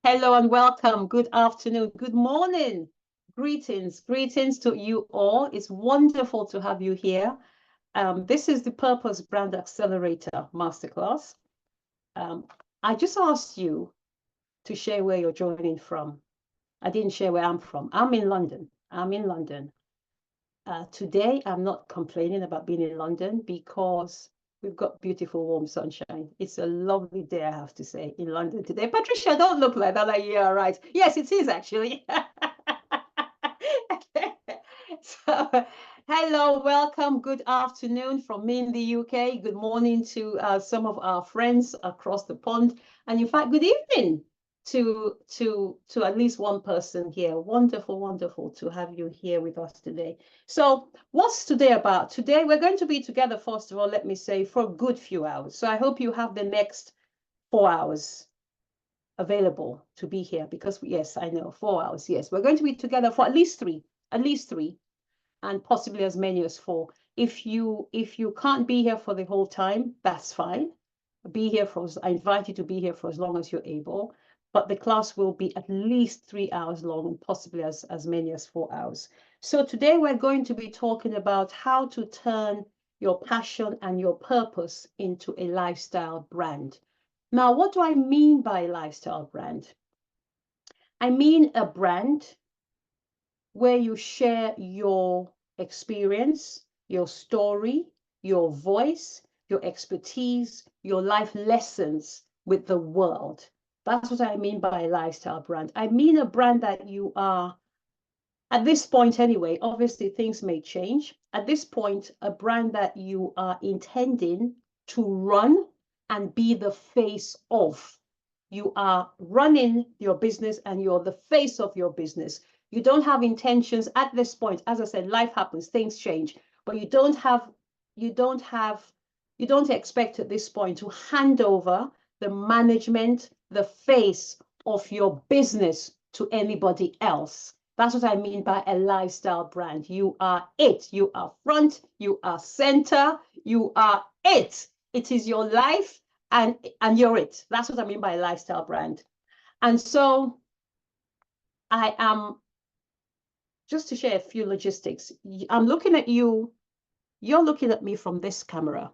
Hello and welcome. Good afternoon. Good morning. Greetings to you all. It's wonderful to have you here. This is the Purpose Brand Accelerator Masterclass. I just asked you to share where you're joining from. I didn't share where I'm from. I'm in London. Today, I'm not complaining about being in London because we've got beautiful warm sunshine. It's a lovely day, I have to say, in London today. Patricia, don't look like that. Like, yeah, right. Yes, it is actually. So, hello, welcome. Good afternoon from me in the UK. Good morning to some of our friends across the pond, and in fact, good evening to at least one person here. Wonderful to have you here with us today. So what's today about? Today we're going to be together, first of all, let me say, for a good few hours. So I hope you have the next 4 hours available to be here because yes, I know 4 hours. Yes, we're going to be together for at least three, and possibly as many as 4. If you can't be here for the whole time, that's fine. Be here I invite you to be here for as long as you're able. But the class will be at least 3 hours long and possibly as many as 4 hours. So today we're going to be talking about how to turn your passion and your purpose into a lifestyle brand. Now, what do I mean by lifestyle brand? I mean a brand where you share your experience, your story, your voice, your expertise, your life lessons with the world. That's what I mean by a lifestyle brand. I mean a brand that you are, at this point anyway, obviously things may change. At this point, a brand that you are intending to run and be the face of. You are running your business and you're the face of your business. You don't have intentions at this point. As I said, life happens, things change, but you don't expect at this point to hand over the management, the face of your business to anybody else. That's what I mean by a lifestyle brand. You are it. You are front, you are center, you are it. It is your life and you're it. That's what I mean by a lifestyle brand. And so I am, just to share a few logistics, I'm looking at you, you're looking at me from this camera.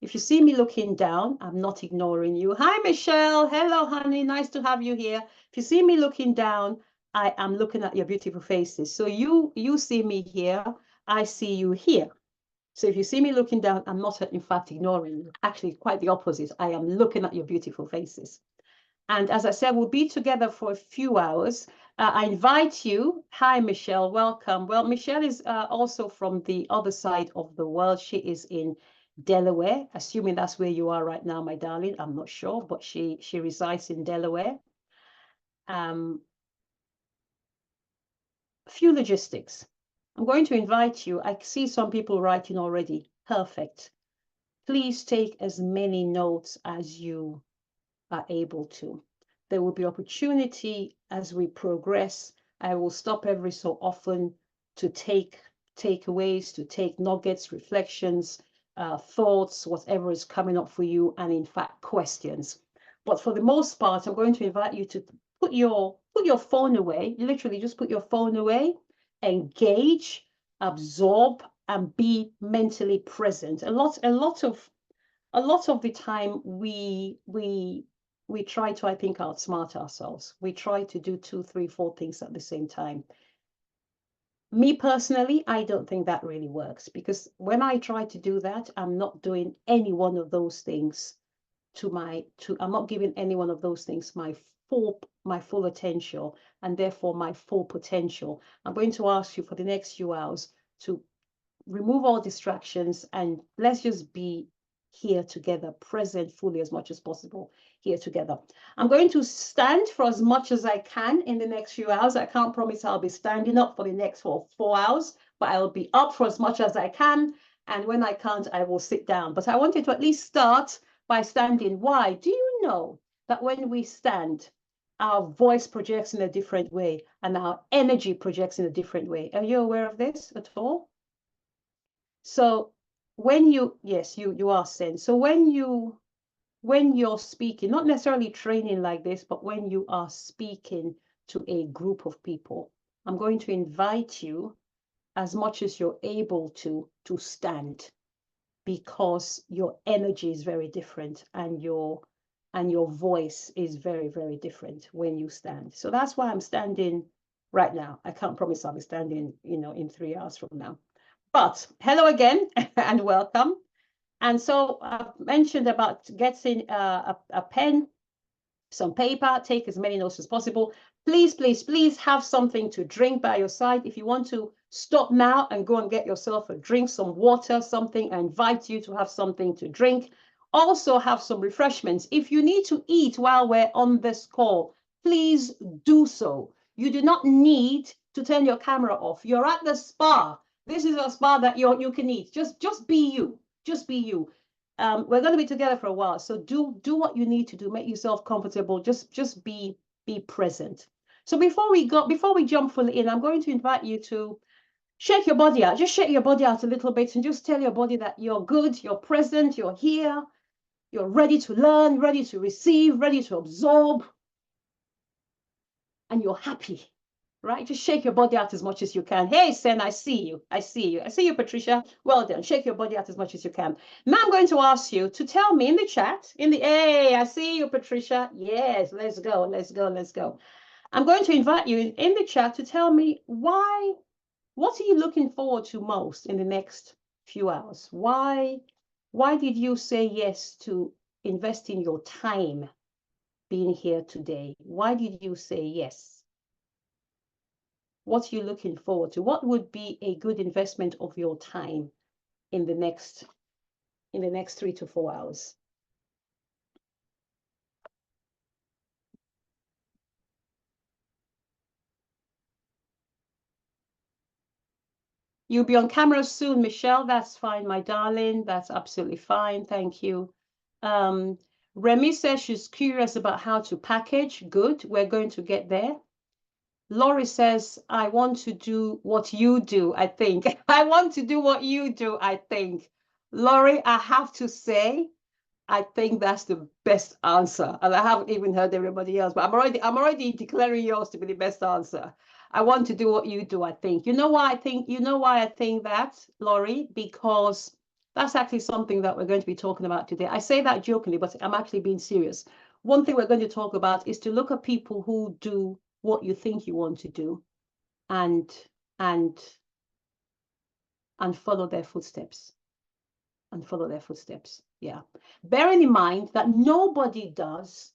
If you see me looking down, I'm not ignoring you. Hi, Michelle. Hello, honey. Nice to have you here. If you see me looking down, I am looking at your beautiful faces. So you see me here, I see you here. So if you see me looking down, I'm not, in fact, ignoring you. Actually, quite the opposite. I am looking at your beautiful faces. And as I said, we'll be together for a few hours. I invite you. Hi, Michelle. Welcome. Well, Michelle is also from the other side of the world. She is in Delaware, assuming that's where you are right now, my darling. I'm not sure, but she resides in Delaware. A few logistics. I'm going to invite you. I see some people writing already. Perfect. Please take as many notes as you are able to. There will be opportunity as we progress. I will stop every so often to take takeaways, to take nuggets, reflections, thoughts, whatever is coming up for you, and in fact, questions. But for the most part, I'm going to invite you to put your phone away, literally just put your phone away, engage, absorb, and be mentally present. A lot of the time we try to, I think, outsmart ourselves. We try to do 2, 3, 4 things at the same time. Me personally, I don't think that really works, because when I try to do that, I'm not doing any one of those things I'm not giving any one of those things my full attention, and therefore my full potential. I'm going to ask you for the next few hours to remove all distractions and let's just be here together, present fully as much as possible here together. I'm going to stand for as much as I can in the next few hours. I can't promise I'll be standing up for the next 4 hours, but I'll be up for as much as I can. And when I can't, I will sit down. But I wanted to at least start by standing. Why? Do you know that when we stand, our voice projects in a different way and our energy projects in a different way? Are you aware of this at all? So when you, yes, you are sent. So when when you're speaking, not necessarily training like this, but when you are speaking to a group of people, I'm going to invite you as much as you're able to stand, because your energy is very different and your voice is very, very different when you stand. So that's why I'm standing right now. I can't promise I'll be standing, in 3 hours from now. But hello again and welcome. And so I've mentioned about getting a pen, some paper, take as many notes as possible. Please, please, please have something to drink by your side. If you want to stop now and go and get yourself a drink, some water, something, I invite you to have something to drink. Also have some refreshments. If you need to eat while we're on this call, please do so. You do not need to turn your camera off. You're at the spa. This is a spa that you can eat. Just be you. Just be you. We're going to be together for a while, so do what you need to do. Make yourself comfortable. Just be present. So before we jump fully in, I'm going to invite you to shake your body out. Just shake your body out a little bit and just tell your body that you're good, you're present, you're here, you're ready to learn, ready to receive, ready to absorb, and you're happy. Right? Just shake your body out as much as you can. Hey, Sen, I see you. I see you. I see you, Patricia. Well done. Shake your body out as much as you can. Now I'm going to ask you to tell me in the chat, hey, I see you, Patricia. Yes, let's go, let's go, let's go. I'm going to invite you in the chat to tell me what are you looking forward to most in the next few hours? Why did you say yes to investing your time being here today? Why did you say yes? What are you looking forward to? What would be a good investment of your time in the next 3 to 4 hours? You'll be on camera soon, Michelle. That's fine, my darling. That's absolutely fine. Thank you. Remy says she's curious about how to package. Good. We're going to get there. Laurie says, I want to do what you do, I think. I want to do what you do, I think. Laurie, I have to say, I think that's the best answer. And I haven't even heard everybody else, but I'm already declaring yours to be the best answer. I want to do what you do, I think. You know why I think that, Laurie? Because that's actually something that we're going to be talking about today. I say that jokingly, but I'm actually being serious. One thing we're going to talk about is to look at people who do what you think you want to do and follow their footsteps. And follow their footsteps. Yeah. Bearing in mind that nobody does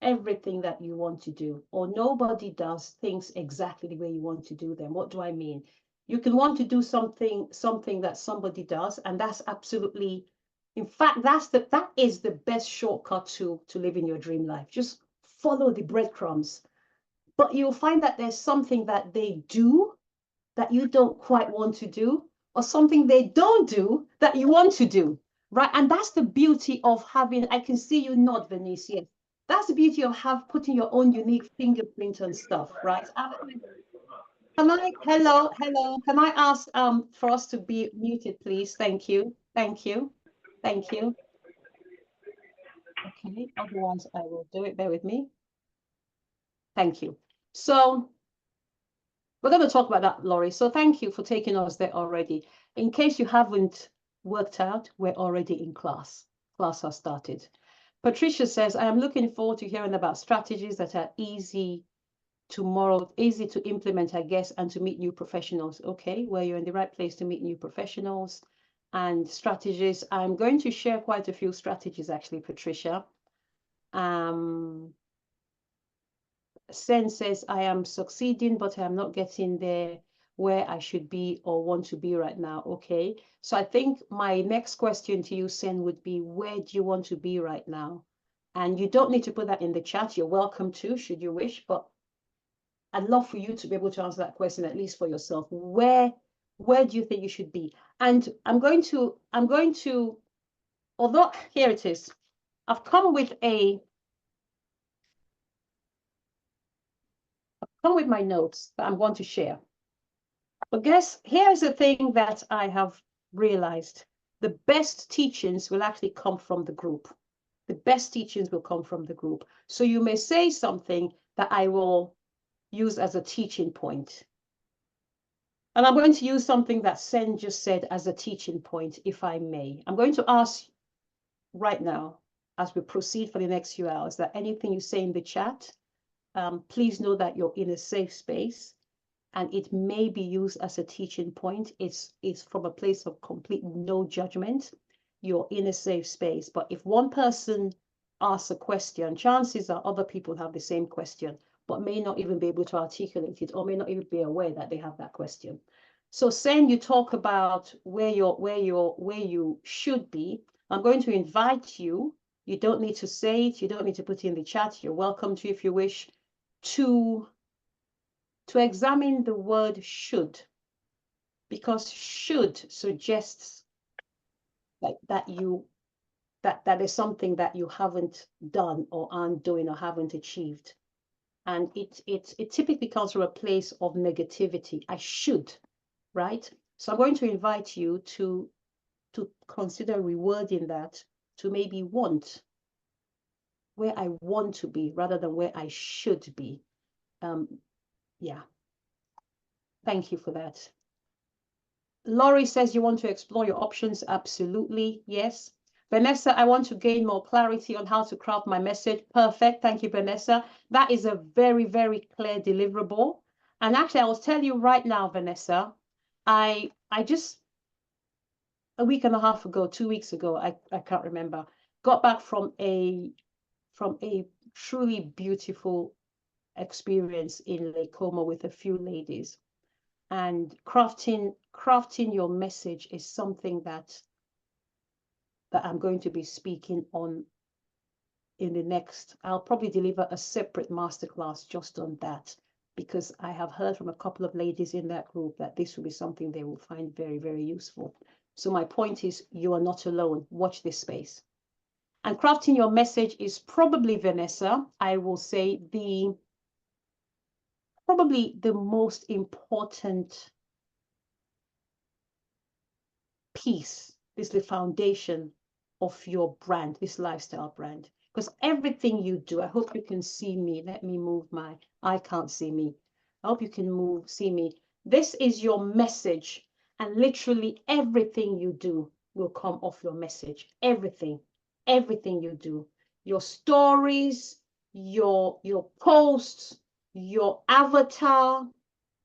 everything that you want to do, or nobody does things exactly the way you want to do them. What do I mean? You can want to do something that somebody does, and that's absolutely, in fact, that is the best shortcut to living your dream life. Just follow the breadcrumbs. But you'll find that there's something that they do that you don't quite want to do, or something they don't do that you want to do, right? And that's the beauty of having, I can see you nod, Venice, yes. That's the beauty of putting your own unique fingerprint on stuff, right? Hello, can I ask for us to be muted, please? Thank you, thank you, thank you. Okay, otherwise I will do it, bear with me. Thank you. So we're going to talk about that, Laurie. So thank you for taking us there already. In case you haven't worked out, we're already in class. Class has started. Patricia says, I am looking forward to hearing about strategies that are easy to implement, I guess, and to meet new professionals. Okay, well, you're in the right place to meet new professionals and strategies. I'm going to share quite a few strategies, actually, Patricia. Sen says, I am succeeding, but I am not getting there where I should be or want to be right now. Okay, so I think my next question to you, Sen, would be, where do you want to be right now? And you don't need to put that in the chat. You're welcome to, should you wish, but I'd love for you to be able to answer that question, at least for yourself. Where do you think you should be? And I'm going to, although, here it is. I've come with my notes that I'm going to share. But guess, here's the thing that I have realized. The best teachings will actually come from the group. The best teachings will come from the group. So you may say something that I will use as a teaching point. And I'm going to use something that Sen just said as a teaching point, if I may. I'm going to ask right now, as we proceed for the next few hours, that anything you say in the chat, please know that you're in a safe space and it may be used as a teaching point. It's from a place of complete no judgment. You're in a safe space. But if one person asks a question, chances are other people have the same question, but may not even be able to articulate it or may not even be aware that they have that question. So Sen, you talk about where you should be. I'm going to invite you. You don't need to say it. You don't need to put it in the chat. You're welcome to, if you wish, to examine the word should, because should suggests like that is something that you haven't done or aren't doing or haven't achieved. And it typically comes from a place of negativity. I should, right? So I'm going to invite you to consider rewording that to maybe want, where I want to be rather than where I should be. Yeah. Thank you for that. Laurie says you want to explore your options. Absolutely. Yes. Vanessa, I want to gain more clarity on how to craft my message. Perfect. Thank you, Vanessa. That is a very, very clear deliverable. And actually, I will tell you right now, Vanessa, I just a week and a half ago, 2 weeks ago, I can't remember, got back from a truly beautiful experience in Lake Como with a few ladies. And crafting your message is something that I'm going to be speaking on in the next. I'll probably deliver a separate masterclass just on that, because I have heard from a couple of ladies in that group that this will be something they will find very, very useful. So my point is, you are not alone. Watch this space. And crafting your message is probably, Vanessa, I will say, probably the most important piece, is the foundation of your brand, this lifestyle brand. Because everything you do, I hope you can see me. Let me move I can't see me. I hope you can see me. This is your message. And literally everything you do will come off your message. Everything you do. Your stories, your posts, your avatar,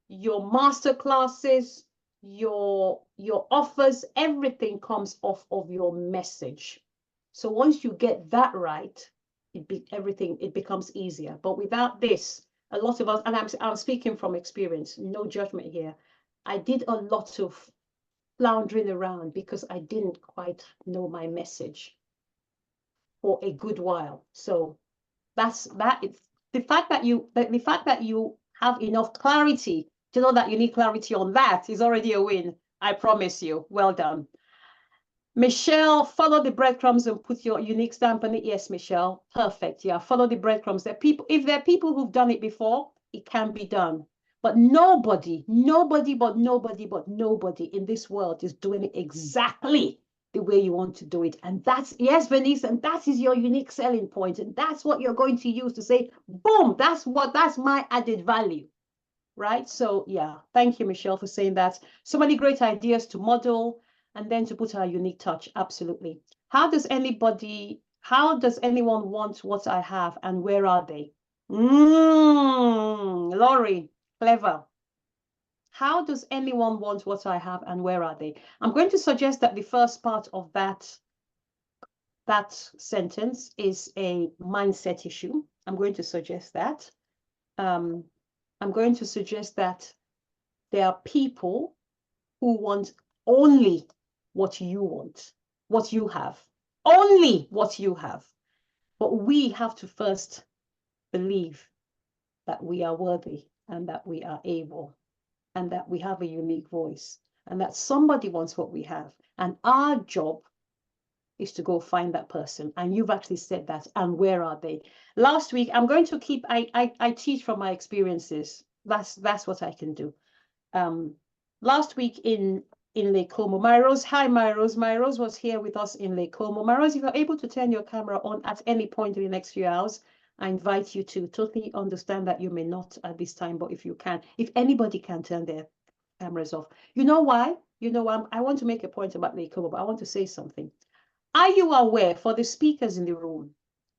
your masterclasses, your offers, everything comes off of your message. So once you get that right, it becomes easier. But without this, a lot of us, and I'm speaking from experience, no judgment here, I did a lot of floundering around because I didn't quite know my message for a good while. So that's the fact that you have enough clarity to know that you need clarity on that is already a win. I promise you. Well done. Michelle, follow the breadcrumbs and put your unique stamp on it. Yes, Michelle. Perfect. Yeah, follow the breadcrumbs. If there are people who've done it before, it can be done. But nobody in this world is doing it exactly the way you want to do it. And that's, yes, Venice, and that is your unique selling point. And that's what you're going to use to say, boom, that's my added value. Right? So yeah, thank you, Michelle, for saying that. So many great ideas to model and then to put our unique touch. Absolutely. How does anyone want what I have and where are they? Laurie, clever. How does anyone want what I have and where are they? I'm going to suggest that the first part of that sentence is a mindset issue. I'm going to suggest that. I'm going to suggest that there are people who want only what you want, what you have, only what you have. But we have to first believe that we are worthy and that we are able and that we have a unique voice and that somebody wants what we have. And our job is to go find that person. And you've actually said that. And where are they? Last week, I'm going to keep, I teach from my experiences. That's what I can do. Last week in in Lake Como. My Rose, hi, My Rose. My Rose was here with us in Lake Como. My Rose, if you're able to turn your camera on at any point in the next few hours, I invite you to. Totally understand that you may not at this time, but if you can, if anybody can turn their cameras off. You know why? You know, I want to make a point about Lake Como, but I want to say something. Are you aware, for the speakers in the room?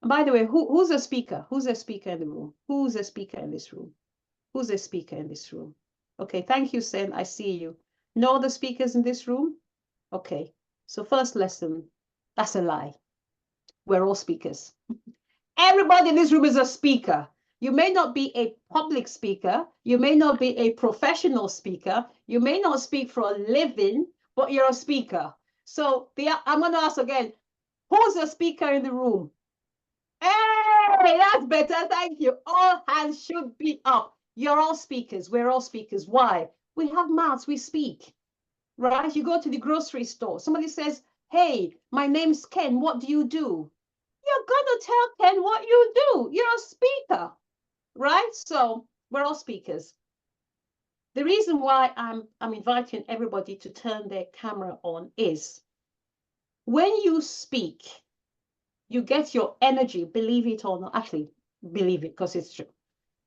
And by the way, who's a speaker? Who's a speaker in the room? Who's a speaker in this room? Who's a speaker in this room? Okay, thank you, Sen. I see you. No other speakers in this room? Okay, so first lesson, that's a lie. We're all speakers. Everybody in this room is a speaker. You may not be a public speaker. You may not be a professional speaker. You may not speak for a living, but you're a speaker. So I'm going to ask again, who's a speaker in the room? Hey, that's better. Thank you. All hands should be up. You're all speakers. We're all speakers. Why? We have mouths. We speak, right? You go to the grocery store. Somebody says, hey, my name's Ken. What do you do? You're going to tell Ken what you do. You're a speaker, right? So we're all speakers. The reason why I'm inviting everybody to turn their camera on is when you speak, you get your energy, believe it or not, actually, believe it because it's true.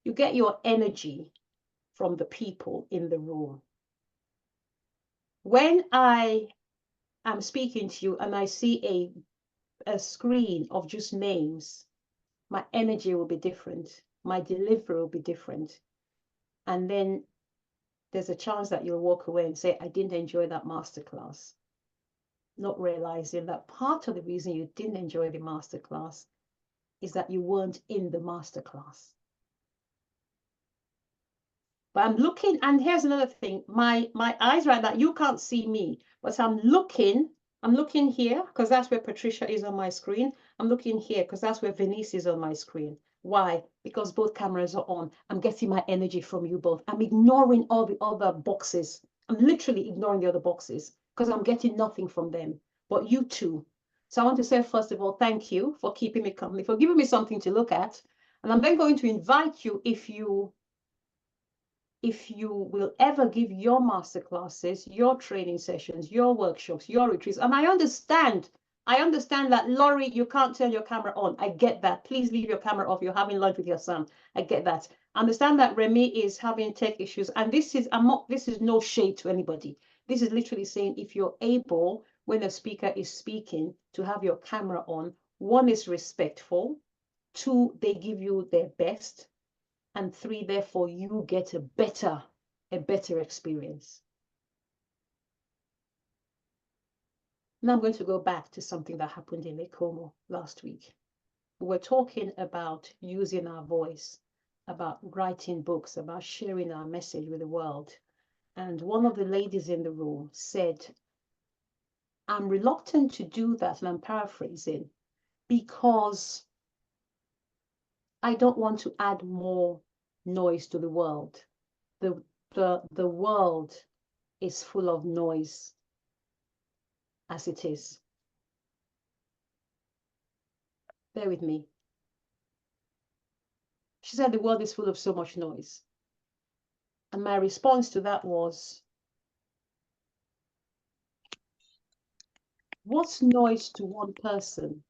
You get your energy from the people in the room. When I am speaking to you and I see a screen of just names, my energy will be different. My delivery will be different. And then there's a chance that you'll walk away and say, I didn't enjoy that masterclass. Not realizing that part of the reason you didn't enjoy the masterclass is that you weren't in the masterclass. But I'm looking, and here's another thing. My eyes right now, you can't see me, but I'm looking here because that's where Patricia is on my screen. I'm looking here because that's where Venice is on my screen. Why? Because both cameras are on. I'm getting my energy from you both. I'm ignoring all the other boxes. I'm literally ignoring the other boxes because I'm getting nothing from them, but you too. So I want to say, first of all, thank you for keeping me company, for giving me something to look at. And I'm then going to invite you, if you will ever give your masterclasses, your training sessions, your workshops, your retreats. And I understand that, Laurie, you can't turn your camera on. I get that. Please leave your camera off. You're having lunch with your son. I get that. I understand that Remy is having tech issues. And this is no shade to anybody. This is literally saying if you're able, when a speaker is speaking, to have your camera on, one is respectful, two, they give you their best, and three, therefore, you get a better experience. Now I'm going to go back to something that happened in Lake Como last week. We were talking about using our voice, about writing books, about sharing our message with the world. And one of the ladies in the room said, I'm reluctant to do that, and I'm paraphrasing, because I don't want to add more noise to the world. The world is full of noise as it is. Bear with me. She said the world is full of so much noise. And my response to that was, what's noise to one person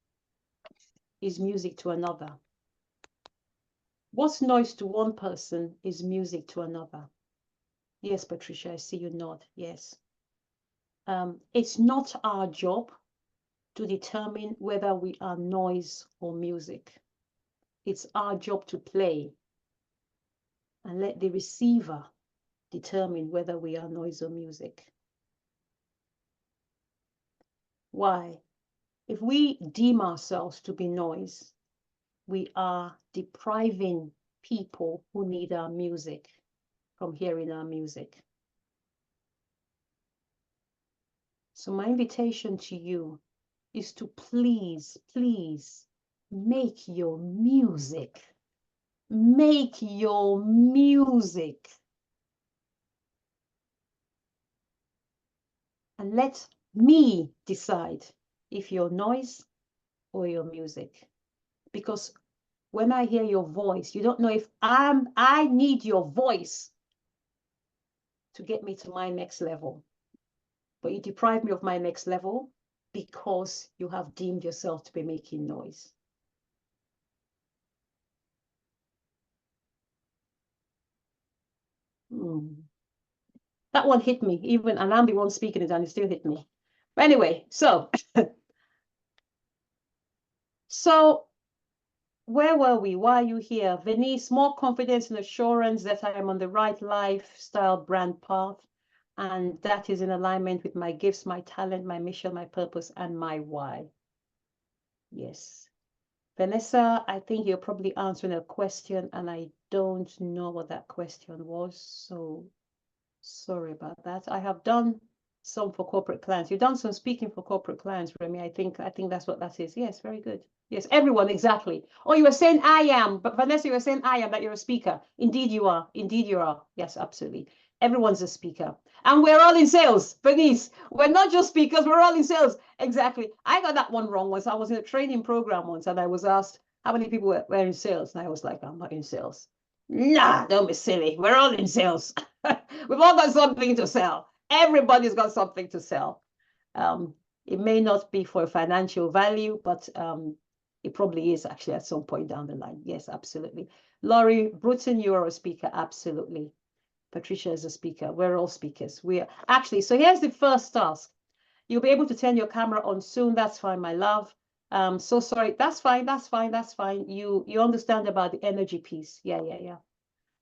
is music to another. What's noise to one person is music to another. Yes, Patricia, I see you nod. Yes. It's not our job to determine whether we are noise or music. It's our job to play and let the receiver determine whether we are noise or music. Why? If we deem ourselves to be noise, we are depriving people who need our music from hearing our music. So my invitation to you is to please, please make your music. Make your music. And let me decide if you're noise or your music. Because when I hear your voice, you don't know if I need your voice to get me to my next level. but you deprive me of my next level because you have deemed yourself to be making noise. That one hit me, even, and I'm the one speaking it, and it still hit me. But anyway, so where were we? Why are you here? Venice, more confidence and assurance that I am on the right lifestyle brand path, and that is in alignment with my gifts, my talent, my mission, my purpose, and my why. Yes. Vanessa, I think you're probably answering a question, and I don't know what that question was, so sorry about that. I have done some for corporate clients. You've done some speaking for corporate clients, Remy. I think that's what that is. Yes, very good. Yes, everyone, exactly. Oh, you were saying I am, but Vanessa, you were saying I am, that you're a speaker. Indeed you are. Indeed you are. Yes, absolutely. Everyone's a speaker. And we're all in sales, Venice. We're not just speakers, we're all in sales. Exactly. I got that one wrong once. I was in a training program once, and I was asked how many people were in sales. And I was like, I'm not in sales. Nah, don't be silly. We're all in sales. We've all got something to sell. Everybody's got something to sell. It may not be for financial value, but it probably is actually at some point down the line. Yes, absolutely. Laurie Bruton, you are a speaker. Absolutely. Patricia is a speaker. We're all speakers. We are actually. So here's the first task. You'll be able to turn your camera on soon. That's fine, my love. So sorry. That's fine. That's fine. That's fine. You understand about the energy piece. Yeah.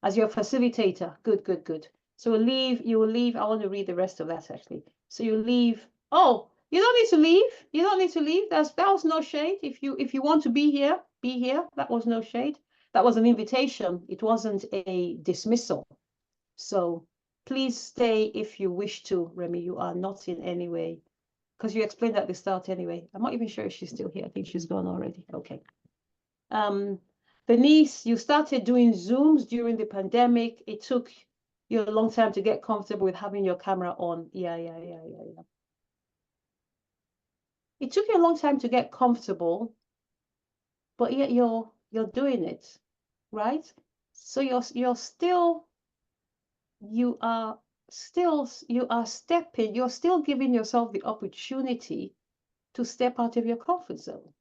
As your facilitator. Good. So you will leave. I want to read the rest of that actually. So you leave. Oh, you don't need to leave. You don't need to leave. That was no shade. If you want to be here, be here. That was no shade. That was an invitation. It wasn't a dismissal. So please stay if you wish to, Remy. You are not in any way, because you explained at the start anyway. I'm not even sure if she's still here. I think she's gone already. Okay. Denise, you started doing Zooms during the pandemic. It took you a long time to get comfortable with having your camera on. Yeah. It took you a long time to get comfortable, but yet you're doing it, right? So you are still stepping, you're still giving yourself the opportunity to step out of your comfort zone,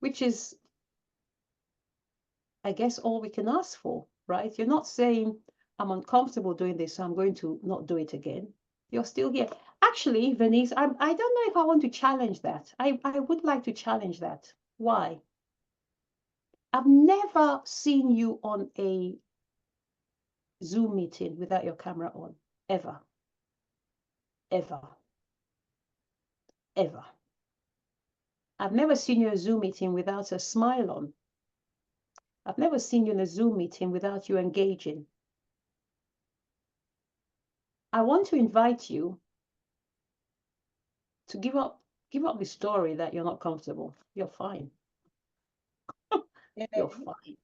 which is, I guess, all we can ask for, right? You're not saying, I'm uncomfortable doing this, so I'm going to not do it again. You're still here. Actually, Venice, I don't know if I want to challenge that. I would like to challenge that. Why? I've never seen you on a Zoom meeting without your camera on, ever. I've never seen you in a Zoom meeting without a smile on. I've never seen you in a Zoom meeting without you engaging. I want to invite you to give up the story that you're not comfortable. You're fine. You're fine.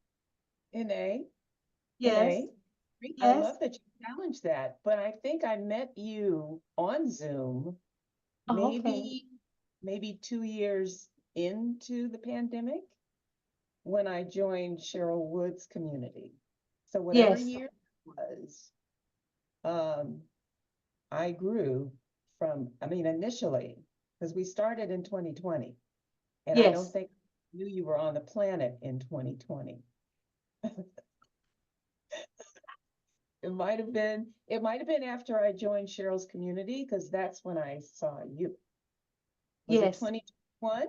Yes. I love that you challenged that, but I think I met you on Zoom maybe 2 years into the pandemic when I joined Cheryl Wood's community. So whatever year it was, I grew from, initially, because we started in 2020, and I don't think I knew you were on the planet in 2020. It might have been after I joined Cheryl's community, because that's when I saw you. Was it 2021?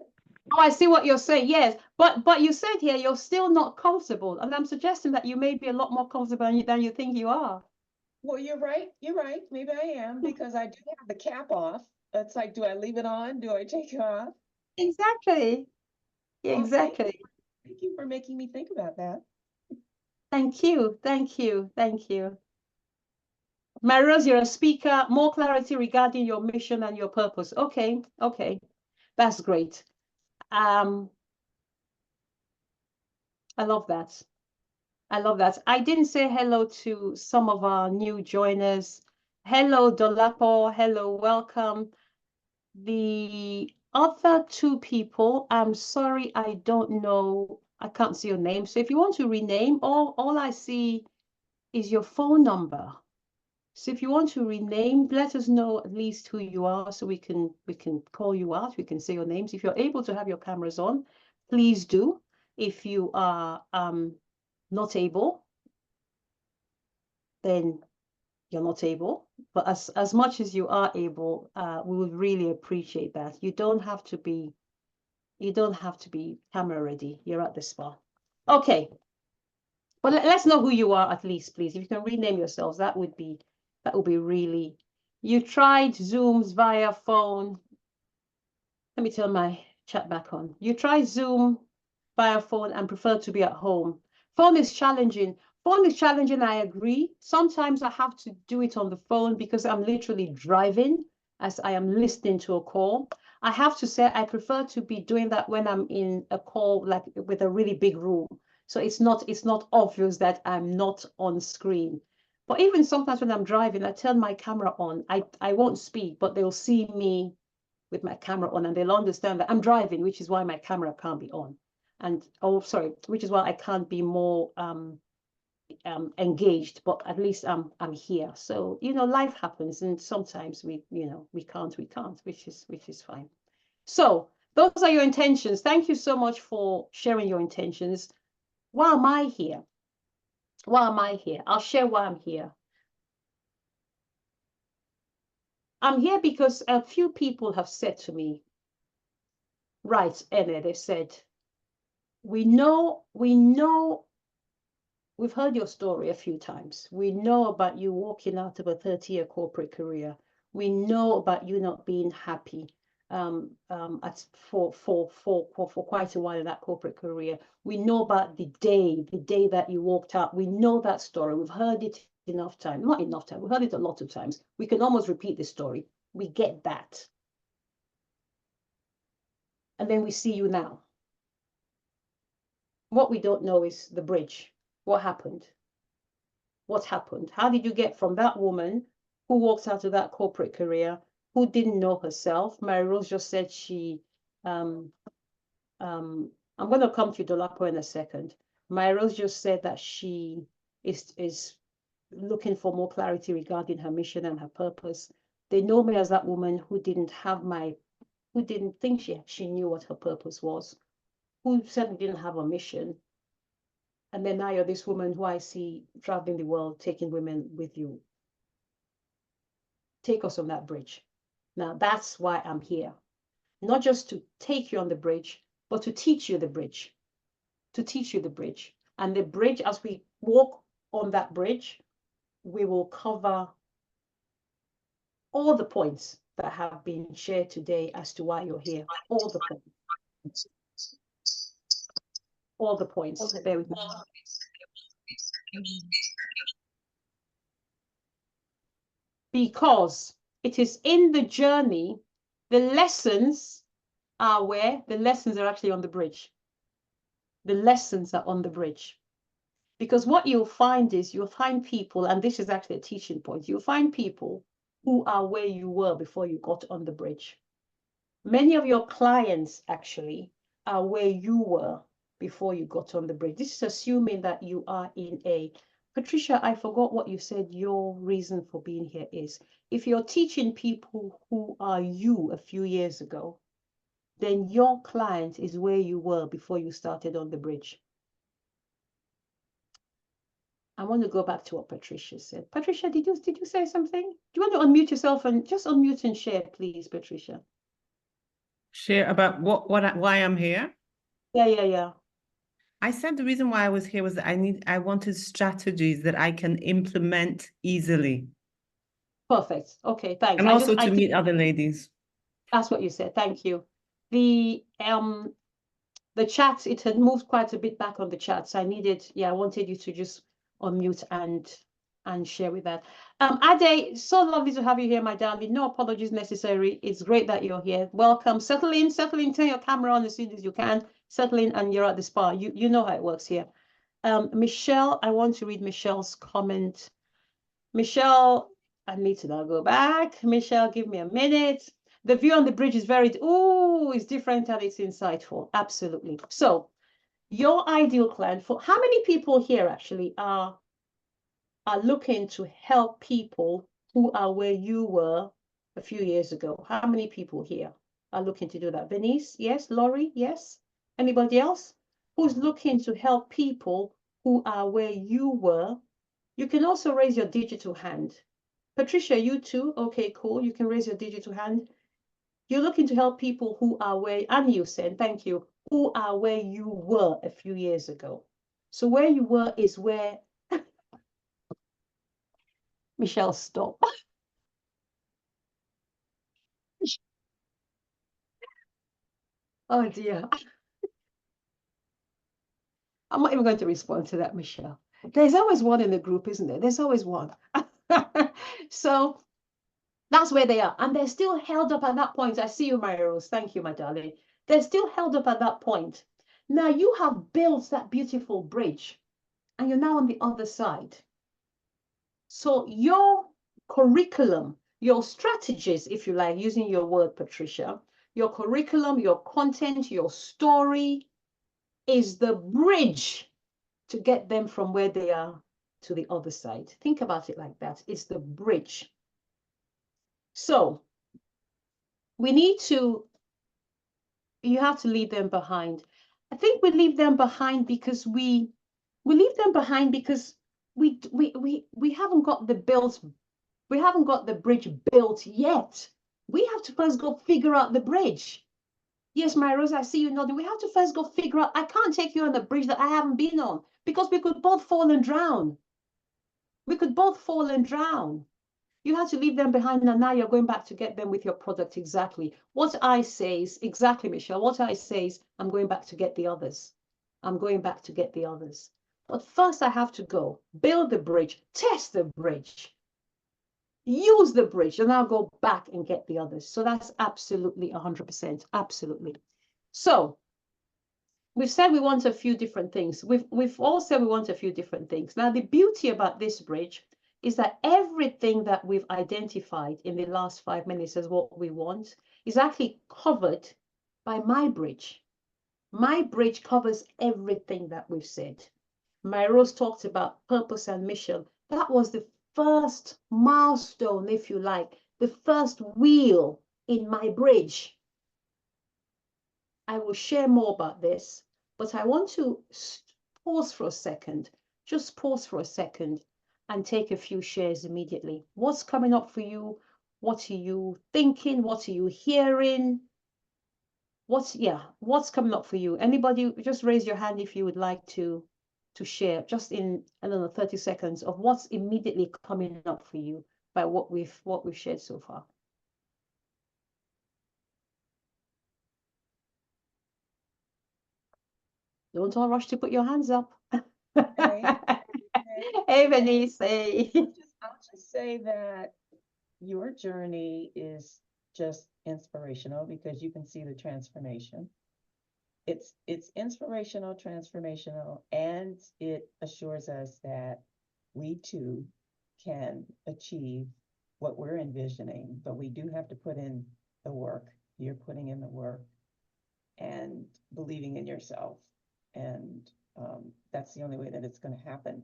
Oh, I see what you're saying. Yes, but you said here you're still not comfortable, and I'm suggesting that you may be a lot more comfortable than you think you are. Well, you're right. Maybe I am, because I do have the cap off. It's like, do I leave it on? Do I take it off? Exactly. Well, thank you for making me think about that. Thank you. Marie-Rose, you're a speaker. More clarity regarding your mission and your purpose. Okay. That's great. I love that. I didn't say hello to some of our new joiners. Hello, Dolapo. Hello, welcome. The other two people, I'm sorry, I don't know. I can't see your name. So if you want to rename, all I see is your phone number. So if you want to rename, let us know at least who you are so we can call you out, we can say your names. If you're able to have your cameras on, please do. If you are not able, then you're not able. But as much as you are able, we would really appreciate that. You don't have to be camera ready. You're at the spa. Okay. Well, let's know who you are at least, please. If you can rename yourselves, that would be really. You tried Zooms via phone. Let me turn my chat back on. You tried Zoom via phone and prefer to be at home. Phone is challenging. Phone is challenging, I agree. Sometimes I have to do it on the phone because I'm literally driving as I am listening to a call. I have to say I prefer to be doing that when I'm in a call, like with a really big room. So it's not obvious that I'm not on screen. But even sometimes when I'm driving, I turn my camera on. I won't speak, but they'll see me with my camera on and they'll understand that I'm driving, which is why my camera can't be on. And which is why I can't be more engaged, but at least I'm here. So, life happens and sometimes we can't, which is fine. So those are your intentions. Thank you so much for sharing your intentions. Why am I here? I'll share why I'm here. I'm here because a few people have said to me, right, Ene, they said, we know, we've heard your story a few times. We know about you walking out of a 30-year corporate career. We know about you not being happy for quite a while in that corporate career. We know about the day that you walked out. We know that story. We've heard it enough time. Not enough time. We've heard it a lot of times. We can almost repeat the story. We get that. And then we see you now. What we don't know is the bridge. What happened? What happened? How did you get from that woman who walked out of that corporate career, who didn't know herself? Mary Rose just said I'm going to come to Dolapo in a second. Mary Rose just said that she is looking for more clarity regarding her mission and her purpose. They know me as that woman who didn't think she knew what her purpose was, who certainly didn't have a mission. And then now you're this woman who I see traveling the world, taking women with you. Take us on that bridge. Now, that's why I'm here. Not just to take you on the bridge, but to teach you the bridge. To teach you the bridge. And the bridge, as we walk on that bridge, we will cover all the points that have been shared today as to why you're here. All the points. All the points. Bear with me. Because it is in the journey, the lessons are where? The lessons are actually on the bridge. The lessons are on the bridge. Because what you'll find is you'll find people, and this is actually a teaching point, you'll find people who are where you were before you got on the bridge. Many of your clients actually are where you were before you got on the bridge. This is assuming that you are in a, Patricia, I forgot what you said your reason for being here is. If you're teaching people who are you a few years ago, then your client is where you were before you started on the bridge. I want to go back to what Patricia said. Patricia, did you say something? Do you want to unmute yourself and just unmute and share, please, Patricia? Share about why I'm here? Yeah. I said the reason why I was here was that I wanted strategies that I can implement easily. Perfect. Okay, thanks. And also to meet other ladies. That's what you said. Thank you. The chat, it had moved quite a bit back on the chat. So I wanted you to just unmute and share with that. Ade, so lovely to have you here, my darling. No apologies necessary. It's great that you're here. Welcome. Settle in, turn your camera on as soon as you can. Settle in and you're at the spa. You know how it works here. Michelle, I want to read Michelle's comment. Michelle, I need to now go back. Michelle, give me a minute. The view on the bridge is it's different and it's insightful. Absolutely. So your ideal client, for how many people here actually are are looking to help people who are where you were a few years ago? How many people here are looking to do that? Venice, yes. Laurie, yes. Anybody else who's looking to help people who are where you were? You can also raise your digital hand. Patricia, you too? Okay, cool. You can raise your digital hand. You're looking to help people who are where, and you said, thank you, who are where you were a few years ago. So where you were is where, Michelle, stop. Oh dear. I'm not even going to respond to that, Michelle. There's always one in the group, isn't there? There's always one. So that's where they are. And they're still held up at that point. I see you, Mary Rose. Thank you, my darling. They're still held up at that point. Now you have built that beautiful bridge and you're now on the other side. So your curriculum, your strategies, if you like, using your word, Patricia, your curriculum, your content, your story is the bridge to get them from where they are to the other side. Think about it like that. It's the bridge. So we need to, you have to leave them behind. I think we leave them behind because we leave them behind because we haven't got the built, we haven't got the bridge built yet. We have to first go figure out the bridge. Yes, my Rose, I see you nodding. We have to first go figure out, I can't take you on the bridge that I haven't been on because we could both fall and drown. We could both fall and drown. You had to leave them behind and now you're going back to get them with your product exactly. What I say is, exactly, Michelle, what I say is, I'm going back to get the others. I'm going back to get the others. But first I have to go, build the bridge, test the bridge, use the bridge, and I'll go back and get the others. So that's absolutely 100%, absolutely. So we've said we want a few different things. We've all said we want a few different things. Now, the beauty about this bridge is that everything that we've identified in the last 5 minutes as what we want is actually covered by my bridge. My bridge covers everything that we've said. My Rose talked about purpose and mission. That was the first milestone, if you like, the first wheel in my bridge. I will share more about this, but I want to pause for a second, just pause for a second and take a few shares immediately. What's coming up for you? What are you thinking? What are you hearing? What's coming up for you? Anybody, just raise your hand if you would like to share, just in, I don't know, 30 seconds of what's immediately coming up for you by what we've shared so far. Don't all rush to put your hands up. Hey, Hey, Venice. Hey. I'll just say that your journey is just inspirational because you can see the transformation. It's inspirational, transformational, and it assures us that we too can achieve what we're envisioning, but we do have to put in the work. You're putting in the work and believing in yourself. And that's the only way that it's going to happen.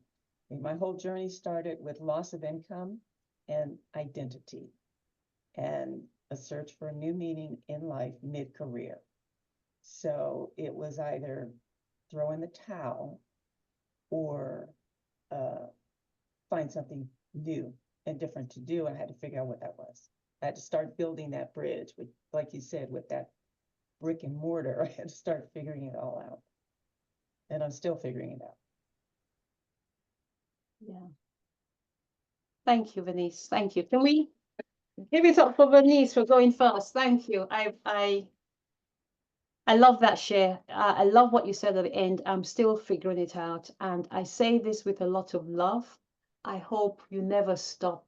I mean, my whole journey started with loss of income and identity and a search for a new meaning in life mid-career. So it was either throw in the towel or find something new and different to do. And I had to figure out what that was. I had to start building that bridge with, like you said, with that brick and mortar. I had to start figuring it all out. And I'm still figuring it out. Yeah. Thank you, Venice. Thank you. Can we give it up for Venice for going first? Thank you. I love that share. I love what you said at the end. I'm still figuring it out. And I say this with a lot of love. I hope you never stop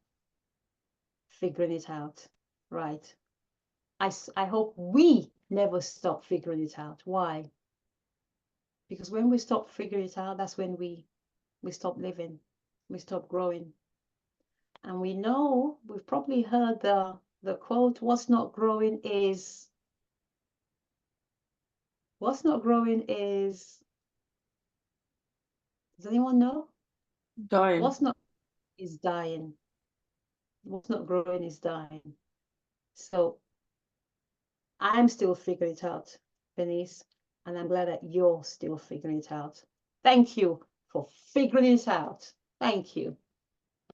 figuring it out, right? I hope we never stop figuring it out. Why? Because when we stop figuring it out, that's when we stop living, we stop growing. And we know, we've probably heard the quote, what's not growing is, does anyone know? Dying. What's not, is dying. What's not growing is dying. So I'm still figuring it out, Venice, and I'm glad that you're still figuring it out. Thank you for figuring it out. Thank you.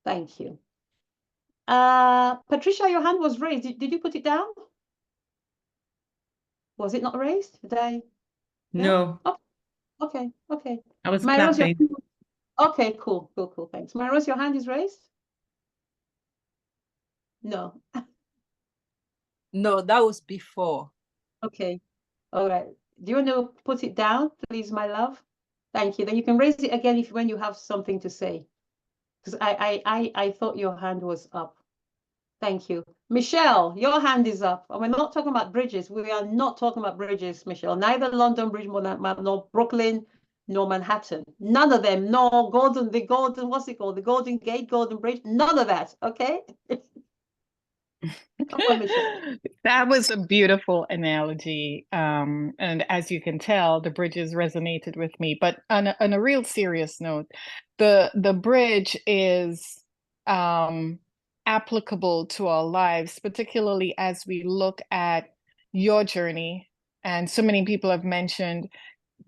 Thank you. Patricia, your hand was raised. Did you put it down? Was it not raised? Did I? No, Oh, okay, okay. I was My Rose, clapping. okay, cool, cool, cool. Thanks. My Rose, your hand is raised? No. No, that was before. Okay. All right. Do you want to put it down, please, my love? Thank you. Then you can raise it again if when you have something to say. Because I thought your hand was up. Thank you. Michelle, your hand is up. And we're not talking about bridges. We are not talking about bridges, Michelle. Neither London Bridge, nor Brooklyn, nor Manhattan. None of them. Nor what's it called? The Golden Gate, Golden Bridge. None of that. Okay? Come on, Michelle. That was a beautiful analogy. And as you can tell, the bridges resonated with me. But on a real serious note, the bridge is applicable to our lives, particularly as we look at your journey. And so many people have mentioned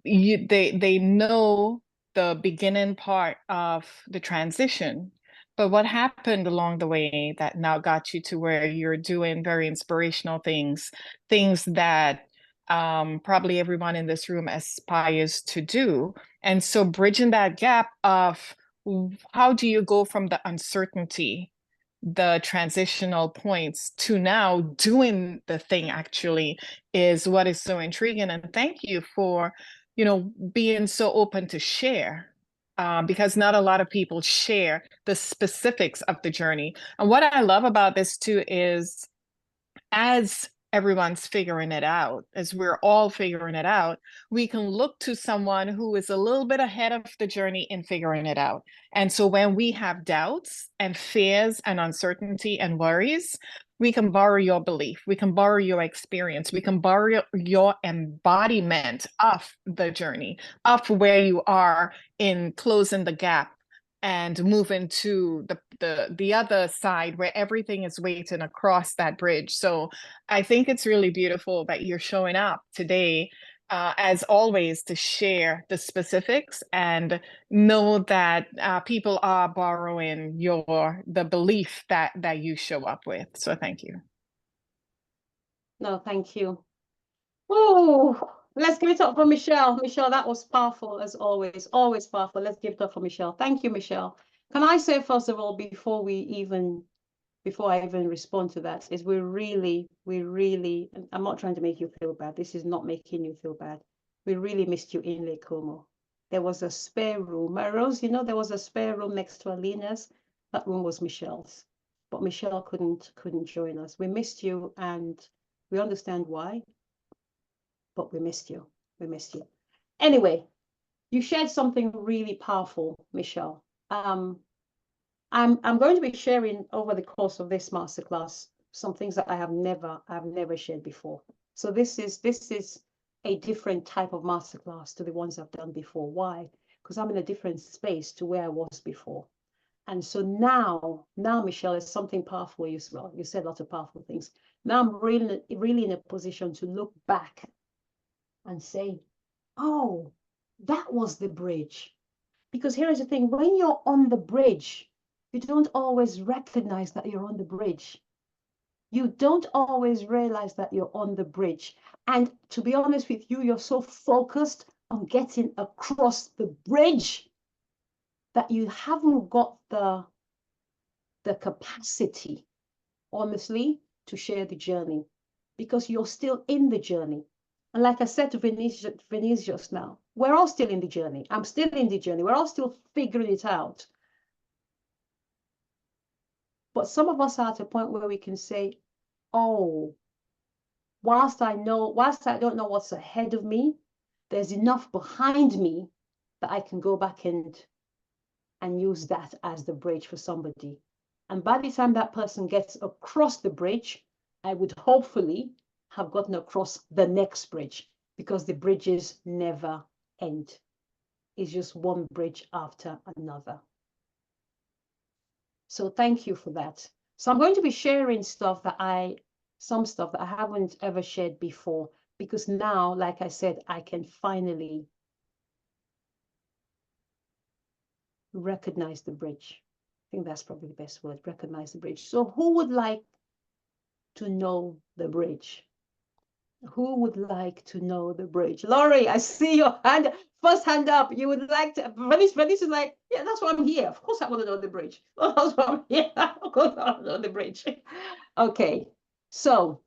they know the beginning part of the transition, but what happened along the way that now got you to where you're doing very inspirational things that probably everyone in this room aspires to do. And so bridging that gap of how do you go from the uncertainty, the transitional points, to now doing the thing actually is what is so intriguing. And thank you for being so open to share, because not a lot of people share the specifics of the journey. And what I love about this too is, as everyone's figuring it out, as we're all figuring it out, we can look to someone who is a little bit ahead of the journey in figuring it out. And so when we have doubts and fears and uncertainty and worries, we can borrow your belief, we can borrow your experience, we can borrow your embodiment of the journey, of where you are in closing the gap and moving to the other side where everything is waiting across that bridge. So I think it's really beautiful that you're showing up today, as always, to share the specifics and know that people are borrowing the belief that you show up with. So thank you. No, thank you. Oh, let's give it up for Michelle. Michelle, that was powerful as always. Always powerful. Let's give it up for Michelle. Thank you, Michelle. Can I say, first of all, before I even respond to that, is we really, I'm not trying to make you feel bad. This is not making you feel bad. We really missed you in Lake Como. There was a spare room. My Rose, there was a spare room next to Alina's. That room was Michelle's. But Michelle couldn't join us. We missed you, and we understand why. But we missed you. We missed you. Anyway, you shared something really powerful, Michelle. I'm going to be sharing over the course of this masterclass some things that I've never shared before. So this is a different type of masterclass to the ones I've done before. Why? Because I'm in a different space to where I was before. And so now, Michelle, is something powerful. You said lots of powerful things. Now I'm really in a position to look back and say, oh, that was the bridge. Because here is the thing, when you're on the bridge, you don't always recognize that you're on the bridge. You don't always realize that you're on the bridge. And to be honest with you, you're so focused on getting across the bridge that you haven't got the capacity, honestly, to share the journey, because you're still in the journey. And like I said to Venice just now, we're all still in the journey. I'm still in the journey. We're all still figuring it out. But some of us are at a point where we can say, oh, whilst I don't know what's ahead of me, there's enough behind me that I can go back and use that as the bridge for somebody. And by the time that person gets across the bridge, I would hopefully have gotten across the next bridge, because the bridges never end. It's just one bridge after another. So thank you for that. So I'm going to be sharing stuff that some stuff that I haven't ever shared before, because now, like I said, I can finally recognize the bridge. I think that's probably the best word, recognize the bridge. So who would like to know the bridge? Who would like to know the bridge? Laurie, I see your hand, first hand up. You would like to, Venice is like, yeah, that's why I'm here. Of course I want to know the bridge. That's why I'm here. Of course I want to know the bridge. Okay, so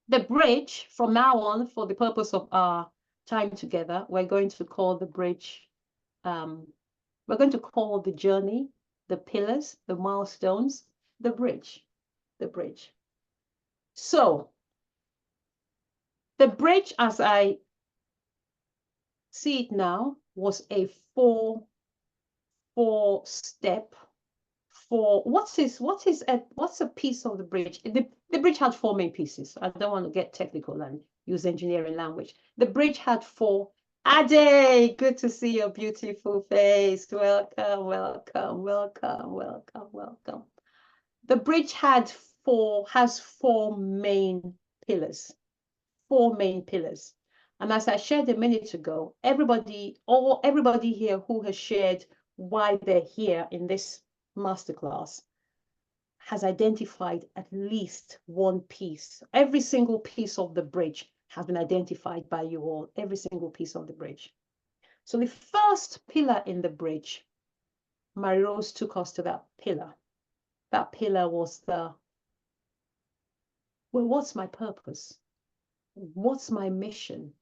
the bridge, from now on, for the purpose of our time together, we're going to call the bridge, we're going to call the journey, the pillars, the milestones, the bridge, the bridge. So the bridge, as I see it now, was a four step. What's a piece of the bridge? The bridge had four main pieces. I don't want to get technical and use engineering language. The bridge had four. Ade, good to see your beautiful face. Welcome, welcome, welcome, welcome, welcome. The bridge has four main pillars. Four main pillars. And as I shared a minute ago, everybody here who has shared why they're here in this masterclass has identified at least one piece. Every single piece of the bridge has been identified by you all, every single piece of the bridge. So the first pillar in the bridge, Mary Rose took us to that pillar. That pillar was well, what's my purpose? What's my mission?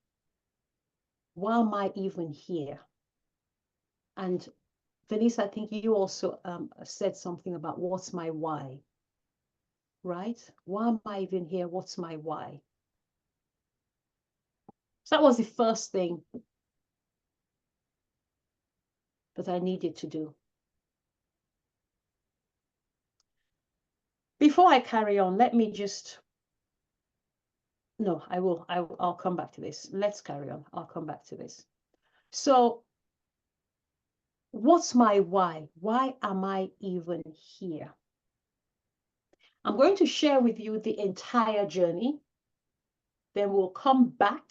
Why am I even here? And Vanessa, I think you also said something about what's my why, right? Why am I even here? What's my why? So that was the first thing that I needed to do. Before I carry on, let me just, no, I'll come back to this. Let's carry on. I'll come back to this. So what's my why? Why am I even here? I'm going to share with you the entire journey. Then we'll come back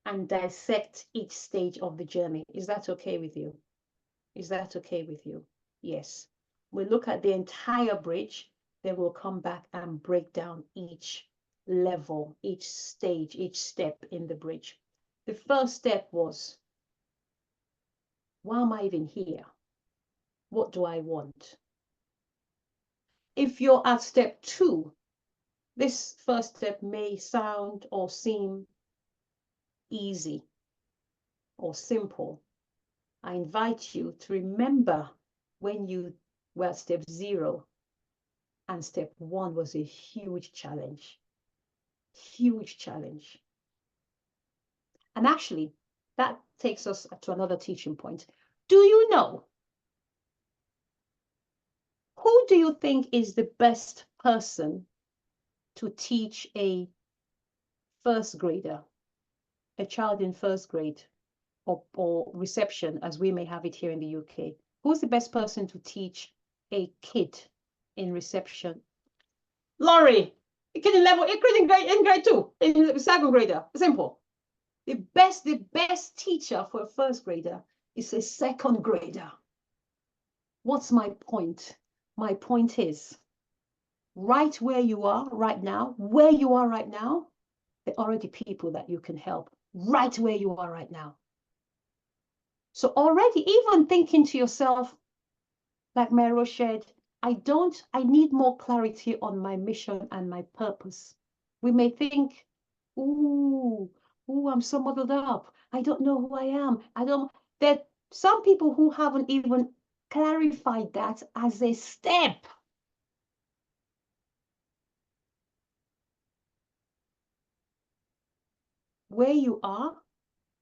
and dissect each stage of the journey. Is that okay with you? Is that okay with you? Yes. We'll look at the entire bridge, then we'll come back and break down each level, each stage, each step in the bridge. The first step was, why am I even here? What do I want? If you're at step 2, this first step may sound or seem easy or simple. I invite you to remember when you were at step 0 and step 1 was a huge challenge. Huge challenge. And actually, that takes us to another teaching point. Do you know? Who do you think is the best person to teach a first grader, a child in first grade, or reception, as we may have it here in the UK? Who's the best person to teach a kid in reception? Laurie, a kid in level, in grade 2, in second grader. Simple. The best teacher for a first grader is a second grader. What's my point? My point is, right where you are right now, there are already people that you can help right where you are right now. So already, even thinking to yourself, like Mero shared, I need more clarity on my mission and my purpose. We may think, ooh, I'm so muddled up. I don't know who I am. There are some people who haven't even clarified that as a step. Where you are,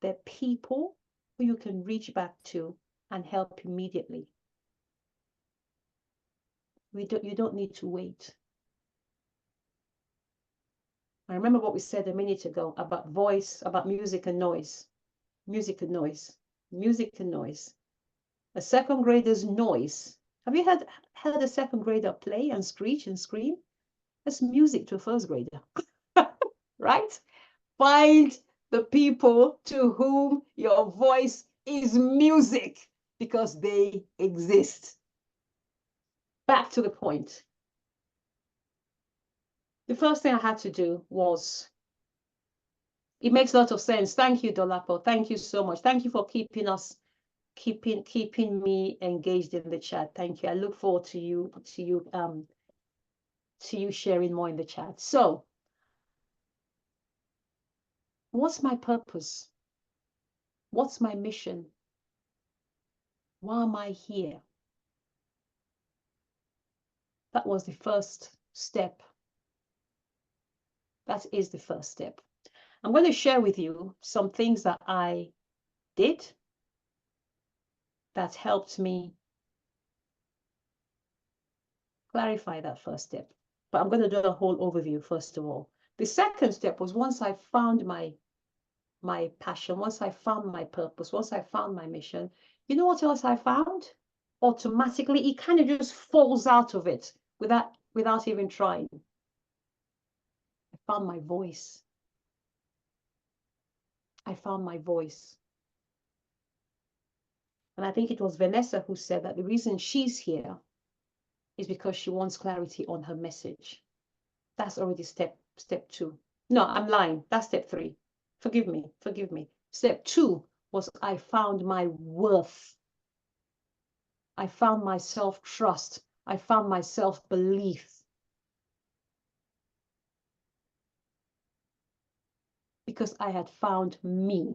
there are people who you can reach back to and help immediately. You don't need to wait. I remember what we said a minute ago about voice, about music and noise. Music and noise. Music and noise. A second grader's noise Have you heard a second grader play and screech and scream? That's music to a first grader, right? Find the people to whom your voice is music because they exist. Back to the point. The first thing I had to do was, it makes a lot of sense. Thank you, Dolapo. Thank you so much. Thank you for keeping me engaged in the chat. Thank you. I look forward to you sharing more in the chat. So, what's my purpose? What's my mission? Why am I here? That was the first step. That is the first step. I'm going to share with you some things that I did that helped me clarify that first step. But I'm going to do a whole overview first of all. The second step was once I found my passion, once I found my purpose, once I found my mission, you know what else I found? Automatically, it kind of just falls out of it without even trying. I found my voice. I found my voice. And I think it was Vanessa who said that the reason she's here is because she wants clarity on her message. That's already step 2. No, I'm lying. That's step 3. Forgive me. Step 2 was I found my worth. I found my self-trust. I found my self-belief. Because I had found me.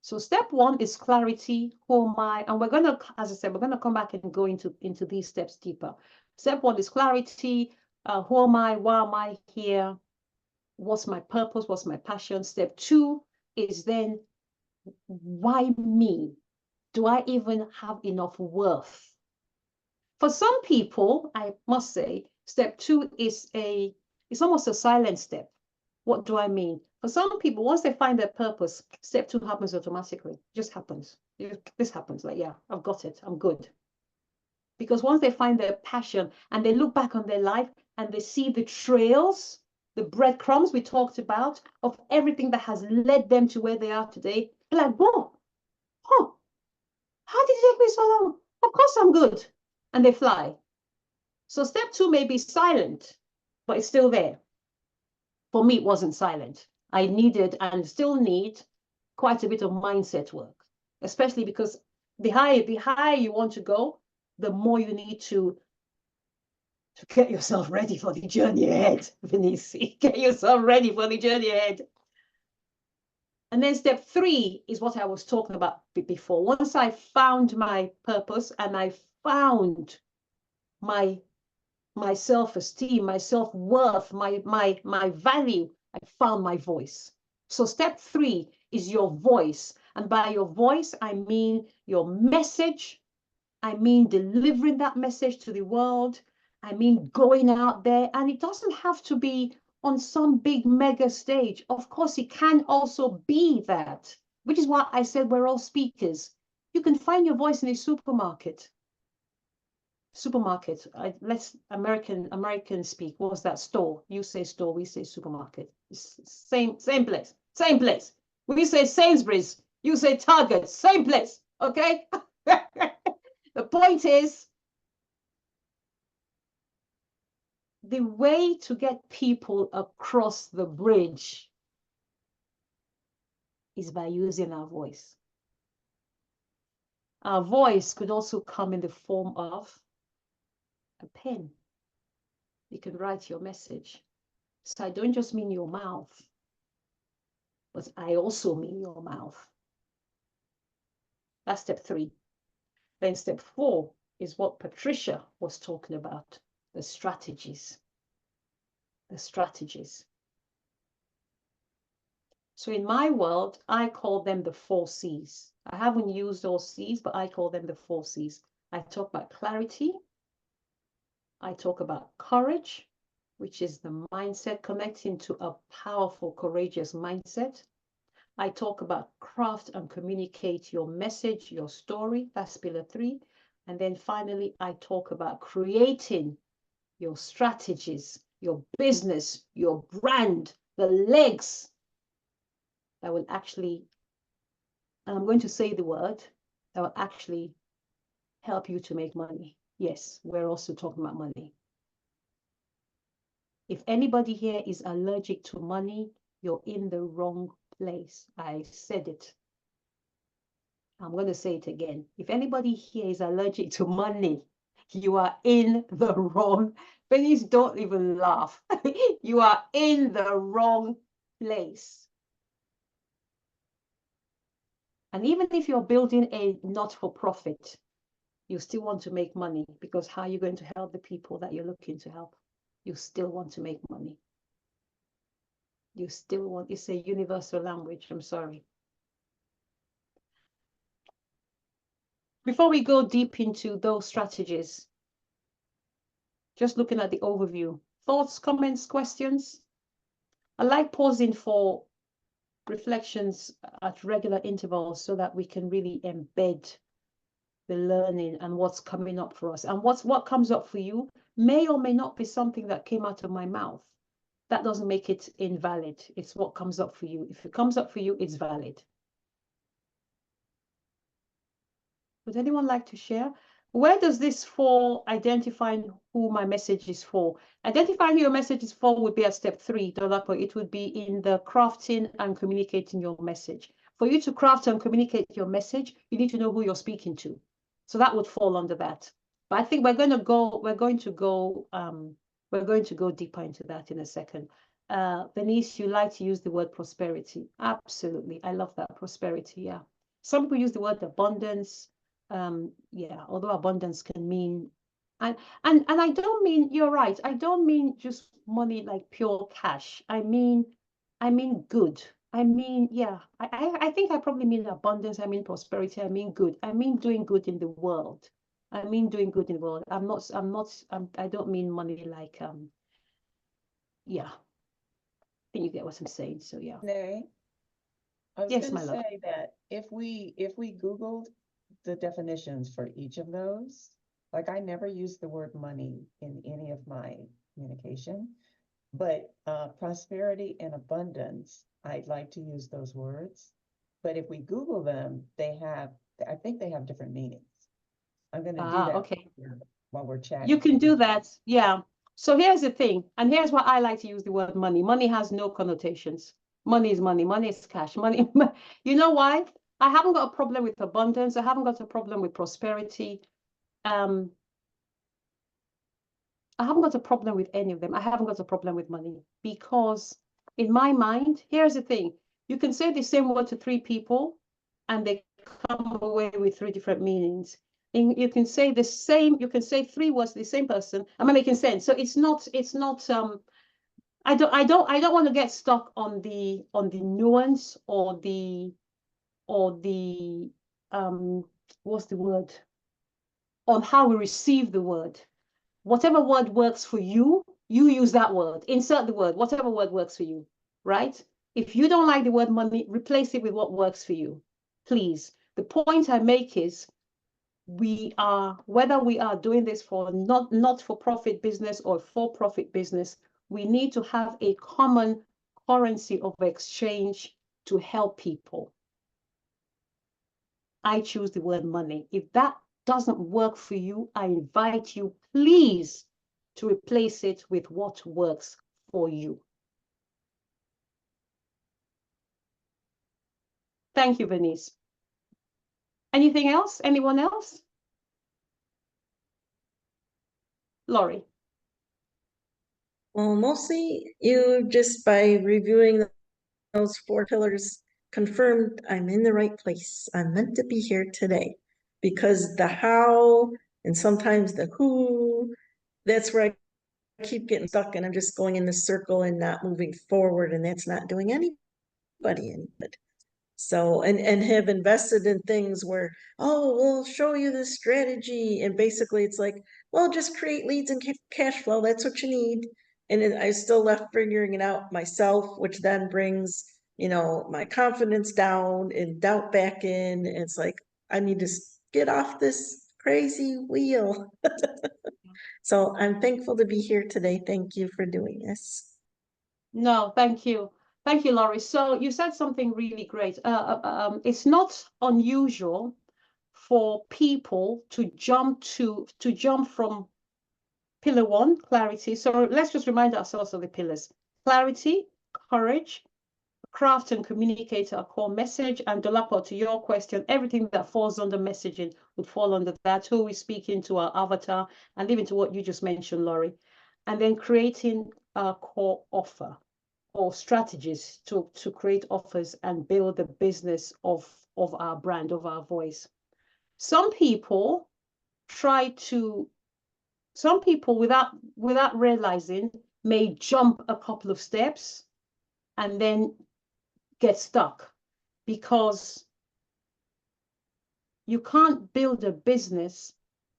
So step 1 is clarity. Who am I? And we're going to, as I said, we're going to come back and go into these steps deeper. Step 1 is clarity. Who am I? Why am I here? What's my purpose? What's my passion? Step 2 is then, why me? Do I even have enough worth? For some people, I must say, step 2 is it's almost a silent step. What do I mean? For some people, once they find their purpose, step 2 happens automatically. It just happens. This happens. Like, yeah, I've got it. I'm good. Because once they find their passion and they look back on their life and they see the trails, the breadcrumbs we talked about of everything that has led them to where they are today, they're like, whoa, oh, how did it take me so long? Of course I'm good. And they fly. So step 2 may be silent, but it's still there. For me, it wasn't silent. I needed and still need quite a bit of mindset work, especially because the higher you want to go, the more you need to get yourself ready for the journey ahead, Venice. Get yourself ready for the journey ahead. And then step 3 is what I was talking about before. Once I found my purpose and I found my self-esteem, my self-worth, my value, I found my voice. So step 3 is your voice. And by your voice, I mean your message. I mean delivering that message to the world. I mean going out there. And it doesn't have to be on some big mega stage. Of course, it can also be that, which is why I said we're all speakers. You can find your voice in a supermarket. Let's American speak. What was that? Store. You say store, we say supermarket. It's same place. We say Sainsbury's, you say Target, same place. Okay. The point is, the way to get people across the bridge is by using our voice. Our voice could also come in the form of a pen. You can write your message. So I don't just mean your mouth, but I also mean your mouth. That's step 3. Then step 4 is what Patricia was talking about, the strategies. The strategies. So in my world, I call them the 4 C's. I haven't used all C's, but I call them the 4 C's. I talk about clarity. I talk about courage, which is the mindset, connecting to a powerful, courageous mindset. I talk about craft and communicate your message, your story. That's pillar 3. And then finally, I talk about creating your strategies, your business, your brand, the legs that will actually, and I'm going to say the word, that will actually help you to make money. Yes, we're also talking about money. If anybody here is allergic to money, you're in the wrong place. I said it. I'm going to say it again. If anybody here is allergic to money, you are in the wrong. Please don't even laugh. You are in the wrong place. And even if you're building a not-for-profit, you still want to make money, because how are you going to help the people that you're looking to help? You still want to make money. You still want, it's a universal language. I'm sorry. Before we go deep into those strategies, just looking at the overview, thoughts, comments, questions. I like pausing for reflections at regular intervals so that we can really embed the learning and what's coming up for us. And what comes up for you may or may not be something that came out of my mouth. That doesn't make it invalid. It's what comes up for you. If it comes up for you, it's valid. Would anyone like to share? Where does this fall, identifying who my message is for? Identifying who your message is for would be at step 3, Dolapo. It would be in the crafting and communicating your message. For you to craft and communicate your message, you need to know who you're speaking to. So that would fall under that. But I think we're going to go deeper into that in a second. Venice, you like to use the word prosperity. Absolutely. I love that, prosperity. Yeah. Some people use the word abundance. Yeah, although abundance can mean, and I don't mean, you're right, I don't mean just money like pure cash. I mean good. I mean, yeah, I think I probably mean abundance. I mean prosperity. I mean good. I mean doing good in the world. I mean doing good in the world. I don't mean money like yeah. I think you get what I'm saying. So yeah. Nay, I was Yes, going my to love. say that if we Googled the definitions for each of those, like I never use the word money in any of my communication, but prosperity and abundance, I'd like to use those words. But if we Google them, I think they have different meanings. I'm going to do that Okay. while we're chatting. You can do that. Yeah. So here's the thing, and here's why I like to use the word money. Money has no connotations. Money is money. Money is cash. Money. You know why? I haven't got a problem with abundance. I haven't got a problem with prosperity. I haven't got a problem with any of them. I haven't got a problem with money, because in my mind, here's the thing. You can say the same word to 3 people and they come away with 3 different meanings. And you can say the same, you can say 3 words to the same person. Am I making sense? So it's not I don't want to get stuck on the nuance or the what's the word? On how we receive the word. Whatever word works for you, you use that word. Insert the word, whatever word works for you, right? If you don't like the word money, replace it with what works for you, please. The point I make is whether we are doing this for not-for-profit business or for-profit business, we need to have a common currency of exchange to help people. I choose the word money. If that doesn't work for you, I invite you, please, to replace it with what works for you. Thank you, Venice. Anything else? Anyone else? Laurie. Well, mostly you just by reviewing those 4 pillars confirmed I'm in the right place. I'm meant to be here today, because the how and sometimes the who, that's where I keep getting stuck and I'm just going in this circle and not moving forward, and that's not doing anybody any good. So, and have invested in things where, oh, we'll show you this strategy. And basically it's like, well, just create leads and cash flow. That's what you need. And then I still left figuring it out myself, which then brings, my confidence down and doubt back in. And it's like, I need to get off this crazy wheel. So I'm thankful to be here today. Thank you for doing this. No, thank you. Thank you, Laurie. So you said something really great. It's not unusual for people to jump from pillar one, clarity. So let's just remind ourselves of the pillars. Clarity, courage, craft and communicate our core message. And Dolapo, to your question, everything that falls under messaging would fall under that. Who we speaking to, our avatar, and even to what you just mentioned, Laurie. And then creating our core offer or strategies to create offers and build the business of our brand, of our voice. Some people without realizing may jump a couple of steps and then get stuck, because you can't build a business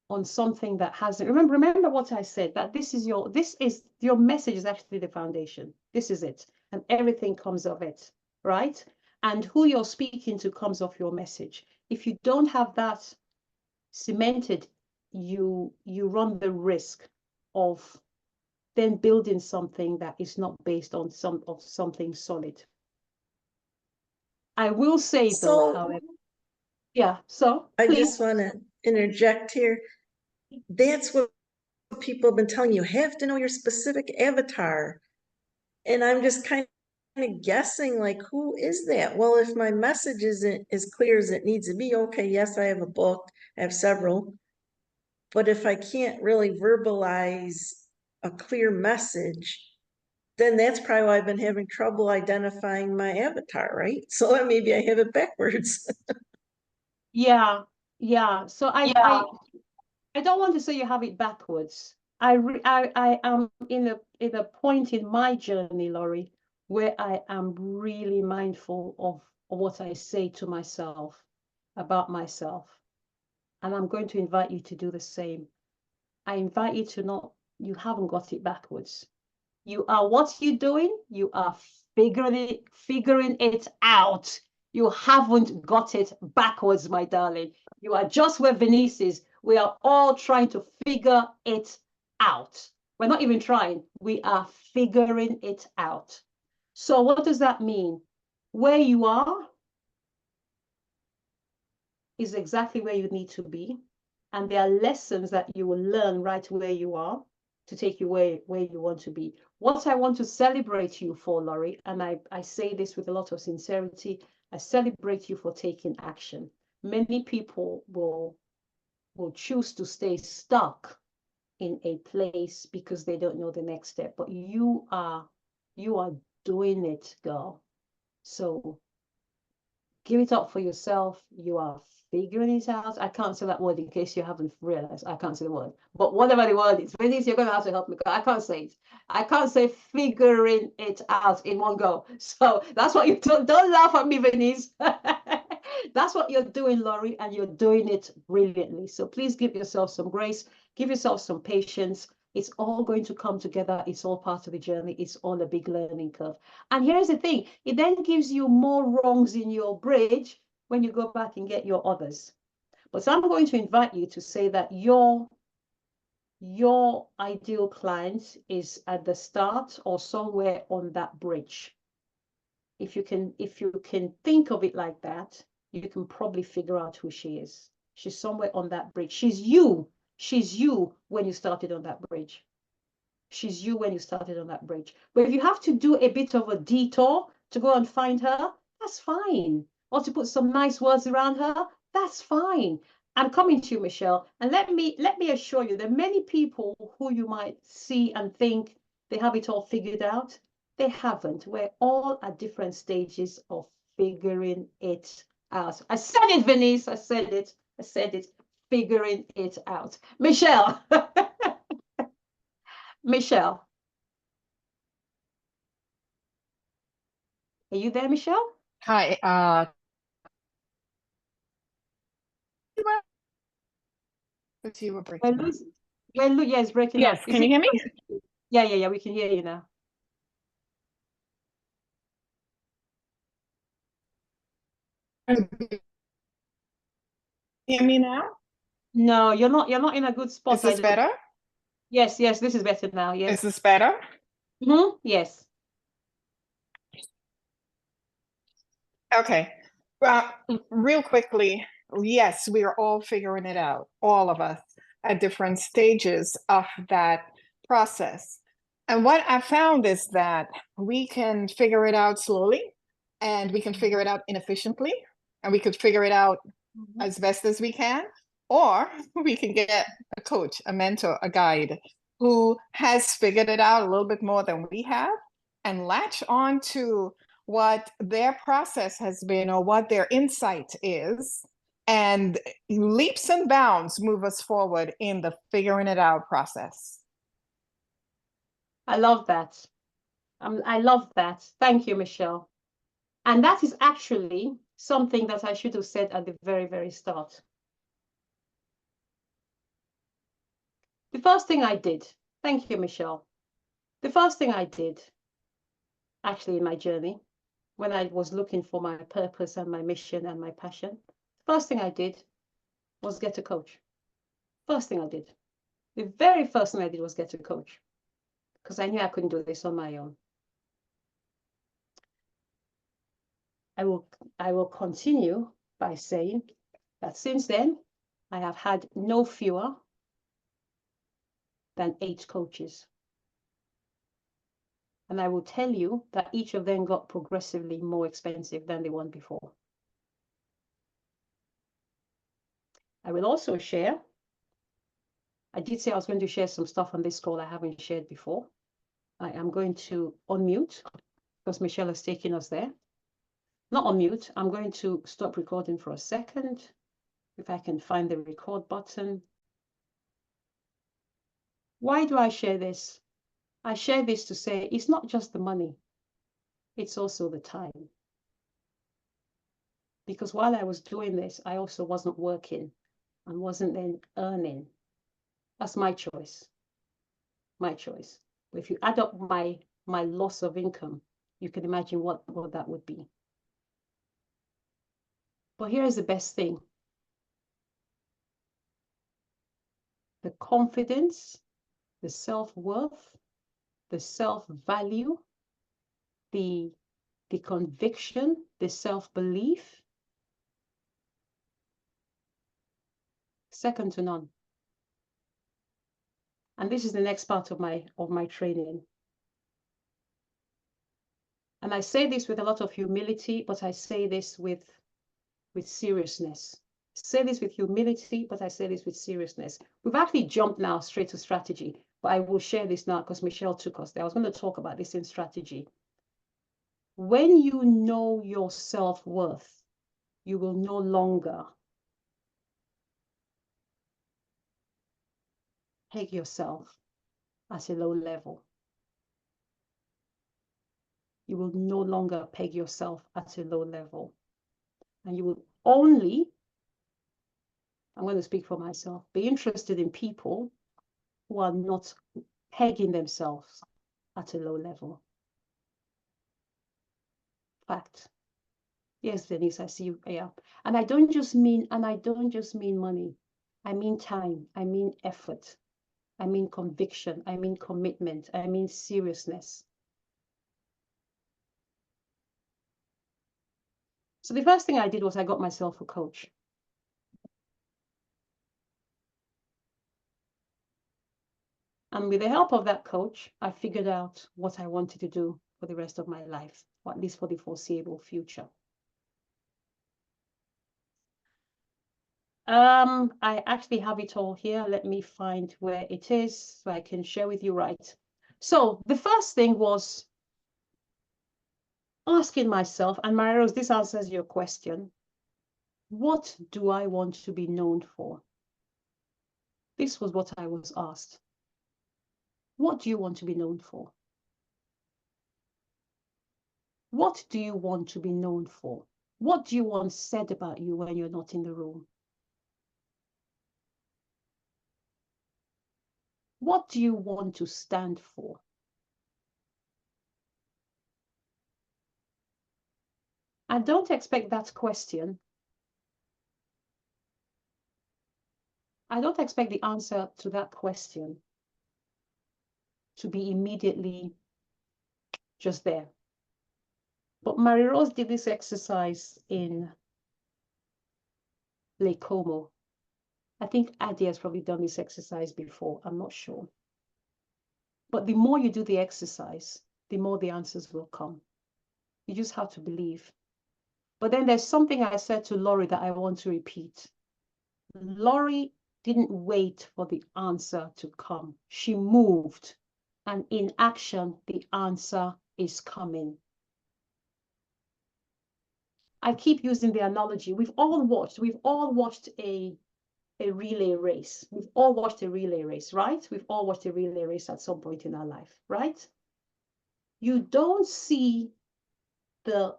on something that hasn't. Remember what I said, that this is your message is actually the foundation. This is it, and everything comes of it, right? And who you're speaking to comes off your message. If you don't have that cemented, you run the risk of then building something that is not based on something solid. I will say though, So however, yeah, so I please. just want to interject here. That's what people have been telling you. You have to know your specific avatar. And I'm just kind of guessing, like, who is that? Well, if my message isn't as clear as it needs to be, okay, yes, I have a book, I have several. But if I can't really verbalize a clear message, then that's probably why I've been having trouble identifying my avatar, right? So maybe I have it backwards. Yeah, yeah. So I don't want to say you have it backwards. I am in a point in my journey, Laurie, where I am really mindful of what I say to myself about myself. And I'm going to invite you to do the same. I invite you to you haven't got it backwards. You are, what you doing? You are figuring it out. You haven't got it backwards, my darling. You are just where Venice is. We are all trying to figure it out. We're not even trying. We are figuring it out. So what does that mean? Where you are is exactly where you need to be. And there are lessons that you will learn right where you are to take you where you want to be. What I want to celebrate you for, Laurie, and I say this with a lot of sincerity, I celebrate you for taking action. Many people will choose to stay stuck in a place because they don't know the next step, but you are doing it, girl. So give it up for yourself. You are figuring it out. I can't say that word in case you haven't realized. I can't say the word. But whatever the word is, Venice, you're going to have to help me. I can't say it. I can't say figuring it out in one go. So that's what you do. Don't laugh at me, Venice. That's what you're doing, Laurie, and you're doing it brilliantly. So please give yourself some grace. Give yourself some patience. It's all going to come together. It's all part of the journey. It's all a big learning curve. And here's the thing, it then gives you more rungs in your bridge when you go back and get your others. But so I'm going to invite you to say that your ideal client is at the start or somewhere on that bridge. If you can think of it like that, you can probably figure out who she is. She's somewhere on that bridge. She's you when you started on that bridge. She's you when you started on that bridge. But if you have to do a bit of a detour to go and find her, that's fine. Or to put some nice words around her, that's fine. I'm coming to you, Michelle, and let me assure you that many people who you might see and think they have it all figured out, they haven't. We're all at different stages of figuring it out. I said it, Venice. I said it. Figuring it out. Michelle. Michelle. Are you there, Michelle? Hi, you were breaking up. Yeah, it's breaking Yes, up. can you hear me? Yeah, we can hear you now. Hear me now? No, you're not in a good spot. Is this better? Yes, this is better now. Is Yes. this better? Yes. Okay. Well, real quickly, yes, we are all figuring it out, all of us, at different stages of that process. And what I found is that we can figure it out slowly, and we can figure it out inefficiently, and we could figure it out as best as we can, or we can get a coach, a mentor, a guide who has figured it out a little bit more than we have and latch on to what their process has been or what their insight is, and leaps and bounds move us forward in the figuring it out process. I love that. I love that. Thank you, Michelle. And that is actually something that I should have said at the very, very start. The first thing I did, thank you, Michelle. The first thing I did, actually, in my journey, when I was looking for my purpose and my mission and my passion, first thing I did was get a coach. First thing I did. The very first thing I did was get a coach, because I knew I couldn't do this on my own. I will continue by saying that since then, I have had no fewer than 8 coaches. And I will tell you that each of them got progressively more expensive than the one before. I will also share, I did say I was going to share some stuff on this call I haven't shared before. I am going to unmute because Michelle has taken us there. Not unmute, I'm going to stop recording for a second. If I can find the record button. Why do I share this? I share this to say it's not just the money, it's also the time. Because while I was doing this, I also wasn't working and wasn't then earning. That's my choice. My choice. But if you add up my loss of income, you can imagine what that would be. But here is the best thing. The confidence, the self-worth, the self-value, the conviction, the self-belief, second to none. And this is the next part of my training. And I say this with a lot of humility, but I say this with seriousness. I say this with humility, but I say this with seriousness. We've actually jumped now straight to strategy, but I will share this now because Michelle took us there. I was going to talk about this in strategy. When you know your self-worth, you will no longer peg yourself at a low level. You will no longer peg yourself at a low level. And you will only, I'm going to speak for myself, be interested in people who are not pegging themselves at a low level. Fact. Yes, Denise, I see you. Yeah. And I don't just mean money. I mean time. I mean effort. I mean conviction. I mean commitment. I mean seriousness. So the first thing I did was I got myself a coach. And with the help of that coach, I figured out what I wanted to do for the rest of my life, or at least for the foreseeable future. I actually have it all here. Let me find where it is so I can share with you right. So the first thing was asking myself, and Maria Rose, this answers your question. What do I want to be known for? This was what I was asked. What do you want to be known for? What do you want to be known for? What do you want said about you when you're not in the room? What do you want to stand for? And don't expect that question I don't expect the answer to that question to be immediately just there. But Mary Rose did this exercise in Lake Como. I think Adi has probably done this exercise before. I'm not sure. But the more you do the exercise, the more the answers will come. You just have to believe. But then there's something I said to Laurie that I want to repeat. Laurie didn't wait for the answer to come. She moved. And in action, the answer is coming. I keep using the analogy. We've all watched a relay race. We've all watched a relay race, right? We've all watched a relay race at some point in our life, right? You don't see the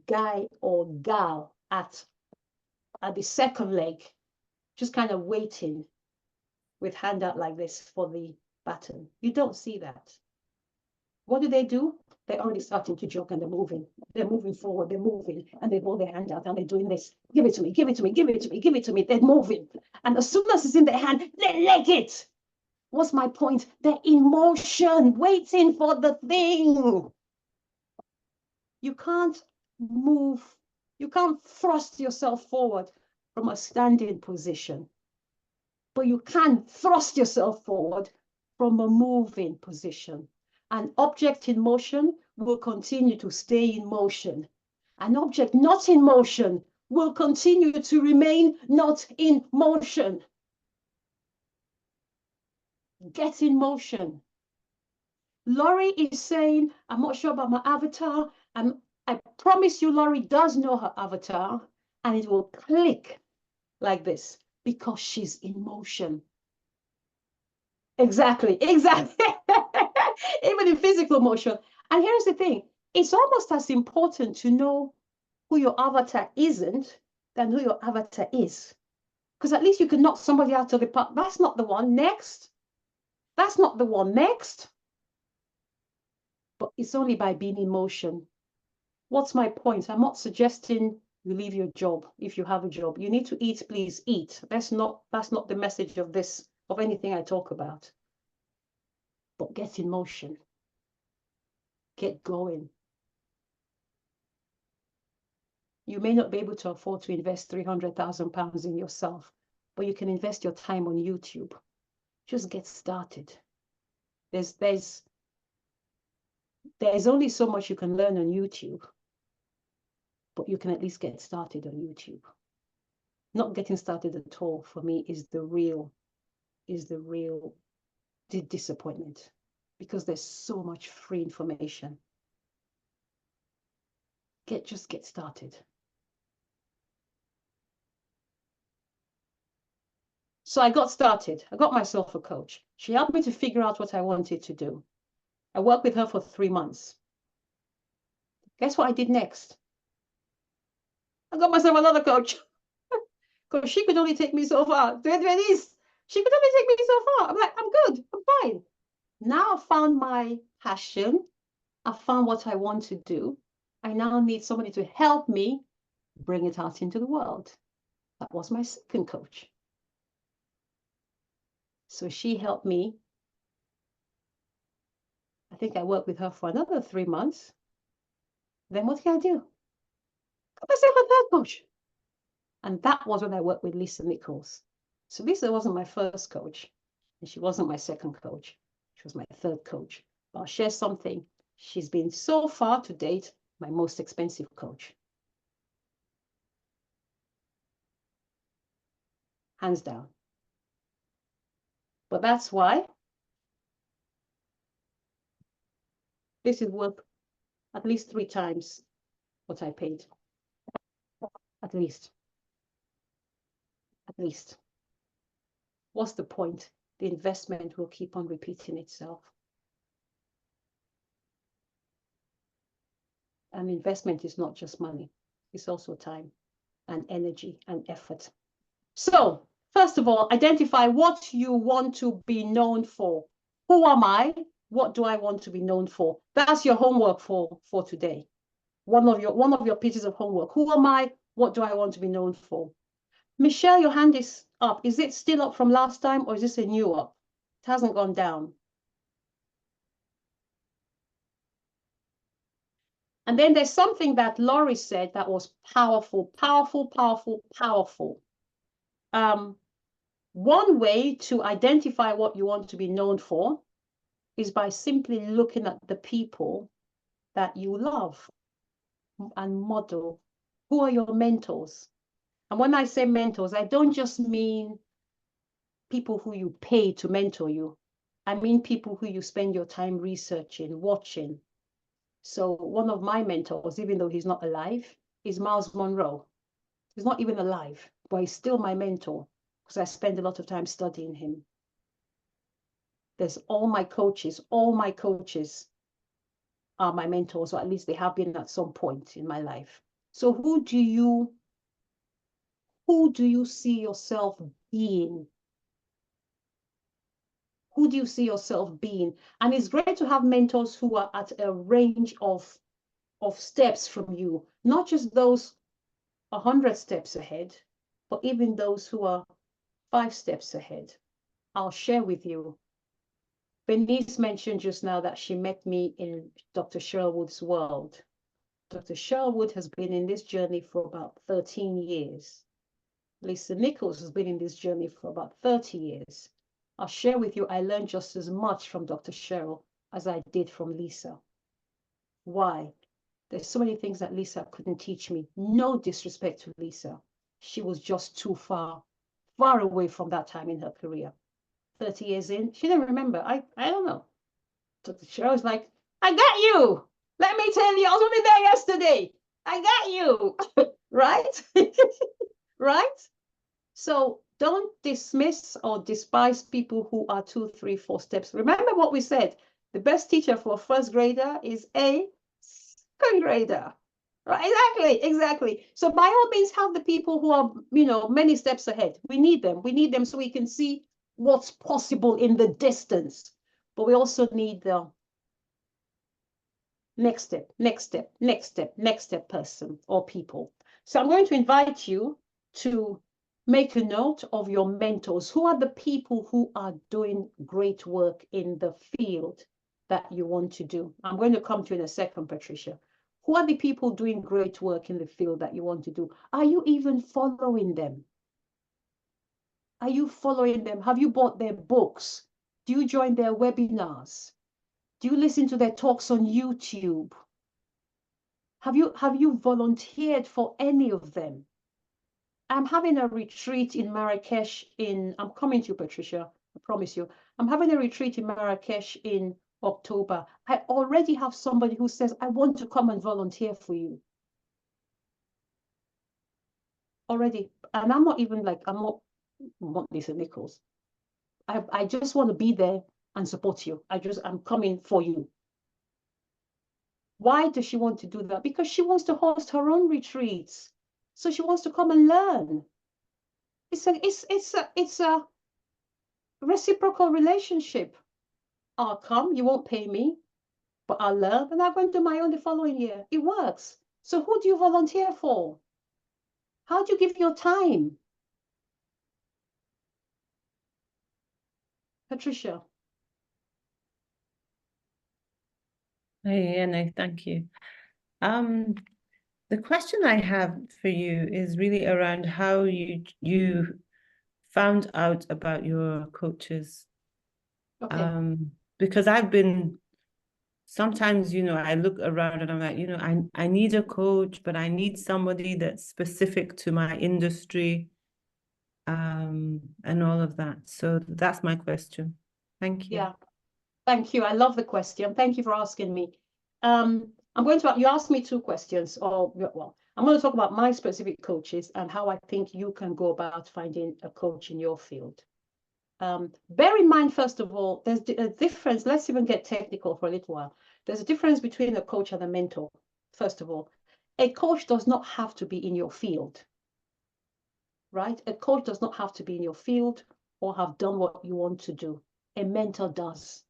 guy or gal at the second leg, just kind of waiting with hand out like this for the baton. You don't see that. What do? They're already starting to jog and they're moving. They're moving forward, they're moving, and they hold their hand out and they're doing this. Give it to me, give it to me, give it to me, give it to me. They're moving. And as soon as it's in their hand, they leg it. What's my point? They're in motion, waiting for the thing. You can't move, you can't thrust yourself forward from a standing position, but you can thrust yourself forward from a moving position. An object in motion will continue to stay in motion. An object not in motion will continue to remain not in motion. Get in motion. Laurie is saying, I'm not sure about my avatar. I promise you, Laurie does know her avatar, and it will click like this because she's in motion. Exactly. Even in physical motion. And here's the thing, it's almost as important to know who your avatar isn't than who your avatar is. Because at least you can knock somebody out of the park. That's not the one. Next. That's not the one. Next. But it's only by being in motion. What's my point? I'm not suggesting you leave your job if you have a job. You need to eat, please eat. That's not the message of this, of anything I talk about. But get in motion. Get going. You may not be able to afford to invest £300,000 in yourself, but you can invest your time on YouTube. Just get started. There's only so much you can learn on YouTube, but you can at least get started on YouTube. Not getting started at all, for me, is the real disappointment, because there's so much free information. Just get started. So I got started. I got myself a coach. She helped me to figure out what I wanted to do. I worked with her for 3 months. Guess what I did next? I got myself another coach. Because she could only take me so far. She could only take me so far. I'm like, I'm good. I'm fine. Now I found my passion. I found what I want to do. I now need somebody to help me bring it out into the world. That was my second coach. So she helped me. I think I worked with her for another 3 months. Then what did I do? Got myself a third coach. And that was when I worked with Lisa Nichols. So Lisa wasn't my first coach, and she wasn't my second coach. She was my third coach. But I'll share something. She's been so far to date my most expensive coach. Hands down. But that's why this is worth at least 3 times what I paid. At least. At least. What's the point? The investment will keep on repeating itself. And investment is not just money. It's also time and energy and effort. So, first of all, identify what you want to be known for. Who am I? What do I want to be known for? That's your homework for today. One of your pieces of homework. Who am I? What do I want to be known for? Michelle, your hand is up. Is it still up from last time, or is this a new up? It hasn't gone down. And then there's something that Laurie said that was powerful, powerful, powerful, powerful. One way to identify what you want to be known for is by simply looking at the people that you love and model. Who are your mentors? And when I say mentors, I don't just mean people who you pay to mentor you. I mean people who you spend your time researching, watching. So one of my mentors, even though he's not alive, is Miles Monroe. He's not even alive, but he's still my mentor because I spend a lot of time studying him. There's all my coaches are my mentors, or at least they have been at some point in my life. So who do you see yourself being? Who do you see yourself being? And it's great to have mentors who are at a range of steps from you, not just those 100 steps ahead, but even those who are 5 steps ahead. I'll share with you. Bernice mentioned just now that she met me in Dr. Sherwood's world. Dr. Sherwood has been in this journey for about 13 years. Lisa Nichols has been in this journey for about 30 years. I'll share with you, I learned just as much from Dr. Cheryl as I did from Lisa. Why? There's so many things that Lisa couldn't teach me. No disrespect to Lisa. She was just too far away from that time in her career. 30 years in, she didn't remember. I don't know. Dr. Cheryl's like, I got you. Let me tell you, I was only there yesterday. I got you. Right? Right? So don't dismiss or despise people who are 2, 3, 4 steps. Remember what we said. The best teacher for a first grader is a second grader. Right? Exactly. So by all means, have the people who are, many steps ahead. We need them. We need them so we can see what's possible in the distance. But we also need the next step, next step, next step, next step person or people. So I'm going to invite you to make a note of your mentors. Who are the people who are doing great work in the field that you want to do? I'm going to come to you in a second, Patricia. Who are the people doing great work in the field that you want to do? Are you even following them? Are you following them? Have you bought their books? Do you join their webinars? Do you listen to their talks on YouTube? Have you volunteered for any of them? I'm having a retreat in Marrakesh I'm coming to you, Patricia, I promise you. I'm having a retreat in Marrakesh in October. I already have somebody who says, I want to come and volunteer for you. Already. And I'm not even like, I'm not Lisa Nichols. I just want to be there and support you. I'm coming for you. Why does she want to do that? Because she wants to host her own retreats. So she wants to come and learn. It's a reciprocal relationship. I'll come, you won't pay me, but I'll learn and I'm going to do my own the following year. It works. So who do you volunteer for? How do you give your time? Patricia. Hey, no, thank you. The question I have for you is really around how you found out about your coaches. Okay. Because I've been sometimes, I look around and I'm like, I need a coach, but I need somebody that's specific to my industry, and all of that. So that's my question. Thank you. Yeah. Thank you. I love the question. Thank you for asking me. You asked me 2 questions, well, I'm going to talk about my specific coaches and how I think you can go about finding a coach in your field. Bear in mind, first of all, there's a difference. Let's even get technical for a little while. There's a difference between a coach and a mentor. First of all, a coach does not have to be in your field, right? A coach does not have to be in your field or have done what you want to do. A mentor does.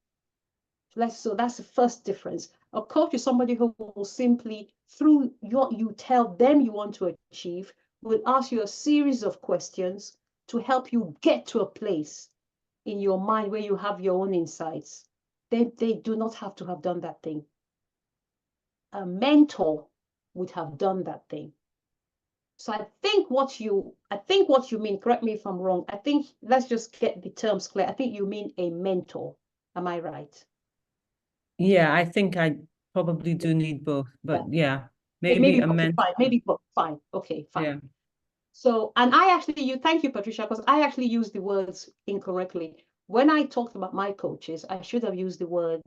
So that's the first difference. A coach is somebody who will simply, through what you tell them you want to achieve, will ask you a series of questions to help you get to a place in your mind where you have your own insights. They do not have to have done that thing. A mentor would have done that thing. So I think what you mean, correct me if I'm wrong, I think, let's just get the terms clear. I think you mean a mentor. Am I right? Yeah, I think I probably do need both, but yeah, maybe a both, mentor. fine, maybe both, fine. Okay, fine. Yeah. So, and thank you, Patricia, because I actually used the words incorrectly. When I talked about my coaches, I should have used the word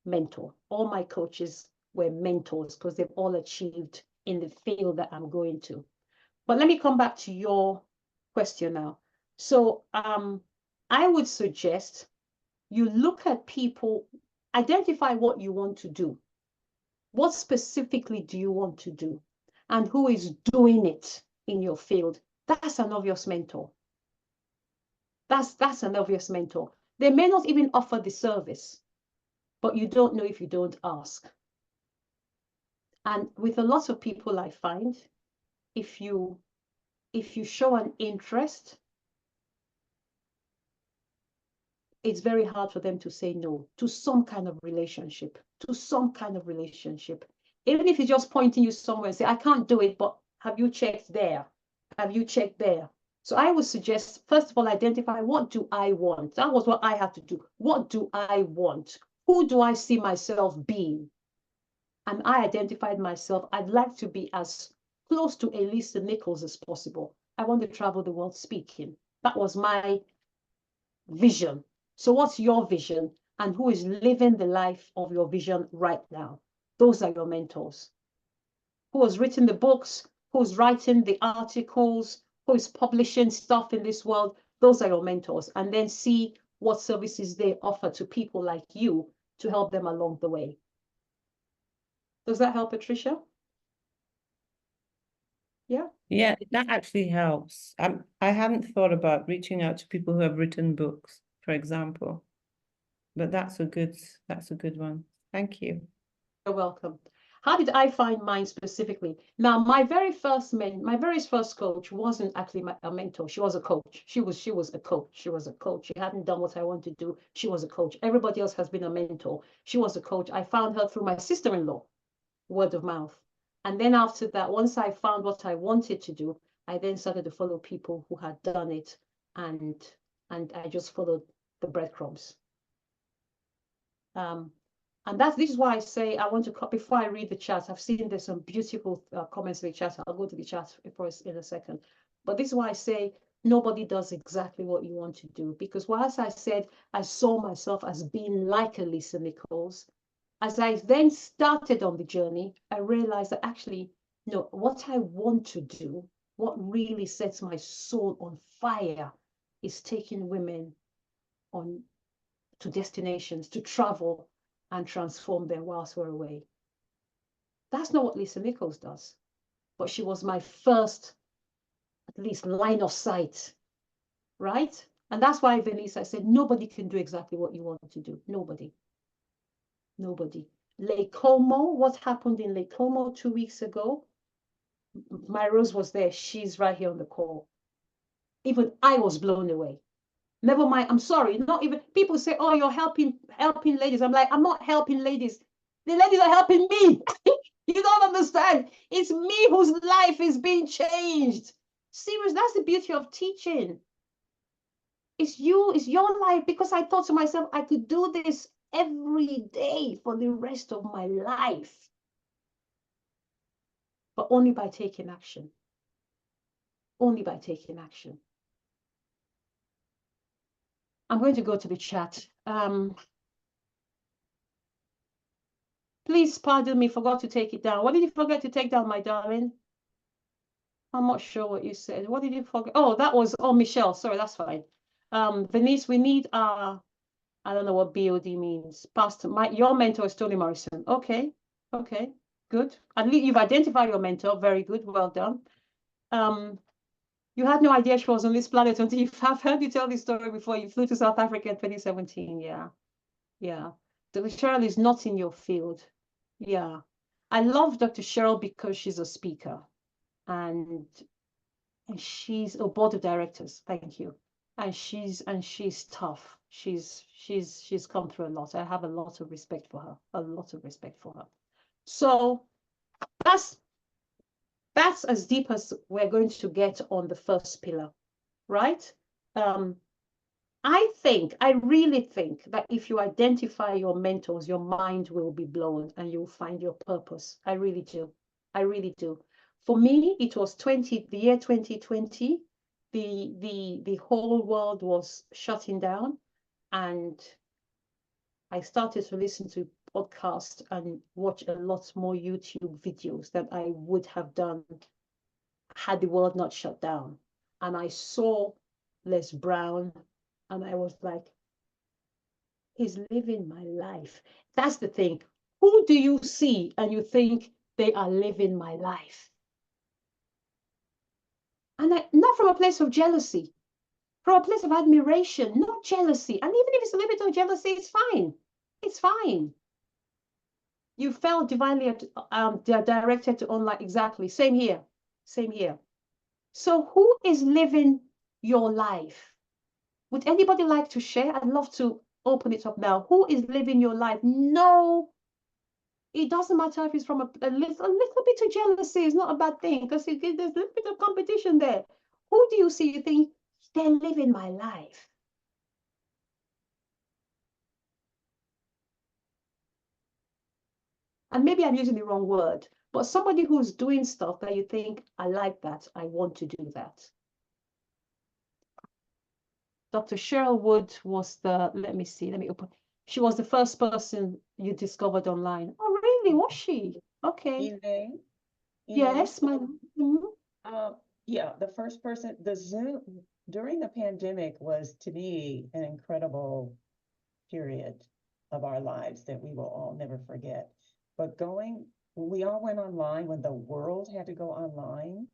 mentor. All my coaches were mentors because they've all achieved in the field that I'm going to. But let me come back to your question now. So I would suggest you look at people, identify what you want to do. What specifically do you want to do? And who is doing it in your field? That's an obvious mentor. That's an obvious mentor. They may not even offer the service, but you don't know if you don't ask. And with a lot of people, I find, if you show an interest, it's very hard for them to say no to some kind of relationship, Even if it's just pointing you somewhere and say, I can't do it, but have you checked there? Have you checked there? So I would suggest, first of all, identify, what do I want? That was what I had to do. What do I want? Who do I see myself being? And I identified myself. I'd like to be as close to Elisa Nichols as possible. I want to travel the world speaking. That was my vision. So what's your vision, and who is living the life of your vision right now? Those are your mentors. Who has written the books, who's writing the articles, who is publishing stuff in this world? Those are your mentors. And then see what services they offer to people like you to help them along the way. Does that help, Patricia? Yeah. Yeah, that actually helps. I hadn't thought about reaching out to people who have written books, for example, but that's a good one. Thank you. You're welcome. How did I find mine specifically? Now, my very first coach wasn't actually a mentor. She was a coach. She was a coach. She was a coach. She hadn't done what I wanted to do. She was a coach. Everybody else has been a mentor. She was a coach. I found her through my sister-in-law, word of mouth. And then after that, once I found what I wanted to do, I then started to follow people who had done it, and I just followed the breadcrumbs. And this is why I say I want to, before I read the chat, I've seen there's some beautiful comments in the chat. I'll go to the chat in a second. But this is why I say nobody does exactly what you want to do. Because whilst I said I saw myself as being like Elisa Nichols, as I then started on the journey, I realized that actually, no, what I want to do, what really sets my soul on fire, is taking women to destinations, to travel and transform them whilst we're away. That's not what Lisa Nichols does, but she was my first, at least, line of sight, right? And that's why, Venice, I said, nobody can do exactly what you want to do. Nobody. Lake Como, what happened in Lake Como 2 weeks ago? My Rose was there. She's right here on the call. Even I was blown away. Never mind, I'm sorry, not even, people say, oh, you're helping ladies. I'm like, I'm not helping ladies. The ladies are helping me. You don't understand. It's me whose life is being changed. Serious, that's the beauty of teaching. It's your life, because I thought to myself, I could do this every day for the rest of my life. But only by taking action. Only by taking action. I'm going to go to the chat. Please pardon me, forgot to take it down. What did you forget to take down, my darling? I'm not sure what you said. What did you forget? Oh, that was, oh, Michelle. Sorry, that's fine. Venice, we need I don't know what BOD means. Pastor, your mentor is Toni Morrison. Okay, good. At least you've identified your mentor. Very good, well done. You had no idea she was on this planet until I've heard you tell this story before. You flew to South Africa in 2017. Yeah. Dr. Cheryl is not in your field. Yeah. I love Dr. Cheryl because she's a speaker. And and she's a board of directors. Thank you. And she's tough. She's come through a lot. I have a lot of respect for her. A lot of respect for her. So that's as deep as we're going to get on the first pillar, right? I really think that if you identify your mentors, your mind will be blown and you'll find your purpose. I really do. I really do. For me, it was the year 2020. The whole world was shutting down, and I started to listen to podcasts and watch a lot more YouTube videos than I would have done had the world not shut down. And I saw Les Brown, and I was like, he's living my life. That's the thing. Who do you see and you think they are living my life? And not from a place of jealousy, from a place of admiration, not jealousy. And even if it's a little bit of jealousy, it's fine. It's fine. You felt divinely directed to online. Exactly. Same here. Same here. So who is living your life? Would anybody like to share? I'd love to open it up now. Who is living your life? No, it doesn't matter if it's from a little bit of jealousy. It's not a bad thing because there's a little bit of competition there. Who do you see? You think they're living my life? And maybe I'm using the wrong word, but somebody who's doing stuff that you think, I like that, I want to do that. Dr. Cheryl Wood was let me see, let me open. She was the first person you discovered online. Oh, really? Was she? Okay. Elaine, Yes, my. yeah, the first person, the Zoom during the pandemic was to me an incredible period of our lives that we will all never forget. But we all went online when the world had to go online.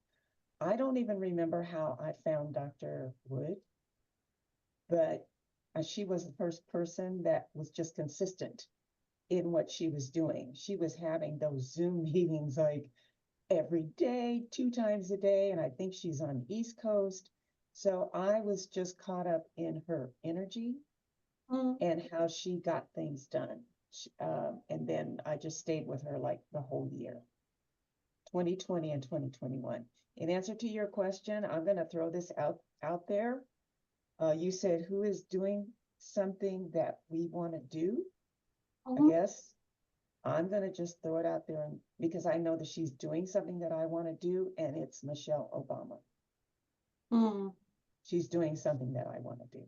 I don't even remember how I found Dr. Wood, but she was the first person that was just consistent in what she was doing. She was having those Zoom meetings like every day, 2 times a day, and I think she's on the East Coast. So I was just caught up in her energy and how she got things done. And then I just stayed with her like the whole year, 2020 and 2021. In answer to your question, I'm going to throw this out there. You said, who is doing something that we want to do? I guess I'm going to just throw it out there because I know that she's doing something that I want to do, and it's Michelle Obama. She's doing something that I want to do.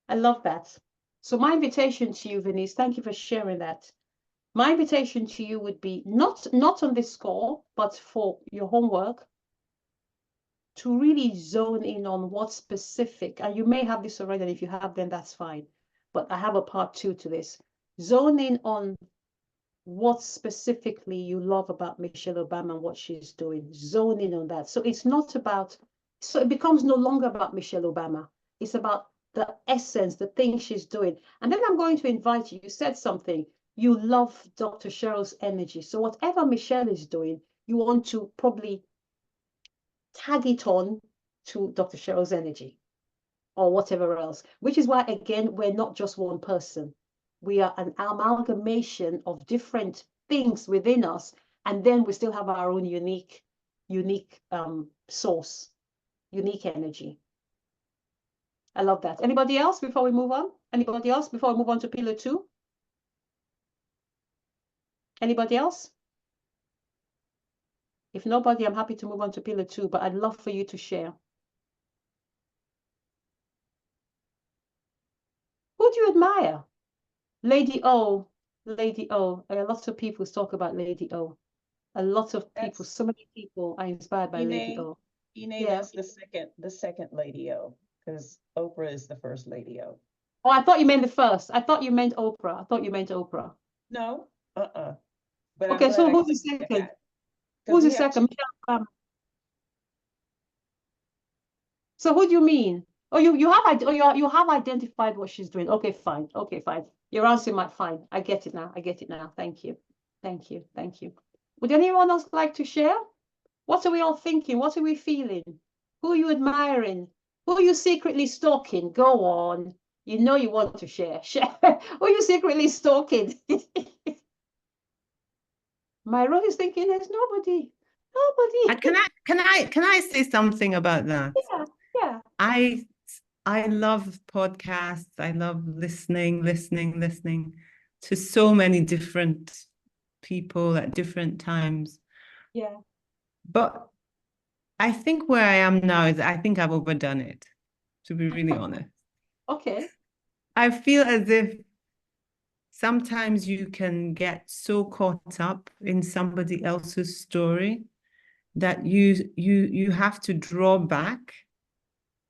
I love that. So my invitation to you, Venice, thank you for sharing that. My invitation to you would be not on this score, but for your homework, to really zone in on what's specific. And you may have this already, and if you have, then that's fine. But I have a part 2 to this. Zone in on what specifically you love about Michelle Obama and what she's doing. Zone in on that. So it's not about, so it becomes no longer about Michelle Obama. It's about the essence, the thing she's doing. And then I'm going to invite you. You said something. You love Dr. Cheryl's energy. So whatever Michelle is doing, you want to probably tag it on to Dr. Cheryl's energy or whatever else, which is why, again, we're not just one person. We are an amalgamation of different things within us, and then we still have our own unique source, unique energy. I love that. Anybody else before we move on? Anybody else before we move on to pillar 2? Anybody else? If nobody, I'm happy to move on to pillar 2, but I'd love for you to share. Who do you admire? Lady O. Lady O. Lots of people talk about Lady O. A lot of people, so many people are inspired by Lady O. That's the second Lady O, because Oprah is the first Lady O. Oh, I thought you meant the first. I thought you meant Oprah. I thought you meant Oprah. No, But okay, so who's the second? Who's the second? So who do you mean? Oh, you have identified what she's doing. Okay, fine. Okay, fine. You're answering my fine. I get it now. I get it now. Thank you. Thank you. Thank you. Would anyone else like to share? What are we all thinking? What are we feeling? Who are you admiring? Who are you secretly stalking? Go on. You know you want to share. Share. Who are you secretly stalking? Myron is thinking there's nobody. Nobody. Can I say something about that? Yeah, yeah. I love podcasts. I love listening to so many different people at different times. Yeah. But I think where I am now is I think I've overdone it, to be really honest. Okay. I feel as if sometimes you can get so caught up in somebody else's story that you have to draw back.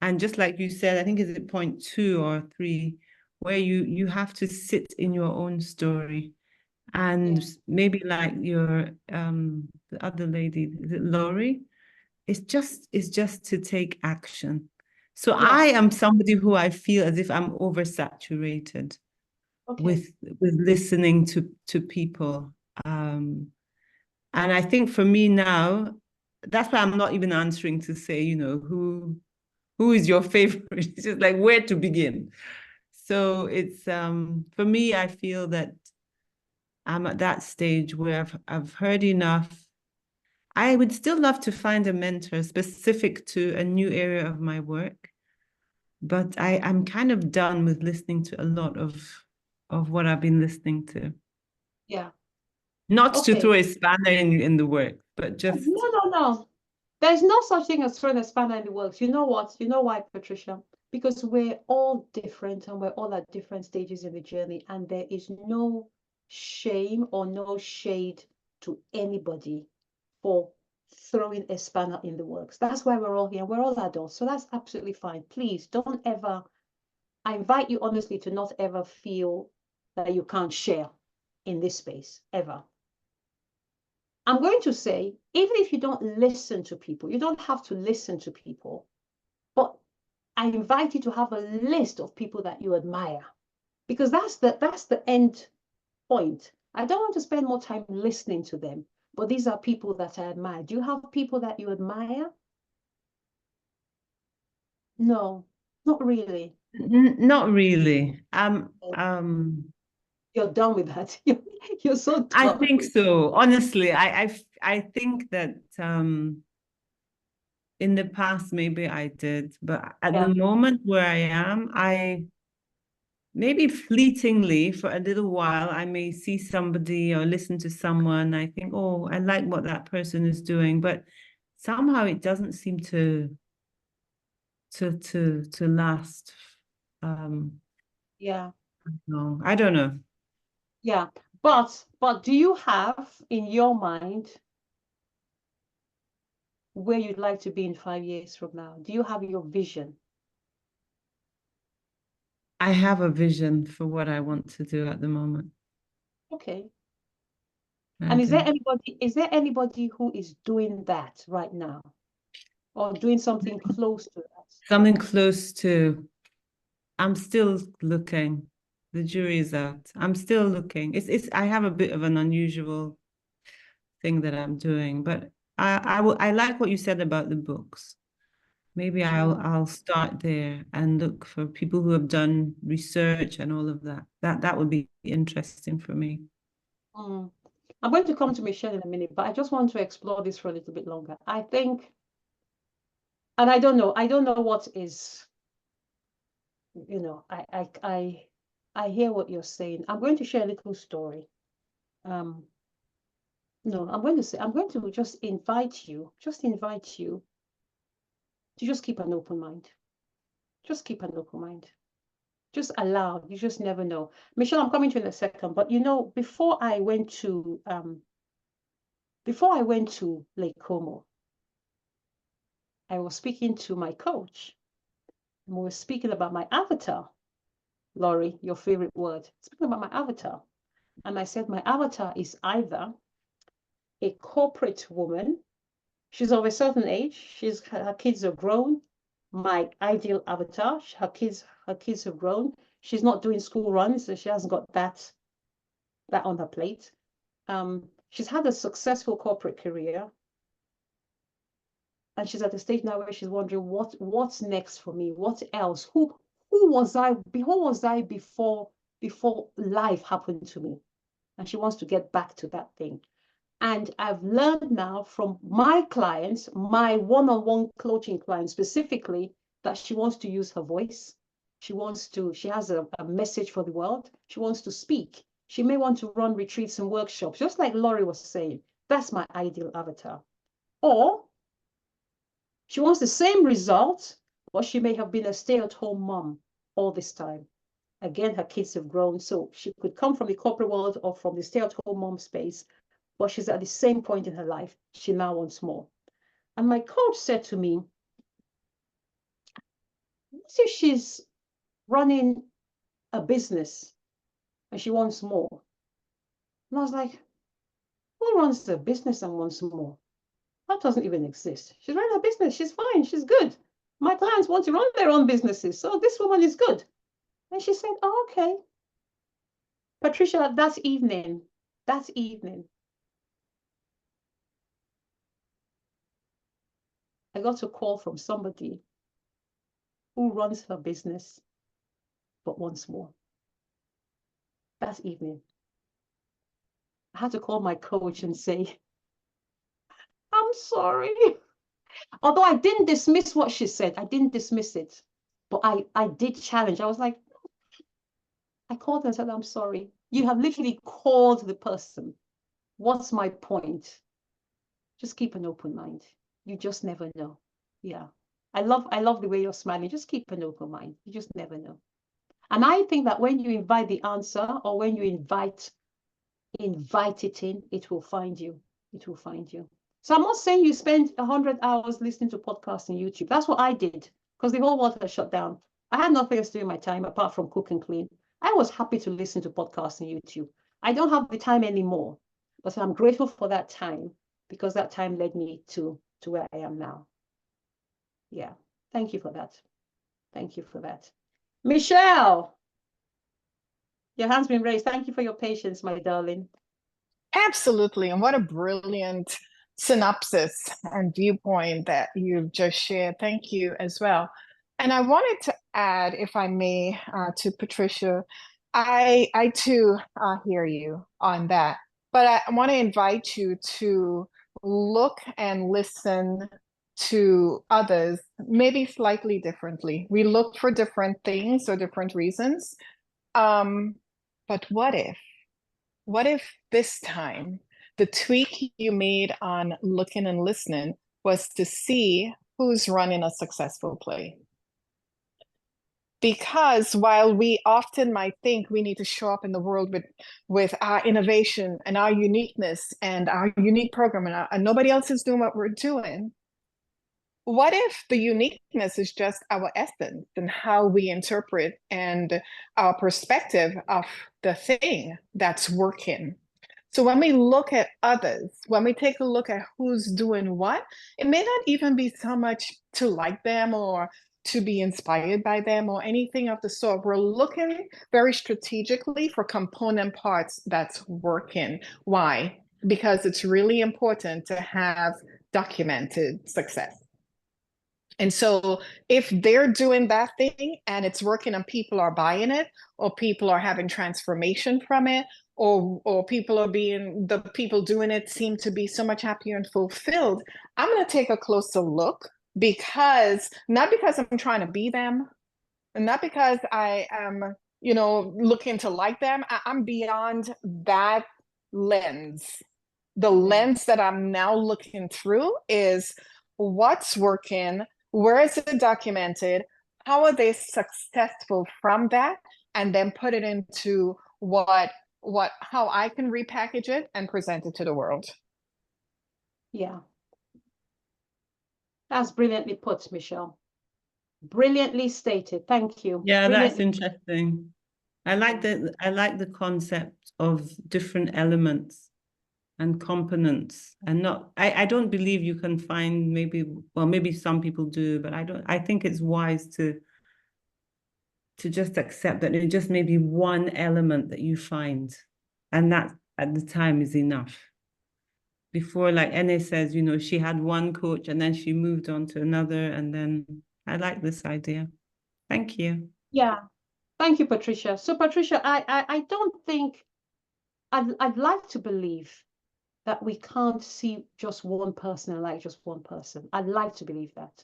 And just like you said, I think is it point 2 or 3, where you have to sit in your own story. And maybe like your the other lady, is it Laurie? It's just to take action. So I am somebody who I feel as if I'm oversaturated with listening to people. And I think for me now, that's why I'm not even answering to say, you know, who is your favorite? It's just like where to begin. So it's for me, I feel that I'm at that stage where I've heard enough. I would still love to find a mentor specific to a new area of my work, but I'm kind of done with listening to a lot of what I've been listening to. Yeah. Not to throw a spanner in the work, but just No. There's no such thing as throwing a spanner in the works. You know what? You know why, Patricia? Because we're all different and we're all at different stages in the journey, and there is no shame or no shade to anybody for throwing a spanner in the works. That's why we're all here. We're all adults. So that's absolutely fine. Please don't ever, I invite you honestly to not ever feel that you can't share in this space, ever. I'm going to say, even if you don't listen to people, you don't have to listen to people, but I invite you to have a list of people that you admire, because that's the end point. I don't want to spend more time listening to them, but these are people that I admire. Do you have people that you admire? No, not really. not really. You're done with that. You're so done. I think so. Honestly, I think that in the past maybe I did, but at the moment where I am, I maybe fleetingly for a little while, I may see somebody or listen to someone. I think, oh, I like what that person is doing, but somehow it doesn't seem to last. Yeah. No, I don't know. Yeah, but do you have in your mind where you'd like to be in 5 years from now? Do you have your vision? I have a vision for what I want to do at the moment. Okay. I And is do. there anybody who is doing that right now? Or doing something close to that? Something close to, I'm still looking. The jury is out. I'm still looking. I have a bit of an unusual thing that I'm doing, but I like what you said about the books. Maybe I'll start there and look for people who have done research and all of that. That would be interesting for me. I'm going to come to Michelle in a minute, but I just want to explore this for a little bit longer. I think, and I don't know what is, you know, I hear what you're saying. I'm going to share a little story. No, I'm going to just invite you to just keep an open mind. Just keep an open mind. Just allow, you just never know. Michelle, I'm coming to you in a second, but you know, before I went to Lake Como, I was speaking to my coach, and we were speaking about my avatar. Laurie, your favorite word. Speaking about my avatar. And I said my avatar is either a corporate woman. She's of a certain age. Her kids are grown. My ideal avatar. Her kids have grown. She's not doing school runs, so she hasn't got that on her plate. she's had a successful corporate career. And she's at the stage now where she's wondering what's next for me? What else? Who was I before life happened to me? And she wants to get back to that thing. And I've learned now from my clients, my one-on-one coaching clients specifically, that she wants to use her voice. She has a message for the world. She wants to speak. She may want to run retreats and workshops, just like Laurie was saying. That's my ideal avatar. Or she wants the same result, but she may have been a stay-at-home mom all this time. Again, her kids have grown, so she could come from the corporate world or from the stay-at-home mom space, but she's at the same point in her life. She now wants more. And my coach said to me, what if she's running a business and she wants more? And I was like, who runs a business and wants more? That doesn't even exist. She's running a business. She's fine. She's good. My clients want to run their own businesses. So this woman is good. And she said, oh, okay. Patricia, that evening, I got a call from somebody who runs her business, but wants more. That evening, I had to call my coach and say, I'm sorry. Although I didn't dismiss what she said, I didn't dismiss it, but I did challenge. I was like, I called her and said, I'm sorry. You have literally called the person. What's my point? Just keep an open mind. You just never know. Yeah. I love the way you're smiling. Just keep an open mind. You just never know. And I think that when you invite the answer, or when you invite it in, it will find you. It will find you. So I'm not saying you spend 100 hours listening to podcasts on YouTube. That's what I did, because the whole world had shut down. I had nothing else to do in my time apart from cook and clean. I was happy to listen to podcasts on YouTube. I don't have the time anymore, but I'm grateful for that time, because that time led me to where I am now. Yeah. Thank you for that. Thank you for that. Michelle, your hand's been raised. Thank you for your patience, my darling. Absolutely. And what a brilliant synopsis and viewpoint that you've just shared. Thank you as well. And I wanted to add, if I may, to Patricia, I too hear you on that. But I want to invite you to look and listen to others, maybe slightly differently. We look for different things or different reasons. But what if this time the tweak you made on looking and listening was to see who's running a successful play? Because while we often might think we need to show up in the world with our innovation and our uniqueness and our unique program, and nobody else is doing what we're doing, what if the uniqueness is just our essence and how we interpret and our perspective of the thing that's working? So when we look at others, when we take a look at who's doing what, it may not even be so much to like them or to be inspired by them or anything of the sort. We're looking very strategically for component parts that's working. Why? Because it's really important to have documented success. And so if they're doing that thing and it's working and people are buying it, or people are having transformation from it, or people are the people doing it seem to be so much happier and fulfilled, I'm going to take a closer look, not because I'm trying to be them, and not because I am, looking to like them. I'm beyond that lens. The lens that I'm now looking through is what's working, where is it documented, how are they successful from that, and then put it into how I can repackage it and present it to the world. Yeah. That's brilliantly put, Michelle. Brilliantly stated. Thank you. Yeah, that's Brilliantly. interesting. I like the concept of different elements and components, and I don't believe you can find maybe some people do, but I think it's wise to just accept that it just may be one element that you find, and that at the time is enough. before, like Ene says, you know, she had one coach and then she moved on to another. And then I like this idea. Thank you. Yeah. Thank you, Patricia. So, Patricia, I don't think I'd like to believe that we can't see just one person and like just one person. I'd like to believe that.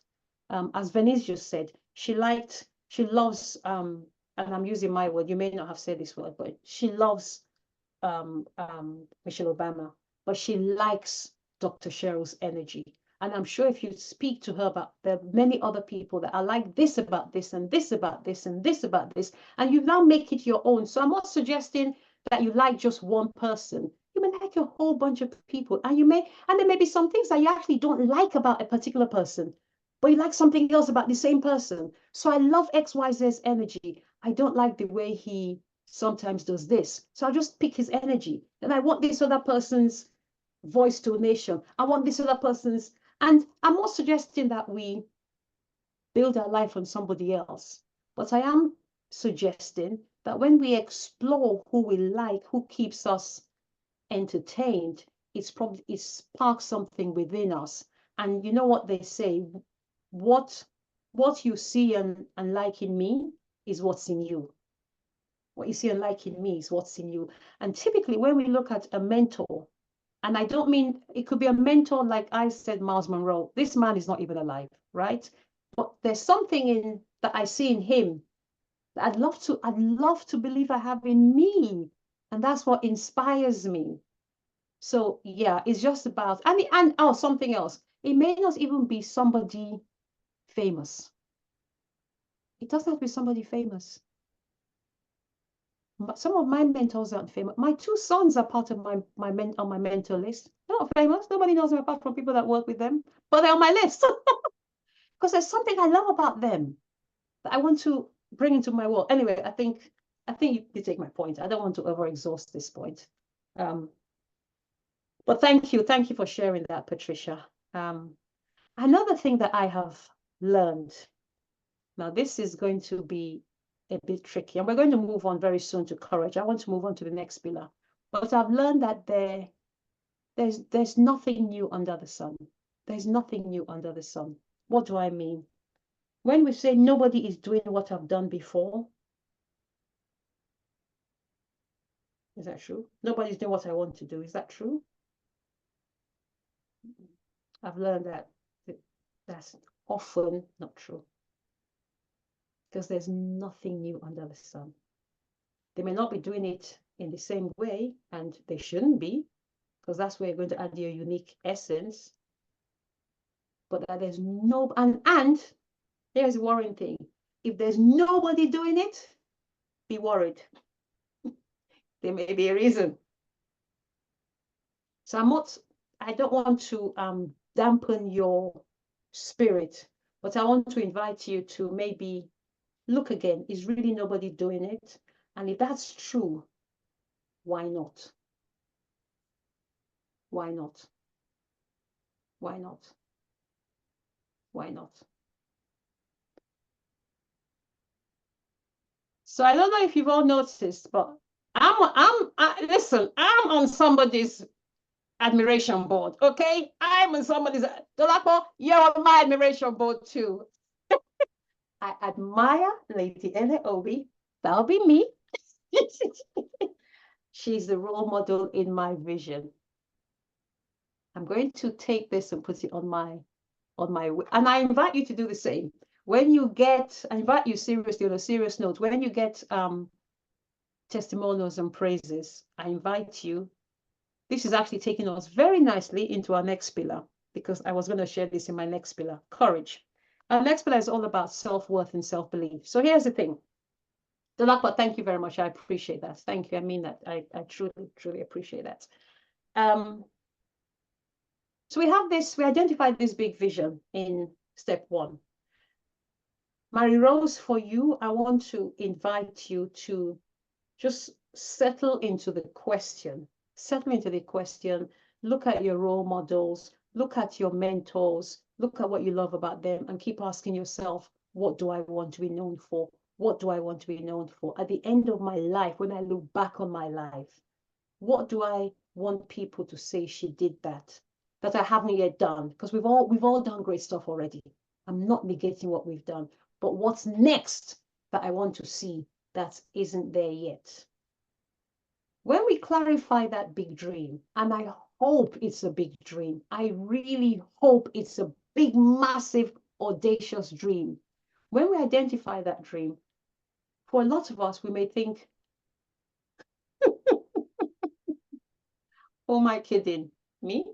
As Venice just said, she loves, and I'm using my word, you may not have said this word, but she loves Michelle Obama, but she likes Dr. Cheryl's energy. And I'm sure if you speak to her about the many other people that are like this about this and this about this and this about this, and you now make it your own. So I'm not suggesting that you like just one person. You may like a whole bunch of people, and there may be some things that you actually don't like about a particular person, but you like something else about the same person. So I love XYZ's energy. I don't like the way he sometimes does this. So I'll just pick his energy. And I want this other person's voice tonation. I want this other person's. And I'm not suggesting that we build our life on somebody else, but I am suggesting that when we explore who we like, who keeps us entertained, it sparks something within us. And you know what they say, what you see and like in me is what's in you. What you see and like in me is what's in you. And typically when we look at a mentor, and I don't mean, it could be a mentor like I said, Miles Monroe. This man is not even alive, right? But there's something in that I see in him that I'd love to believe I have in me. And that's what inspires me. So yeah, it's just about, and oh, something else. It may not even be somebody famous. It doesn't have to be somebody famous. But some of my mentors aren't famous. My two sons are part of on my mentor list. They're not famous. Nobody knows them apart from people that work with them, but they're on my list because there's something I love about them that I want to bring into my world. Anyway, I think you take my point. I don't want to overexhaust this point. But thank you for sharing that, Patricia. Another thing that I have learned. Now, this is going to be a bit tricky, and we're going to move on very soon to courage. I want to move on to the next pillar, but I've learned that there's nothing new under the sun. There's nothing new under the sun. What do I mean? When we say nobody is doing what I've done before, is that true? Nobody's doing what I want to do. Is that true? I've learned that that's often not true, because there's nothing new under the sun. They may not be doing it in the same way, and they shouldn't be, because that's where you're going to add your unique essence. But that there's no, and here's the worrying thing. If there's nobody doing it, be worried. There may be a reason. So I don't want to dampen your spirit, but I want to invite you to maybe look again. Is really nobody doing it? And if that's true, why not? Why not? Why not? Why not? So I don't know if you've all noticed, but listen, I'm on somebody's admiration board, okay? I'm on somebody's, Dolapo, you're on my admiration board too. I admire Lady Ene Obi. That'll be me. She's the role model in my vision. I'm going to take this and put it on my, and I invite you to do the same. When you get, I invite you seriously on a serious note, when you get testimonials and praises, I invite you. This is actually taking us very nicely into our next pillar, because I was going to share this in my next pillar, courage. Our next pillar is all about self-worth and self-belief. So here's the thing. Dolakwa, thank you very much. I appreciate that. Thank you. I mean that. I truly appreciate that. So we identified this big vision in step 1. Mary Rose, for you, I want to invite you to just settle into the question. Settle into the question. Look at your role models. Look at your mentors. Look at what you love about them, and keep asking yourself, what do I want to be known for? What do I want to be known for? At the end of my life, when I look back on my life, what do I want people to say she did that I haven't yet done, because we've all done great stuff already. I'm not negating what we've done, but what's next that I want to see that isn't there yet? When we clarify that big dream, and I hope it's a big dream, I really hope it's a big, massive, audacious dream. When we identify that dream, for a lot of us, we may think, who am I kidding? Me?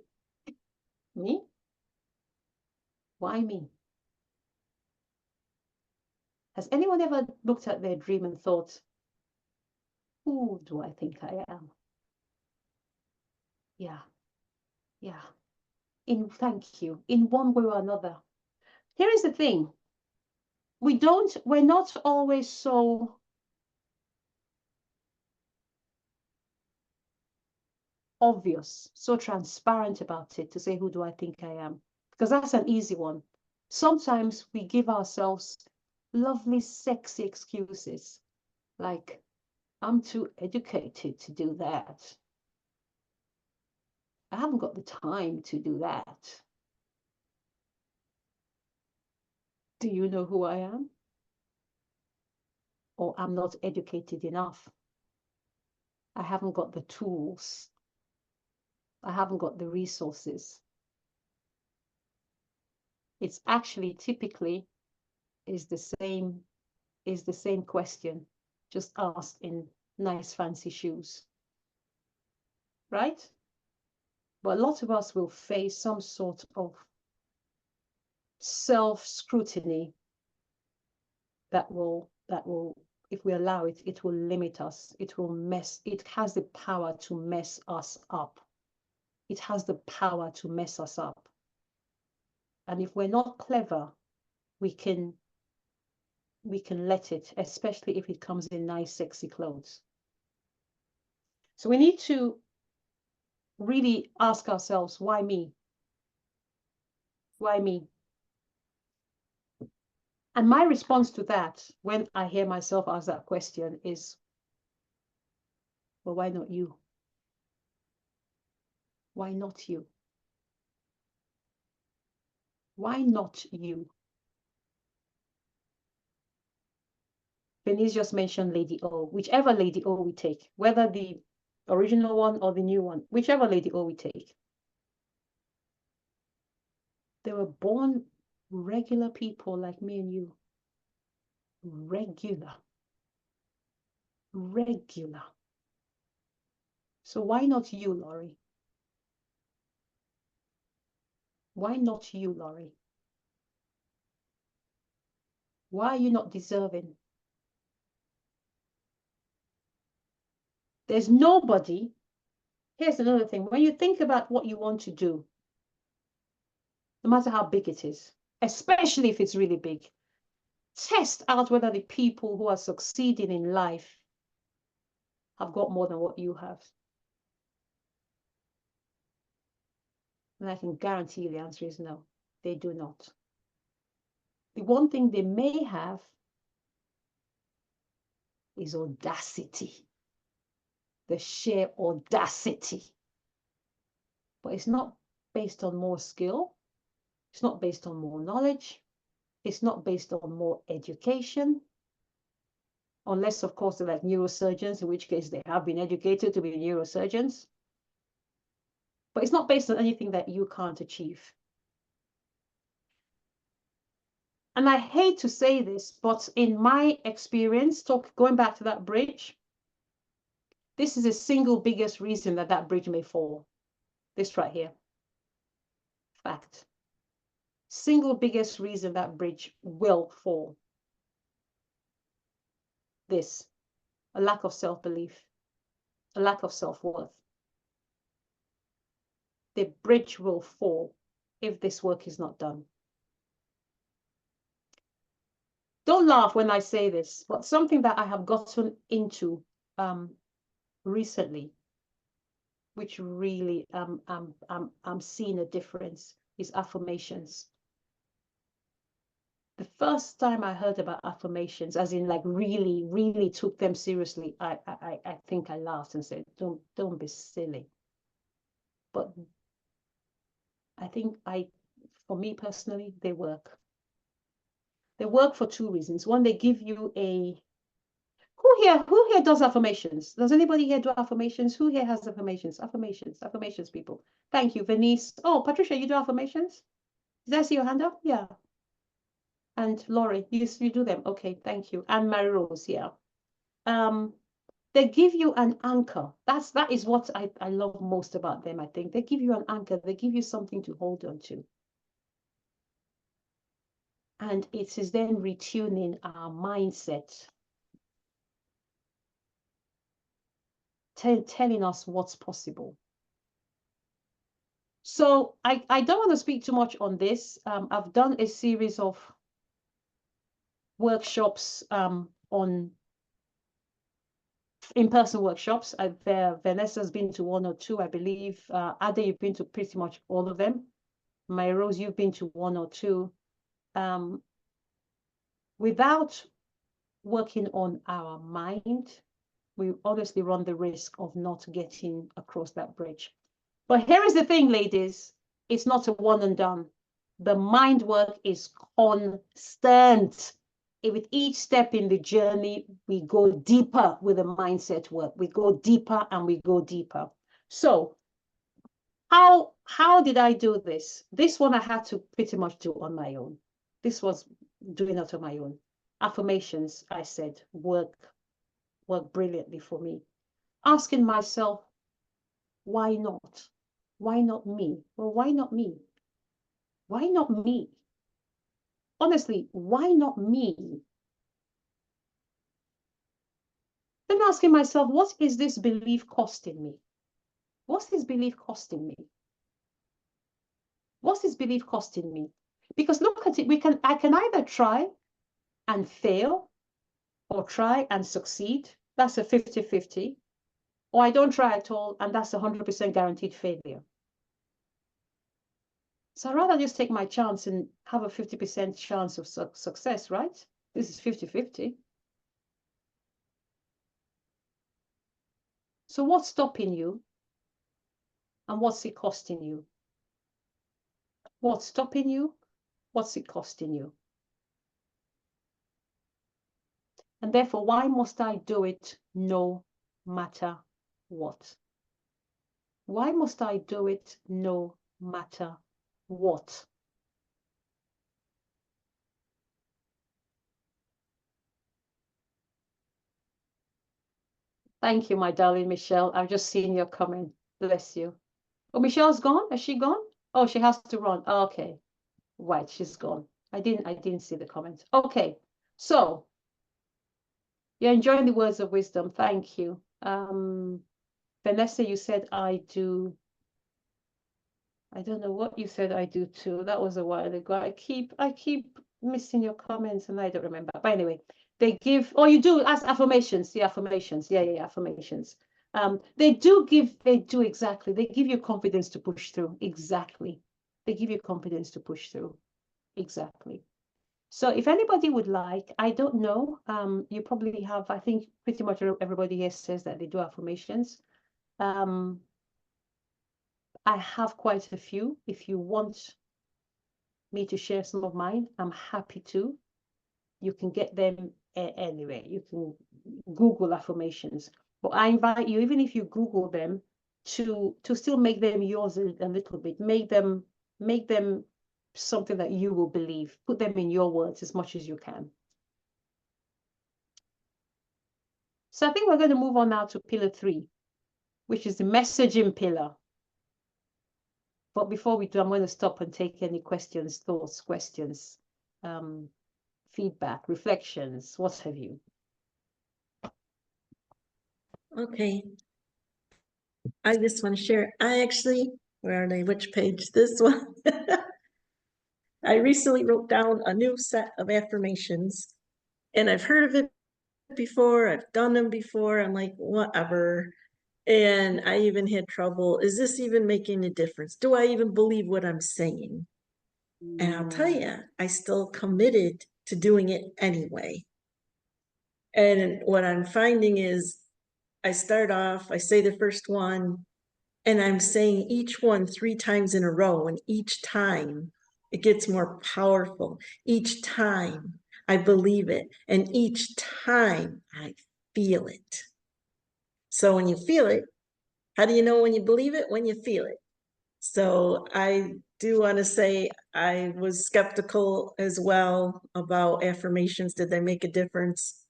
Me? Why me? Has anyone ever looked at their dream and thought, who do I think I am? Yeah, yeah. Thank you. In one way or another. Here is the thing. We're not always so obvious, so transparent about it to say, who do I think I am? Because that's an easy one. Sometimes we give ourselves lovely, sexy excuses, like, I'm too educated to do that. I haven't got the time to do that. Do you know who I am? Or I'm not educated enough. I haven't got the tools. I haven't got the resources. It's actually typically is the same question, just asked in nice fancy shoes. Right? But a lot of us will face some sort of self-scrutiny that will, if we allow it, it will limit us. It has the power to mess us up. It has the power to mess us up. And if we're not clever, we can let it, especially if it comes in nice, sexy clothes. So we need to really ask ourselves, why me? Why me? And my response to that, when I hear myself ask that question, is, well, why not you? Why not you? Why not you? Denise just mentioned Lady O. Whichever Lady O we take, whether the original one or the new one, whichever Lady O we take, they were born regular people like me and you. Regular. Regular. So why not you, Laurie? Why not you, Laurie? Why are you not deserving? There's nobody. Here's another thing. When you think about what you want to do, no matter how big it is, especially if it's really big, test out whether the people who are succeeding in life have got more than what you have. And I can guarantee you the answer is no, they do not. The one thing they may have is audacity, the sheer audacity. But it's not based on more skill. It's not based on more knowledge. It's not based on more education. Unless, of course, they're like neurosurgeons, in which case they have been educated to be neurosurgeons. But it's not based on anything that you can't achieve. And I hate to say this, but in my experience, going back to that bridge, this is the single biggest reason that that bridge may fall. This right here. Fact. Single biggest reason that bridge will fall. This. A lack of self-belief. A lack of self-worth. The bridge will fall if this work is not done. Don't laugh when I say this, but something that I have gotten into recently, which really I'm seeing a difference, is affirmations. The first time I heard about affirmations, as in like really, really took them seriously, I think I laughed and said, don't be silly. but I think for me personally, they work. They work for two reasons. One, they give you a who here does affirmations? Does anybody here do affirmations? Who here has affirmations? Affirmations, people. Thank you, Venice. Oh, Patricia, you do affirmations? Did I see your hand up? Yeah. And Laurie, you do them. Okay, thank you. And Mary Rose, yeah. They give you an anchor. That is what I love most about them, I think. They give you an anchor. They give you something to hold on to. And it is then retuning our mindset, telling us what's possible. So I don't want to speak too much on this. I've done a series of workshops on in-person workshops. Vanessa's been to one or two, I believe. Ada, you've been to pretty much all of them. My Rose, you've been to one or two. Without working on our mind, we honestly run the risk of not getting across that bridge. But here is the thing, ladies, it's not a one and done. The mind work is constant. With each step in the journey, we go deeper with the mindset work. We go deeper and we go deeper. So how did I do this? This one I had to pretty much do on my own. This was doing it on my own. Affirmations, I said, work brilliantly for me. Asking myself, why not? Why not me? Well, why not me? Why not me? Honestly, why not me? Then asking myself, what is this belief costing me? What's this belief costing me? What's this belief costing me? Because look at it, I can either try and fail or try and succeed. That's a 50-50. Or I don't try at all, and that's 100% guaranteed failure. So I'd rather just take my chance and have a 50% chance of success, right? This is 50-50. So what's stopping you? And what's it costing you? What's stopping you? What's it costing you? And therefore, why must I do it no matter what? Why must I do it no matter what? Thank you, my darling Michelle. I've just seen your comment. Bless you. Oh, Michelle's gone? Has she gone? Oh, she has to run. Oh, okay. Right, she's gone. I didn't see the comment. Okay. So you're enjoying the words of wisdom. Thank you. Vanessa, you said I do. I don't know what you said I do too. That was a while ago. I keep missing your comments and I don't remember. But anyway, they give, oh, you do as affirmations. The affirmations. Yeah, affirmations. They do exactly. They give you confidence to push through. Exactly. They give you confidence to push through. Exactly. So if anybody would like, I don't know, you probably have, I think pretty much everybody here says that they do affirmations. I have quite a few. If you want me to share some of mine, I'm happy to. You can get them anywhere. You can Google affirmations. But I invite you, even if you Google them, to still make them yours a little bit. Make them something that you will believe. Put them in your words as much as you can. So I think we're going to move on now to pillar 3, which is the messaging pillar. But before we do, I'm going to stop and take any questions, thoughts, questions, feedback, reflections, what have you. Okay. I just want to share. Where are they? Which page? This one. I recently wrote down a new set of affirmations, and I've heard of it before. I've done them before. I'm like, whatever. And I even had trouble. Is this even making a difference? Do I even believe what I'm saying? And I'll tell you, I still committed to doing it anyway. And what I'm finding is I start off, I say the first one, And I'm saying each one 3 times in a row, and each time it gets more powerful. Each time I believe it, and each time I feel it. So when you feel it, how do you know when you believe it? When you feel it. So I do want to say I was skeptical as well about affirmations. Did they make a difference?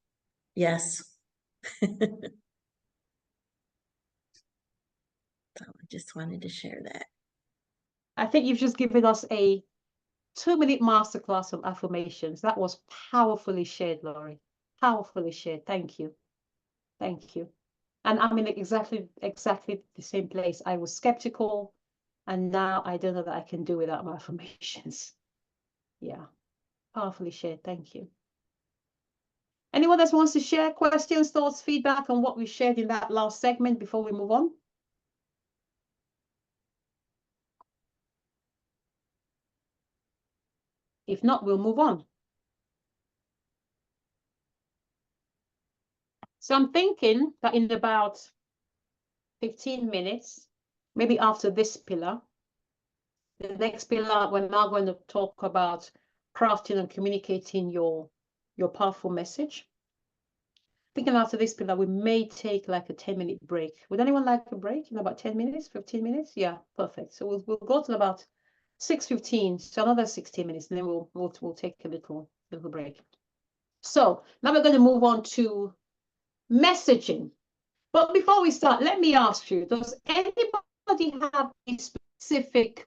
Yes. So I just wanted to share that. I think you've just given us a 2-minute masterclass of affirmations. That was powerfully shared, Laurie. Powerfully shared. Thank you. Thank you. And I'm in exactly the same place. I was skeptical, and now I don't know that I can do without my affirmations. Yeah, powerfully shared. Thank you. Anyone that wants to share questions, thoughts, feedback on what we shared in that last segment before we move on? If not, we'll move on. So I'm thinking that in about 15 minutes, maybe after this pillar, the next pillar, we're now going to talk about crafting and communicating your powerful message. Thinking after this pillar, we may take like a 10-minute break. Would anyone like a break in about 10 minutes, 15 minutes? Yeah, perfect. So we'll go to about 6:15, so another 16 minutes, and then we'll take a little break. So now we're going to move on to messaging. But before we start, let me ask you, does anybody have any specific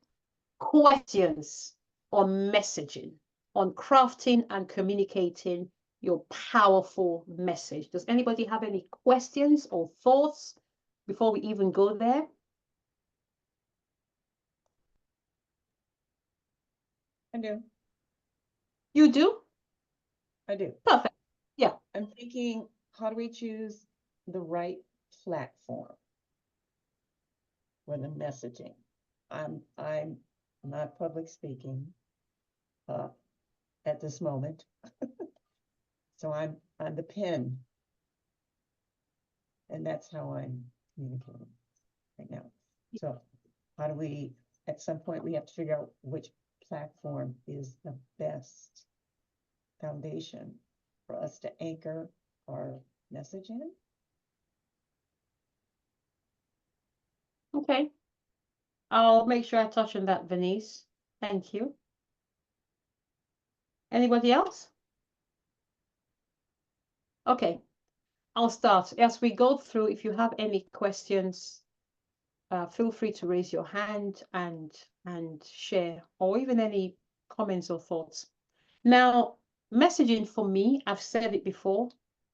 questions on messaging, on crafting and communicating your powerful message? Does anybody have any questions or thoughts before we even go there? I do. You do? I do. Perfect. Yeah. I'm thinking, how do we choose the right platform for the messaging? I'm not public speaking at this moment. So I'm the pen. And that's how I'm communicating right now. So how do we, at some point, we have to figure out which platform is the best foundation for us to anchor our message in. Okay. I'll make sure I touch on that, Venice. Thank you. Anybody else? Okay. I'll start. As we go through, if you have any questions, feel free to raise your hand and share, or even any comments or thoughts. Now, messaging for me, I've said it before,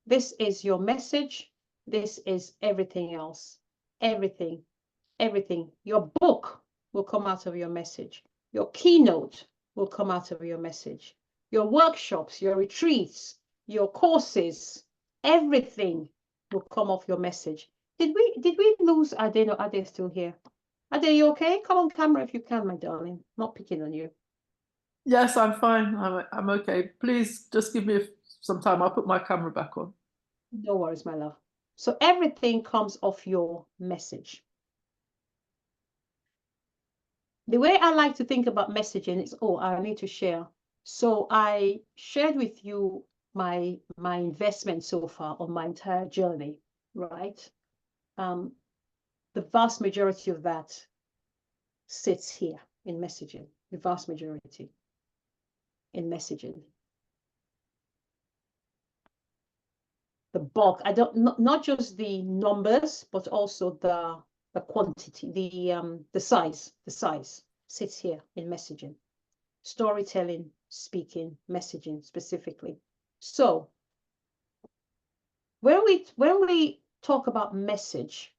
this is your message. This is everything else. Everything. Your book will come out of your message. Your keynote will come out of your message. Your workshops, your retreats, your courses, everything will come off your message. Did we lose Ade? No, Ade is still here. Ade, you okay? Come on camera if you can, my darling. Not picking on you. Yes, I'm fine. I'm okay. Please just give me some time. I'll put my camera back on. No worries, my love. So everything comes off your message. The way I like to think about messaging is, I need to share. So I shared with you my investment so far on my entire journey, right? The vast majority of that sits here in messaging, the vast majority in messaging. The bulk, not just the numbers, but also the quantity, the size sits here in messaging. Storytelling, speaking, messaging specifically. So when we talk about message,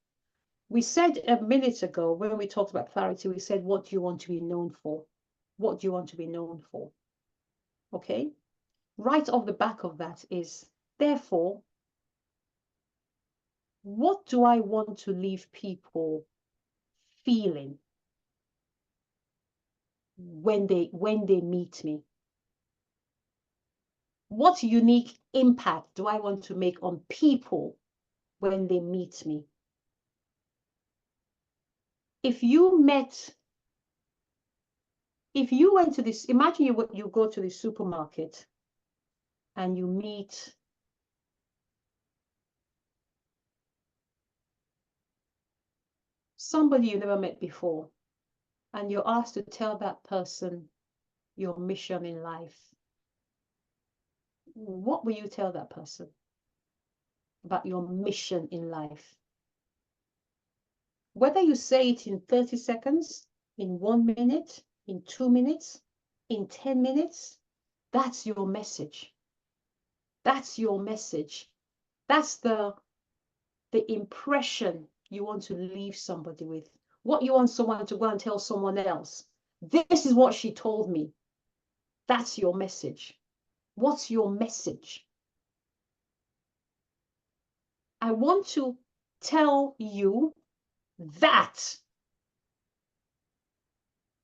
we said a minute ago when we talked about clarity, we said, what do you want to be known for? What do you want to be known for? Okay. Right off the back of that is, therefore, what do I want to leave people feeling when they meet me? What unique impact do I want to make on people when they meet me? if you went to this, imagine you go to the supermarket and you meet somebody you never met before, and you're asked to tell that person your mission in life. What will you tell that person about your mission in life? Whether you say it in 30 seconds, in 1 minute, in 2 minutes, in 10 minutes, that's your message. That's your message. That's the impression you want to leave somebody with. What you want someone to go and tell someone else. This is what she told me. That's your message. What's your message? I want to tell you that.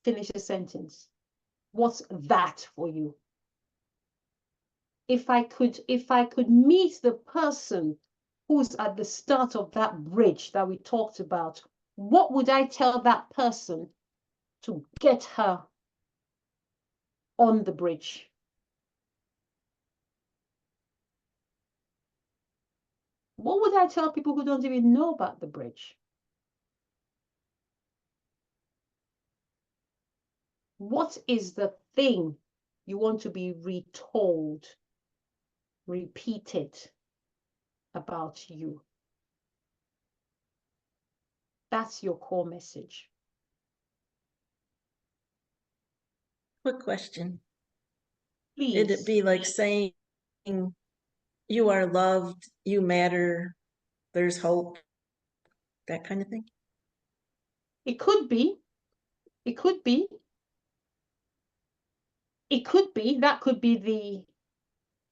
Finish the sentence. What's that for you? If I could meet the person who's at the start of that bridge that we talked about, what would I tell that person to get her on the bridge? What would I tell people who don't even know about the bridge? What is the thing you want to be retold, repeated about you? That's your core message. Quick question. Please. It'd it be like saying, you are loved, you matter, there's hope, that kind of thing? It could be. It could be. It could be. That could be the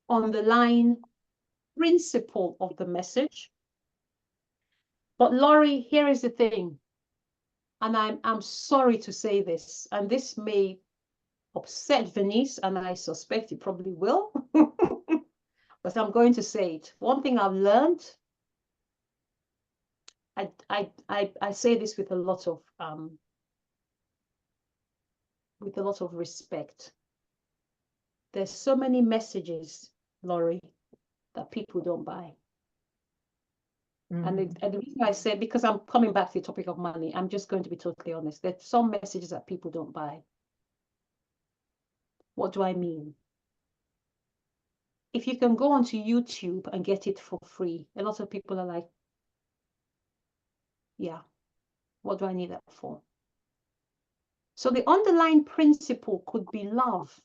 on the line principle of the message. But Laurie, here is the thing, and I'm sorry to say this, and this may upset Venice, and I suspect it probably will, but I'm going to say it. One thing I've learned, I say this with a lot of respect. There's so many messages, Laurie, that people don't buy. And the reason I say, because I'm coming back to the topic of money, I'm just going to be totally honest. There's some messages that people don't buy. What do I mean? If you can go onto YouTube and get it for free, a lot of people are like, yeah, what do I need that for? So the underlying principle could be love,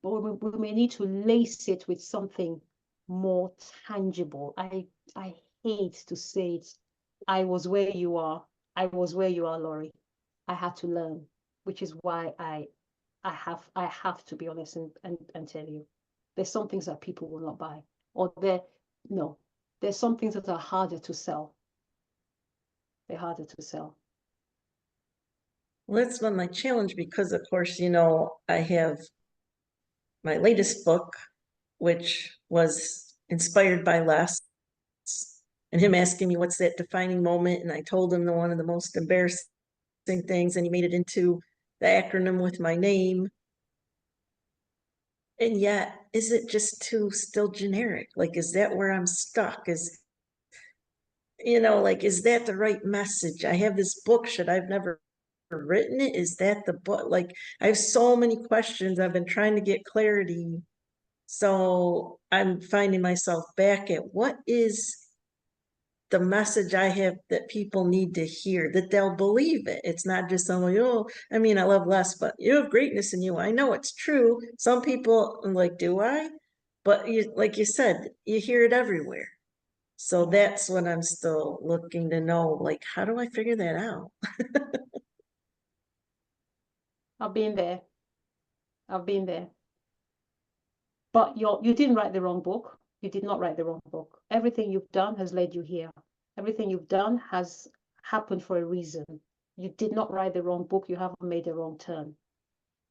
but we may need to lace it with something more tangible. I hate to say it. I was where you are. I was where you are, Laurie. I had to learn, which is why I have to be honest and tell you, there's some things that people will not buy, or there's some things that are harder to sell. They're harder to sell. Well, that's been my challenge because, of course, I have my latest book, which was inspired by Les, and him asking me what's that defining moment, and I told him one of the most embarrassing things, and he made it into the acronym with my name. And yet, is it just too still generic? Like, is that where I'm stuck? Is that the right message? I have this book, should I've never written it? Is that the book? Like, I have so many questions. I've been trying to get clarity. So I'm finding myself back at what is the message I have that people need to hear, that they'll believe it. It's not just someone, I love Les, but you have greatness in you. I know it's true. Some people are like, do I? But like you said, you hear it everywhere. So that's what I'm still looking to know. Like, how do I figure that out? I've been there. But you didn't write the wrong book. You did not write the wrong book. Everything you've done has led you here. Everything you've done has happened for a reason. You did not write the wrong book. You haven't made a wrong turn.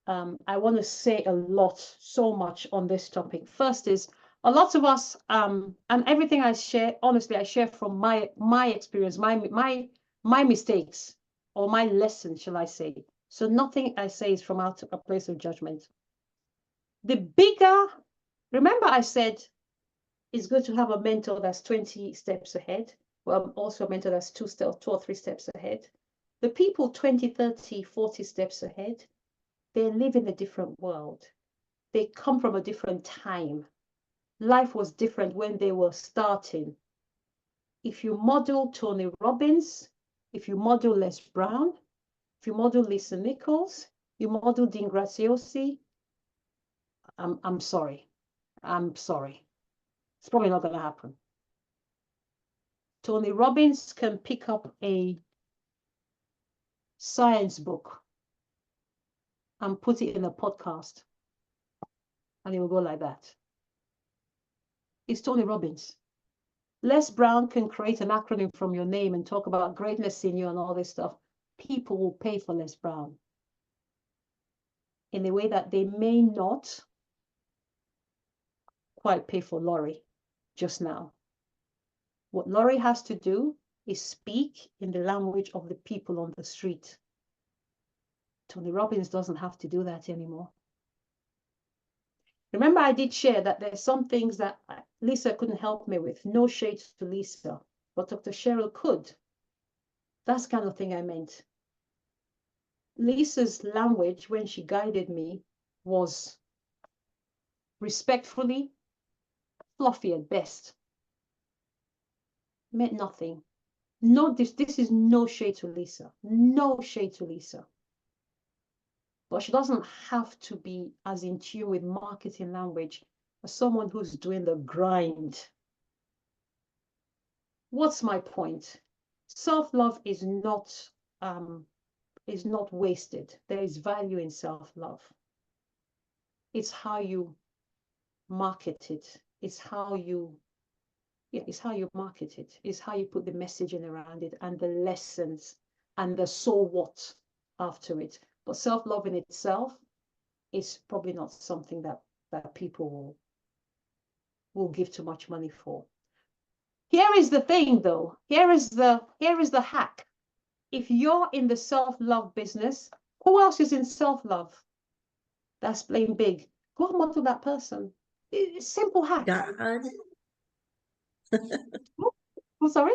I want to say so much on this topic. First is, a lot of us, and everything I share, honestly, I share from my experience, my mistakes. or my lesson, shall I say. So nothing I say is from out a place of judgment. The bigger, remember I said it's good to have a mentor that's 20 steps ahead. Well, also a mentor that's 2 or 3 steps ahead. The people 20, 30, 40 steps ahead, they live in a different world. They come from a different time. Life was different when they were starting. If you model Tony Robbins, if you model Les Brown, if you model Lisa Nichols, you model Dean Graziosi, I'm sorry. I'm sorry. It's probably not going to happen. Tony Robbins can pick up a science book and put it in a podcast, and it will go like that. It's Tony Robbins. Les Brown can create an acronym from your name and talk about greatness in you and all this stuff. People will pay for Les Brown in a way that they may not quite pay for Laurie just now. What Laurie has to do is speak in the language of the people on the street. Tony Robbins doesn't have to do that anymore. Remember, I did share that there's some things that Lisa couldn't help me with. No shade to Lisa, but Dr. Cheryl could. That's the kind of thing I meant. Lisa's language, when she guided me, was respectfully fluffy at best. Meant nothing. No, this is no shade to Lisa. No shade to Lisa. But she doesn't have to be as in tune with marketing language as someone who's doing the grind. What's my point? Self-love is not wasted. There is value in self-love. It's how you market it. It's how you market it. It's how you put the messaging around it and the lessons and the so what after it. But self-love in itself is probably not something that people will give too much money for. Here is the thing, though. Here is the hack. If you're in the self-love business, who else is in self-love? That's playing big. Go and model that person. It's simple hack. God, I'm sorry?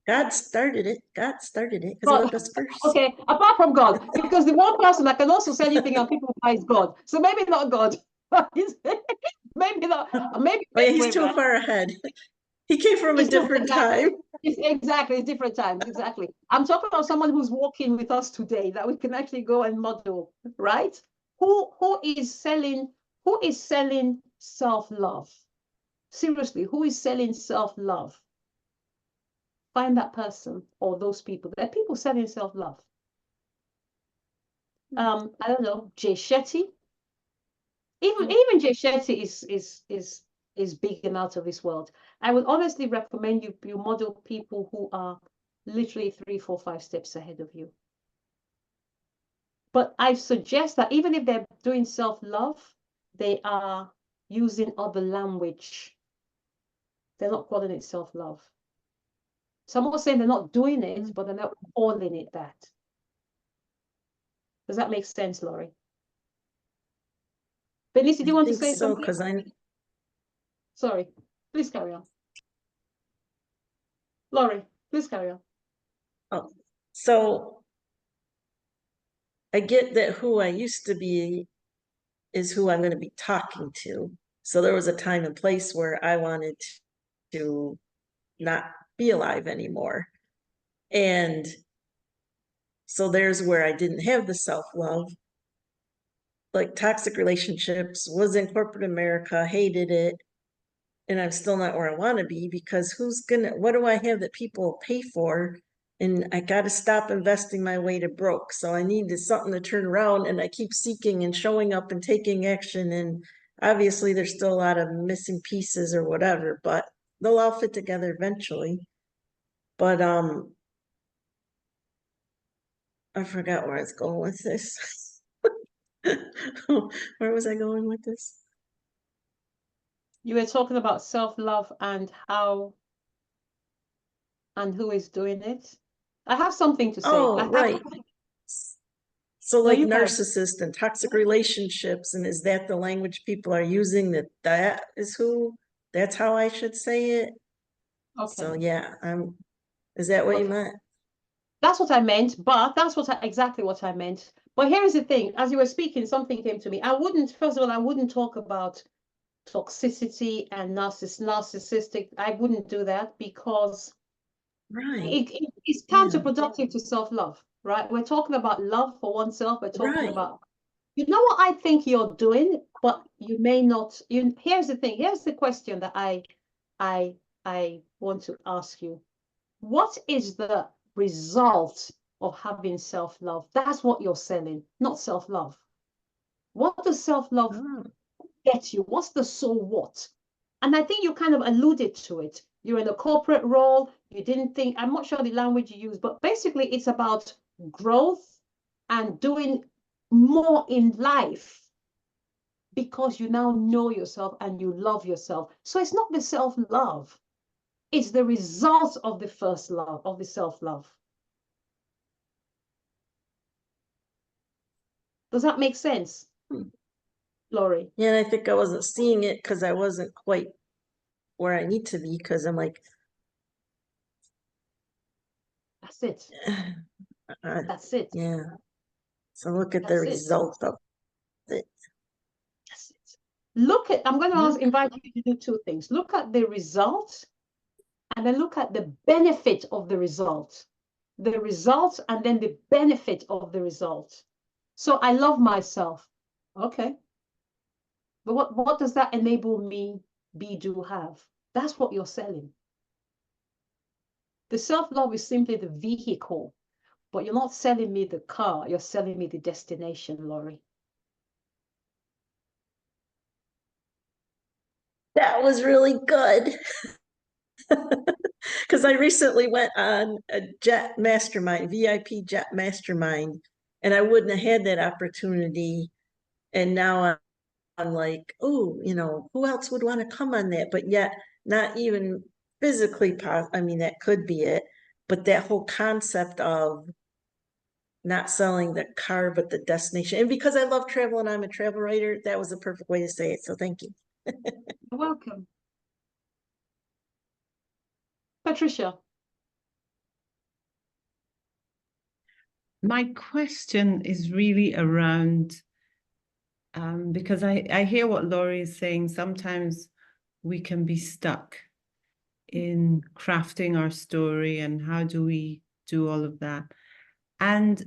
God started it. God started it because God. he loved us first. Okay, apart from God, because the one person that can also say anything and people buy is God. So maybe not God. Maybe not. Maybe. Oh, yeah, he's wait, too right? far ahead. He came from a It's not different exactly. time. It's different times. Exactly. I'm talking about someone who's walking with us today that we can actually go and model, right? Who is selling self-love? Seriously, who is selling self-love? Find that person or those people. There are people selling self-love. I don't know, Jay Shetty. Even Jay Shetty is big and out of this world. I would honestly recommend you model people who are literally 3, 4, 5 steps ahead of you. But I suggest that even if they're doing self-love, they are using other language. They're not calling it self-love. So I'm not saying they're not doing it, but they're not calling it that. Does that make sense, Laurie? Benicia, do you want to say something? Because Sorry, please carry on. Laurie, please carry on. Oh, so I get that who I used to be is who I'm going to be talking to. So there was a time and place where I wanted to not be alive anymore. And so there's where I didn't have the self-love. Like toxic relationships, was in corporate America, hated it. And I'm still not where I want to be because what do I have that people will pay for? And I got to stop investing my way to broke. So I needed something to turn around, and I keep seeking and showing up and taking action. And obviously there's still a lot of missing pieces or whatever, but they'll all fit together eventually. But I forgot where I was going with this. Where was I going with this? You were talking about self-love and how and who is doing it I have something to say. Oh, I have- right. So No, like you go. narcissist and toxic relationships, and is that the language people are using, that is who, that's how I should say it? So Okay. yeah, is that what you Okay. meant? That's what I meant, but that's exactly what I meant. But here is the thing, as you were speaking, something came to me. First of all, I wouldn't talk about toxicity and narcissistic. I wouldn't do that because Right, it's yeah. counterproductive to self-love, right? We're talking about love for oneself. We're talking Right. about, you know what I think you're doing, but you may not. Here's the thing. Here's the question that I want to ask you. What is the result of having self-love? That's what you're selling, not self-love. What does self-love Oh, get you? What's the so what? And I think you kind of alluded to it. You're in a corporate role. You didn't think, I'm not sure the language you use, but basically it's about growth and doing more in life because you now know yourself and you love yourself. So it's not the self-love. It's the result of the first love, of the self-love. Does that make sense, Laurie? yeah, and I think I wasn't seeing it because I wasn't quite where I need to be, because I'm like, That's it. That's it. yeah. So look at the That's it. result of it. That's it. I'm going to Okay. invite you to do two things. Look at the result and then look at the benefit of the result. The result and then the benefit of the result. So I love myself. Okay. But what does that enable me be, do, have? That's what you're selling. The self-love is simply the vehicle, but you're not selling me the car. You're selling me the destination, Laurie. That was really good. Because I recently went on a jet mastermind, VIP jet mastermind, and I wouldn't have had that opportunity. And now I'm like, oh, who else would want to come on that? But yet, not even physically, I mean, that could be it. But that whole concept of not selling the car, but the destination. And because I love travel and I'm a travel writer, that was a perfect way to say it. So thank you. You're welcome. Patricia. My question is really around, because I hear what Laurie is saying. Sometimes we can be stuck in crafting our story and how do we do all of that. And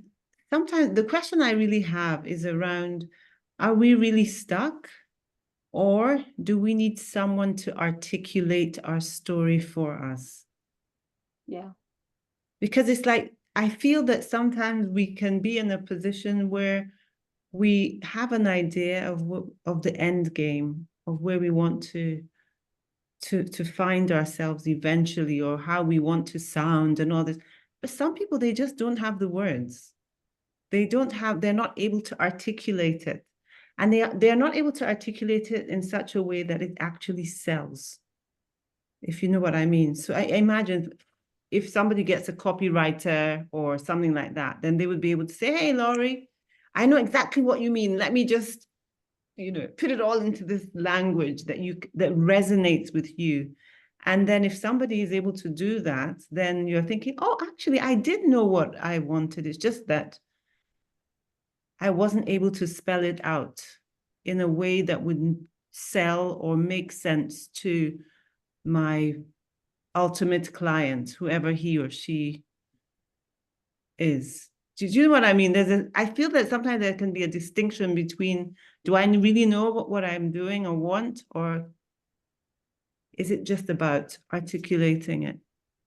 sometimes the question I really have is around, are we really stuck? Or do we need someone to articulate our story for us? Yeah. Because it's like, I feel that sometimes we can be in a position where we have an idea of the end game, of where we want to find ourselves eventually, or how we want to sound and all this. But some people, they just don't have the words. They're not able to articulate it. And they're not able to articulate it in such a way that it actually sells, if you know what I mean. So I imagine if somebody gets a copywriter or something like that, then they would be able to say, hey, Laurie, I know exactly what you mean. Let me just, put it all into this language that resonates with you. And then if somebody is able to do that, then you're thinking, oh, actually, I did know what I wanted. It's just that I wasn't able to spell it out in a way that would sell or make sense to my ultimate client, whoever he or she is. Do you know what I mean? I feel that sometimes there can be a distinction between, do I really know what I'm doing or want, or is it just about articulating it?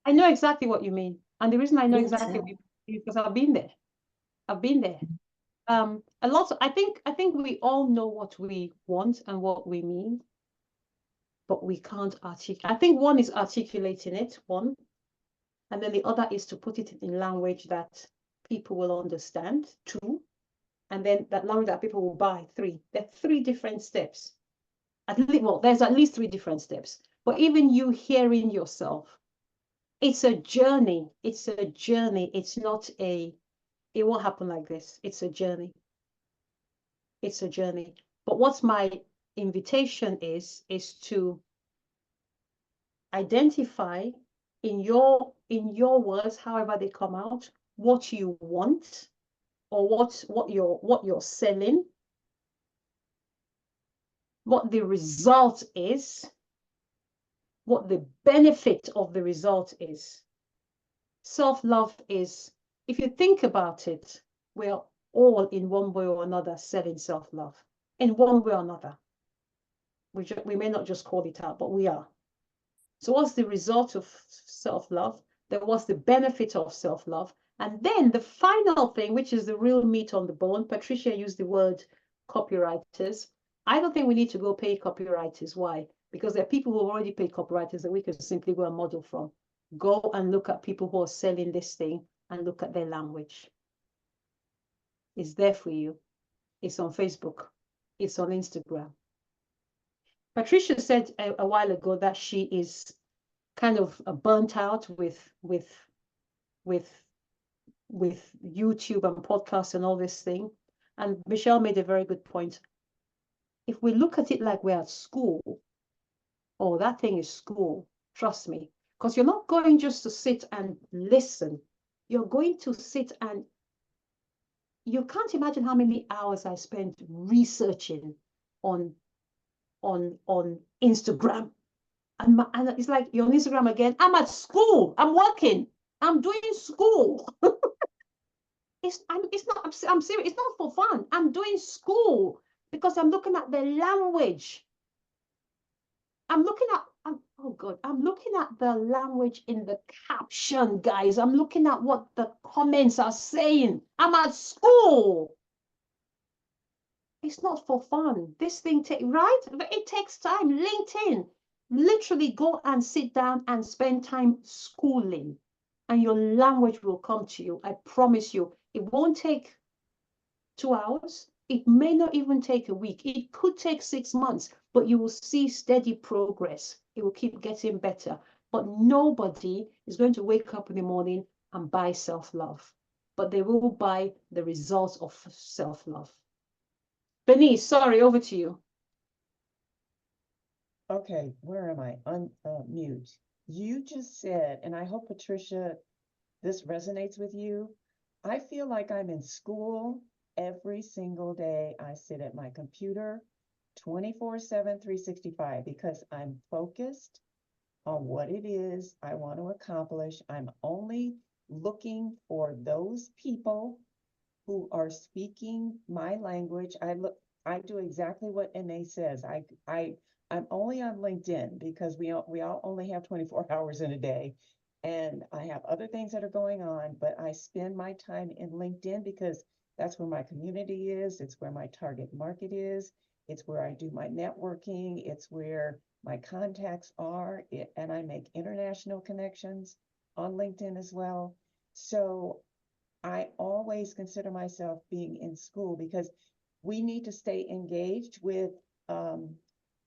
I know exactly what you mean. And the reason I know Me exactly too. what you mean is because I've been there. I've been there. I think we all know what we want and what we mean, but we can't articulate. I think one is articulating it, one, and then the other is to put it in language that people will understand, two, and then that language that people will buy, three. There are three different steps. There's at least three different steps. But even you hearing yourself, It's a journey. It's a journey. It's not a, it won't happen like this. It's a journey. It's a journey. But what's my invitation is to identify in your words, however they come out, what you want, or what you're selling, what the result is, what the benefit of the result is. Self-love is, if you think about it, we're all in one way or another selling self-love, in one way or another. We may not just call it out, but we are. So what's the result of self-love? Then what's the benefit of self-love? And then the final thing, which is the real meat on the bone, Patricia used the word copywriters. I don't think we need to go pay copywriters. Why? Because there are people who already pay copywriters that we can simply go and model from. Go and look at people who are selling this thing and look at their language. It's there for you. It's on Facebook. It's on Instagram. Patricia said a while ago that she is kind of burnt out with YouTube and podcasts and all this thing. And Michelle made a very good point. If we look at it like we're at school, oh, that thing is school, trust me. Because you're not going just to sit and listen. You're going to sit and you can't imagine how many hours I spent researching on Instagram. And it's like, you're on Instagram again. I'm at school. I'm working. I'm doing school. I'm serious. It's not for fun. I'm doing school because I'm looking at the language. I'm looking at, oh God, I'm looking at the language in the caption, guys. I'm looking at what the comments are saying. I'm at school. It's not for fun. This thing, right? It takes time. LinkedIn, literally go and sit down and spend time schooling, and your language will come to you. I promise you. It won't take 2 hours. It may not even take a week. It could take 6 months, but you will see steady progress. It will keep getting better. But nobody is going to wake up in the morning and buy self-love, but they will buy the results of self-love. Bernice, sorry, over to you. Okay, where am I? Unmute. You just said, and I hope, Patricia, this resonates with you. I feel like I'm in school every single day. I sit at my computer 24/7, 365, because I'm focused on what it is I want to accomplish. I'm only looking for those people who are speaking my language. I do exactly what MA says. I'm only on LinkedIn because we all only have 24 hours in a day. And I have other things that are going on, but I spend my time in LinkedIn because that's where my community is. It's where my target market is. It's where I do my networking. It's where my contacts are. And I make international connections on LinkedIn as well. So I always consider myself being in school because we need to stay engaged with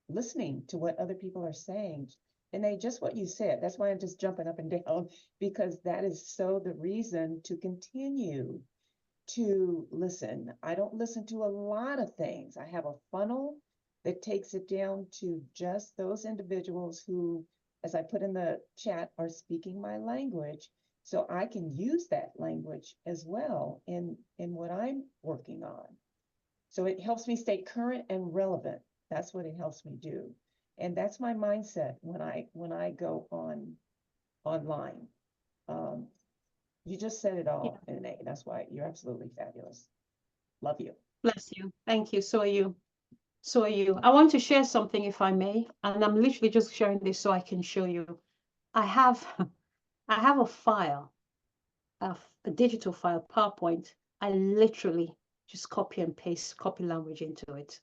listening to what other people are saying. And just what you said, that's why I'm just jumping up and down, because that is so the reason to continue to listen. I don't listen to a lot of things. I have a funnel that takes it down to just those individuals who, as I put in the chat, are speaking my language. So I can use that language as well in what I'm working on. So it helps me stay current and relevant. That's what it helps me do. And that's my mindset when I go online. You just said it all, yeah. Nene. That's why you're absolutely fabulous. Love you. Bless you. Thank you. So are you. So are you. I want to share something, if I may, and I'm literally just sharing this so I can show you. I have a file, a digital file, PowerPoint. I literally just copy and paste copy language into it.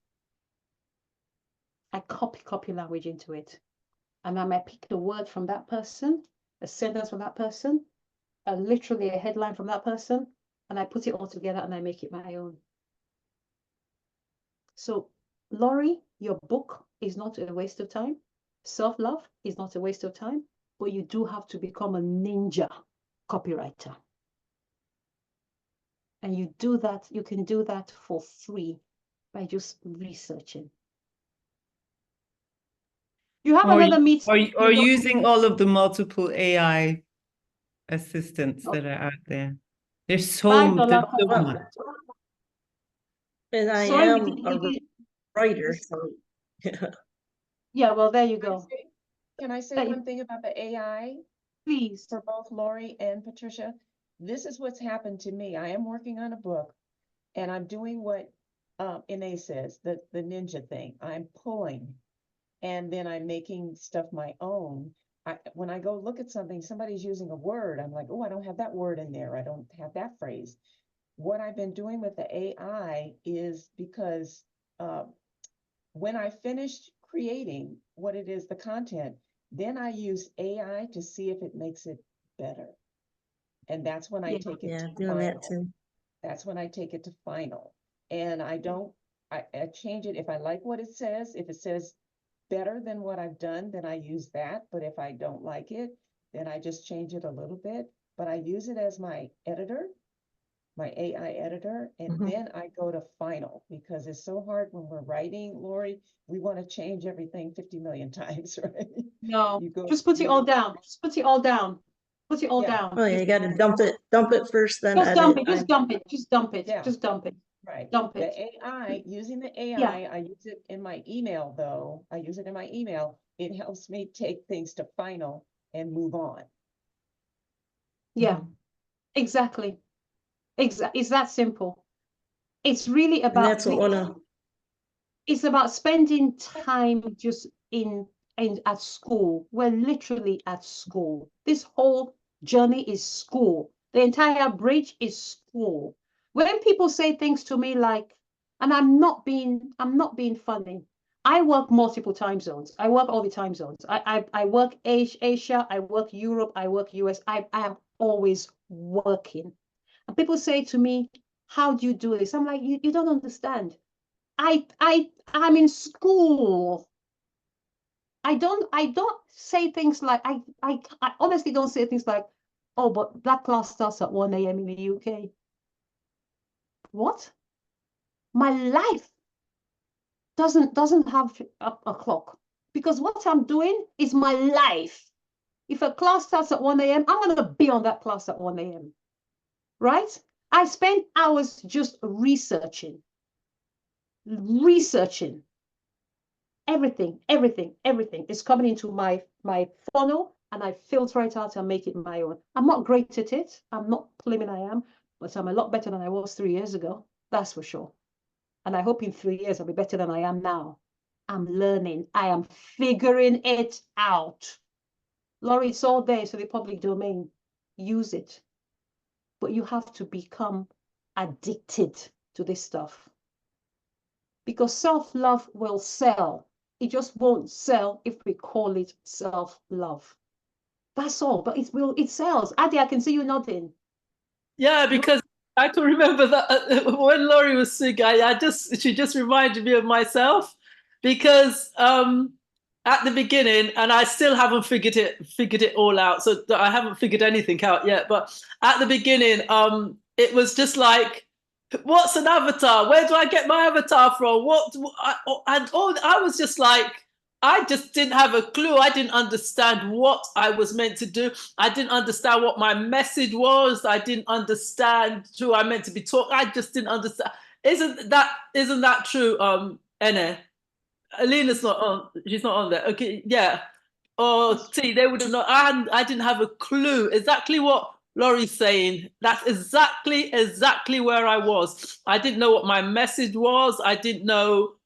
I copy language into it. And I might pick the word from that person, a sentence from that person, literally a headline from that person, and I put it all together and I make it my own. So, Laurie, your book is not a waste of time. Self-love is not a waste of time. but you do have to become a ninja copywriter. And you do that, you can do that for free by just researching. You have another meeting. Or using all of the multiple AI assistants that are out there. There's so much. And I Sorry, am a writer, so yeah, well, there you go. Can I say That you- one thing about the AI Please. for both Lori and Patricia? This is what's happened to me. I am working on a book and I'm doing what Ine says, the ninja thing. I'm pulling and then I'm making stuff my own. When I go look at something, somebody's using a word, I'm like, oh, I don't have that word in there. I don't have that phrase. What I've been doing with the AI is because when I finished creating what it is, the content, then I use AI to see if it makes it better. And that's when I take it to doing that final. too. That's when I take it to final. And I change it if I like what it says. If it says better than what I've done, then I use that. But if I don't like it, then I just change it a little bit. But I use it as my editor, my AI editor, and then I go to final because it's so hard when we're writing, Lori, we want to change everything 50 million times, right? No, just put it all down. Just put it all down. Put it all down. Oh, yeah, you gotta dump it first, then Just edit. dump it. Just dump it. Just dump it. Yeah. Just dump it. Right. Dump The it. AI, using the AI, Yeah. I use it in my email though. I use it in my email. It helps me take things to final and move on. Yeah, exactly. It's that simple. It's really And about that's what it's about spending time just in at school. We're literally at school. This whole journey is school. The entire bridge is school. When people say things to me like, and I'm not being funny. I work multiple time zones. I work all the time zones. I work Asia, I work Europe, I work US. I am always working. And people say to me, how do you do this? I'm like, you don't understand. I'm in school. I don't say things like I honestly don't say things like, oh, but that class starts at 1 a.m. in the UK. What? My life doesn't have a clock because what I'm doing is my life. If a class starts at 1 a.m., I'm gonna be on that class at 1 a.m. Right? I spend hours just researching. Everything is coming into my funnel and I filter it out and make it my own. I'm not great at it. I'm not claiming I am, but I'm a lot better than I was 3 years ago. That's for sure. And I hope in 3 years I'll be better than I am now. I'm learning. I am figuring it out. Laurie, it's all there. So the public domain. Use it. But you have to become addicted to this stuff. Because self-love will sell. It just won't sell if we call it self-love. That's all, but it sells. Adi, I can see you nodding. Yeah, because I can remember that when Laurie was sick, she just reminded me of myself because at the beginning, and I still haven't figured it all out. So I haven't figured anything out yet. But at the beginning, it was just like, what's an avatar? Where do I get my avatar from? I was just like, I just didn't have a clue. I didn't understand what I was meant to do. I didn't understand what my message was. I didn't understand who I meant to be talking. I just didn't understand. Isn't that true, Ene? Alina's not on. She's not on there. Okay, yeah. Or T, they would have not. I didn't have a clue exactly what Laurie's saying. That's exactly where I was. I didn't know what my message was. I didn't know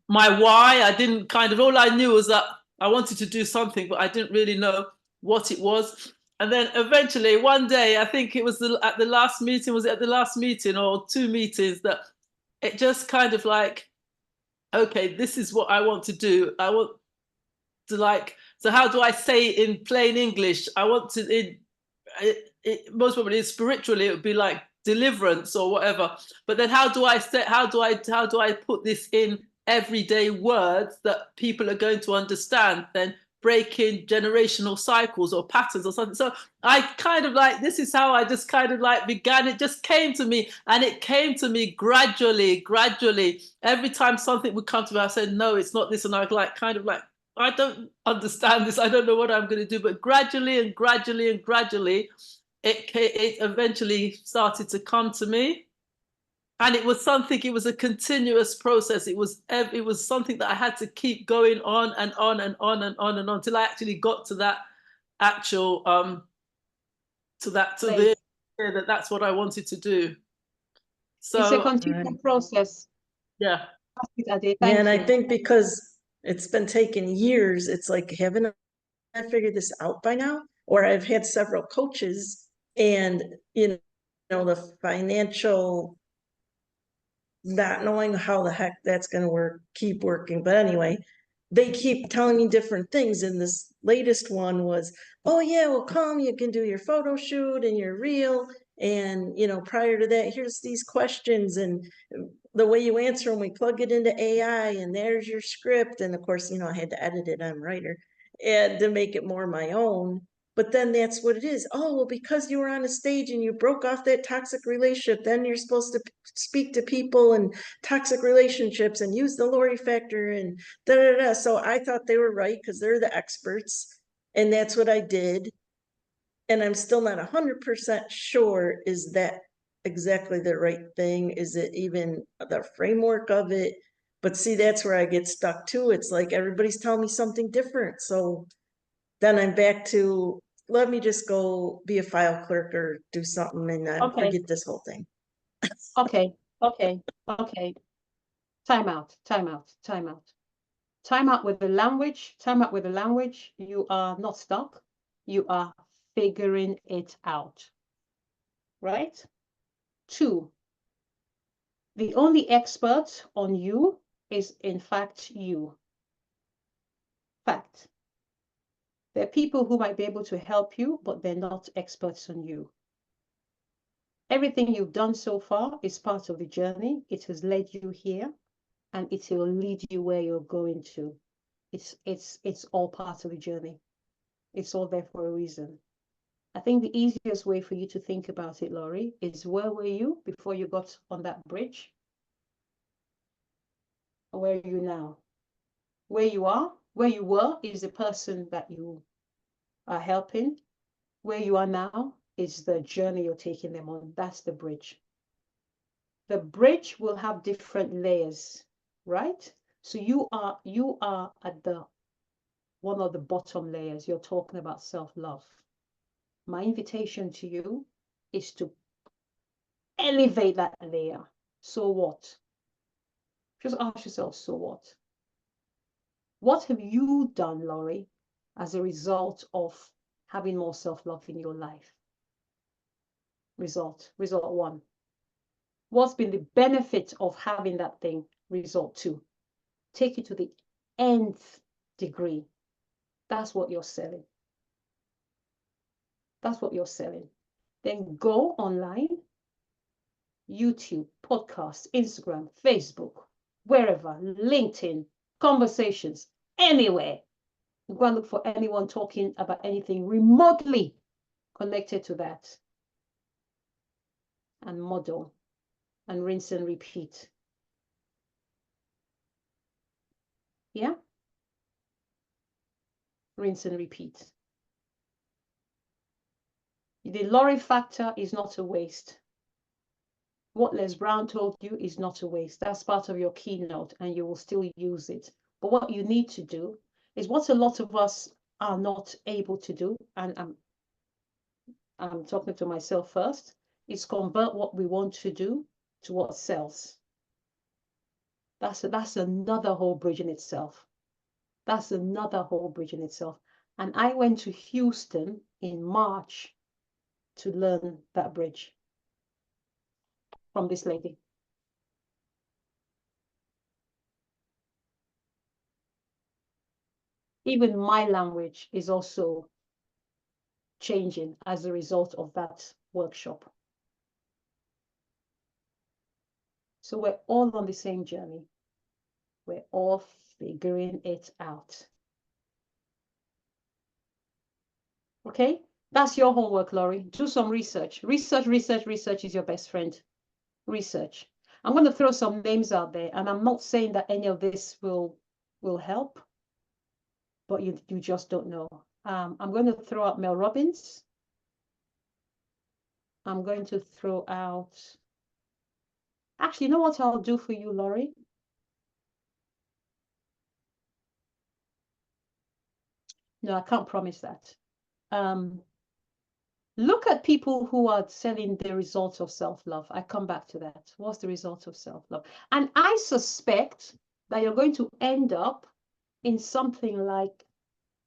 my why. I didn't all I knew was that I wanted to do something, but I didn't really know what it was. And then eventually one day, I think it was at the last meeting, was it at the last meeting or 2 meetings, that it just kind of like, okay, this is what I want to do. I want to so how do I say it in plain English? I want to, most probably spiritually, it would be like deliverance or whatever. But then how do I put this in everyday words that people are going to understand? Then breaking generational cycles or patterns or something. So I kind of like, this is how I just kind of like began. It just came to me, and it came to me gradually. Every time something would come to me, I said, no, it's not this. And I like kind of like, I don't understand this. I don't know what I'm going to do. But gradually, it eventually started to come to me. And it was something, it was a continuous process. It was something that I had to keep going on and on and on and on and on till I actually got to that actual, that's what I wanted to do. So It's a continual process. Yeah. Yeah, and I think because it's been taking years, it's like, haven't I figured this out by now? Or I've had several coaches, and you know, the financial not knowing how the heck that's going to work, keep working. But anyway, they keep telling me different things. And this latest one was, oh yeah, well, come, you can do your photo shoot and your reel. And, you know, prior to that, here's these questions, and the way you answer them, we plug it into AI, and there's your script. And of course, you know, I had to edit it, I'm a writer, and to make it more my own. But then that's what it is. Oh, well, because you were on a stage and you broke off that toxic relationship, then you're supposed to speak to people and toxic relationships and use the Lori factor and da da da. So I thought they were right because they're the experts. And that's what I did. And I'm still not 100% sure, is that exactly the right thing? Is it even the framework of it? But see, that's where I get stuck too. It's like everybody's telling me something different. So then I'm back to, let me just go be a file clerk or do something, and forget this whole thing. Okay. Time out with the language. You are not stuck. You are figuring it out. Right? 2, the only expert on you is in fact you. Fact. There are people who might be able to help you, but they're not experts on you. Everything you've done so far is part of the journey. It has led you here, and it will lead you where you're going to. It's all part of the journey. It's all there for a reason. I think the easiest way for you to think about it, Laurie, is where were you before you got on that bridge? Or where are you now? Where you were is the person that you are helping. Where you are now is the journey you're taking them on. That's the bridge. The bridge will have different layers, right? So you are at the one of the bottom layers. You're talking about self-love. My invitation to you is to elevate that layer. So what? Just ask yourself, so what? What have you done, Laurie, as a result of having more self-love in your life? Result 1. What's been the benefit of having that thing? Result 2. Take it to the nth degree. That's what you're selling. That's what you're selling. Then go online, YouTube, podcasts, Instagram, Facebook, wherever, LinkedIn, conversations, anywhere. Go and look for anyone talking about anything remotely connected to that. And model and rinse and repeat. Yeah? Rinse and repeat. The Laurie factor is not a waste. What Les Brown told you is not a waste. That's part of your keynote, and you will still use it. But what you need to do is what a lot of us are not able to do, and I'm talking to myself first, is convert what we want to do to what sells. That's another whole bridge in itself. That's another whole bridge in itself. And I went to Houston in March to learn that bridge from this lady. Even my language is also changing as a result of that workshop. So we're all on the same journey. We're all figuring it out. Okay? That's your homework, Laurie. Do some research. Research is your best friend. Research. I'm going to throw some names out there, and I'm not saying that any of this will help, but you just don't know. I'm going to throw out Mel Robbins. I'm going to throw out. Actually, you know what I'll do for you, Laurie? No, I can't promise that. Look at people who are selling the results of self-love. I come back to that. What's the result of self-love? And I suspect that you're going to end up in something like,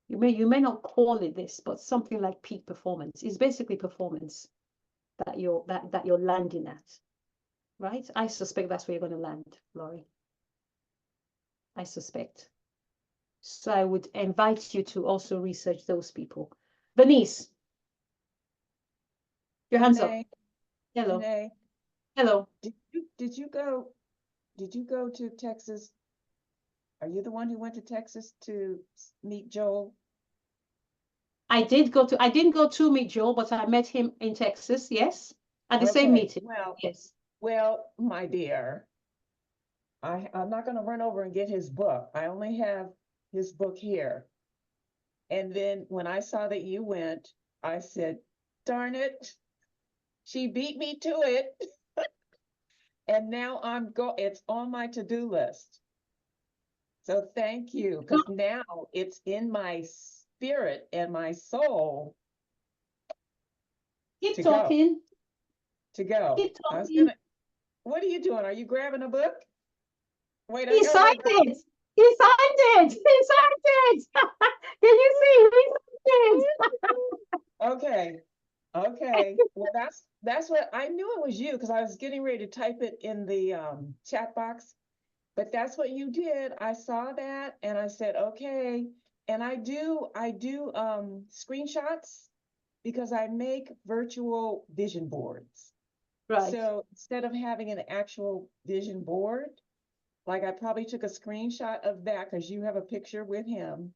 you may not call it this, but something like peak performance. It's basically performance that you're landing at, right? I suspect that's where you're going to land, Laurie. I suspect. So I would invite you to also research those people. Bernice, your hands up. Hello. Renee, Hello. did you go to Texas? Are you the one who went to Texas to meet Joel? I didn't go to meet Joel, but I met him in Texas, yes. At the same Okay, meeting. Yes. Well, my dear, I'm not going to run over and get his book. I only have his book here. And then when I saw that you went, I said, darn it, she beat me to it. And now it's on my to-do list. So thank you, because now it's in my spirit and my soul Keep to talking. go. Keep I was talking. what are you doing? Are you grabbing a book? Wait, I He gotta signed go. it. He signed it. He signed it. Can you see? He signed it. Okay. Okay. Well, that's what I knew it was you because I was getting ready to type it in the chat box. But that's what you did. I saw that and I said, okay. And I do screenshots because I make virtual vision boards. Right. So instead of having an actual vision board, like I probably took a screenshot of that because you have a picture with him.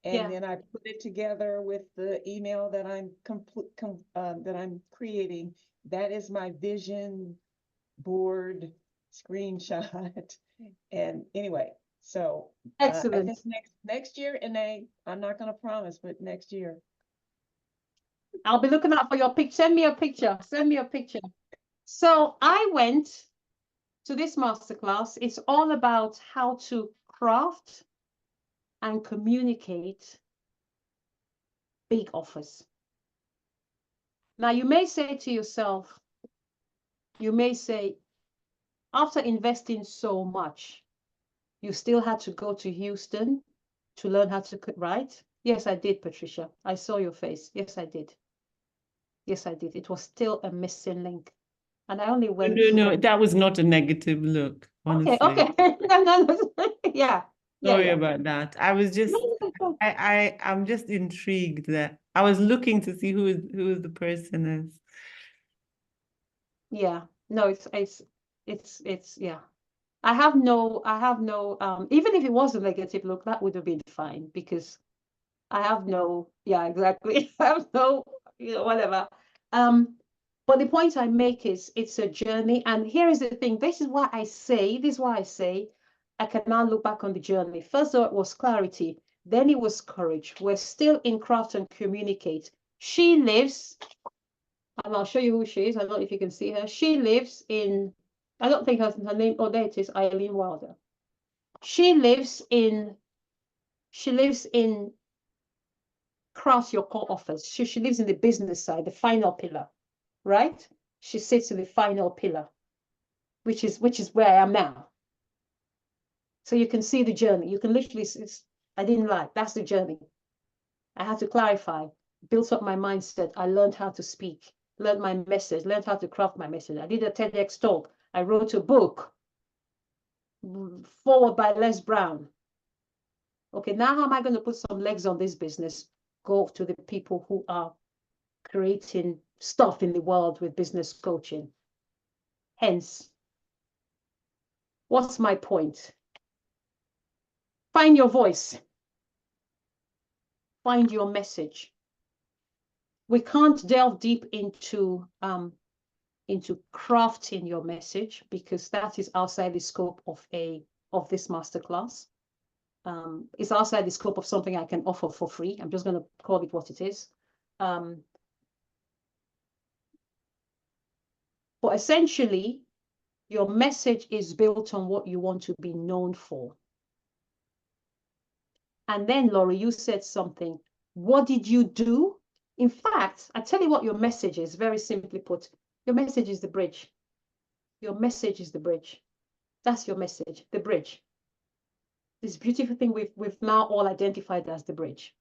And Yeah. then I put it together with the email that I'm creating. That is my vision board screenshot. And anyway, so I Excellent. think next year, and I'm not going to promise, but next year. I'll be looking out for your picture. Send me a picture. Send me a picture. So I went to this masterclass. It's all about how to craft and communicate big offers. Now, you may say to yourself, after investing so much, you still had to go to Houston to learn how to write? Yes, I did, Patricia. I saw your face. Yes, I did. Yes, I did. It was still a missing link. And I only went. No, that was not a negative look, honestly. Okay. No. Yeah. Sorry about that. I was just, I'm just intrigued that I was looking to see who the person is. Yeah. No, it's yeah. I have no even if it was a negative look, that would have been fine because I have no, yeah, exactly. I have no, whatever. But the point I make is it's a journey. And here is the thing. This is why I say I can now look back on the journey. First of all, it was clarity. Then it was courage. We're still in craft and communicate. She lives, and I'll show you who she is. I don't know if you can see her. She lives in, I don't think her name, oh, there it is, Eileen Wilder. She lives in craft your core offers. She lives in the business side, the final pillar, right? She sits in the final pillar, which is where I am now. So you can see the journey. You can literally see, I didn't lie. That's the journey. I had to clarify, built up my mindset. I learned how to speak, learned my message, learned how to craft my message. I did a TEDx talk. I wrote a book, forward by Les Brown. Okay, now how am I going to put some legs on this business? Go to the people who are creating stuff in the world with business coaching. Hence, what's my point? Find your voice. Find your message. we can't delve deep into crafting your message, because that is outside the scope of this masterclass. It's outside the scope of something I can offer for free. I'm just going to call it what it is. But essentially, your message is built on what you want to be known for. And then, Laurie, you said something. What did you do? In fact, I tell you what your message is, very simply put. Your message is the bridge. Your message is the bridge. That's your message, the bridge. This beautiful thing we've now all identified as the bridge.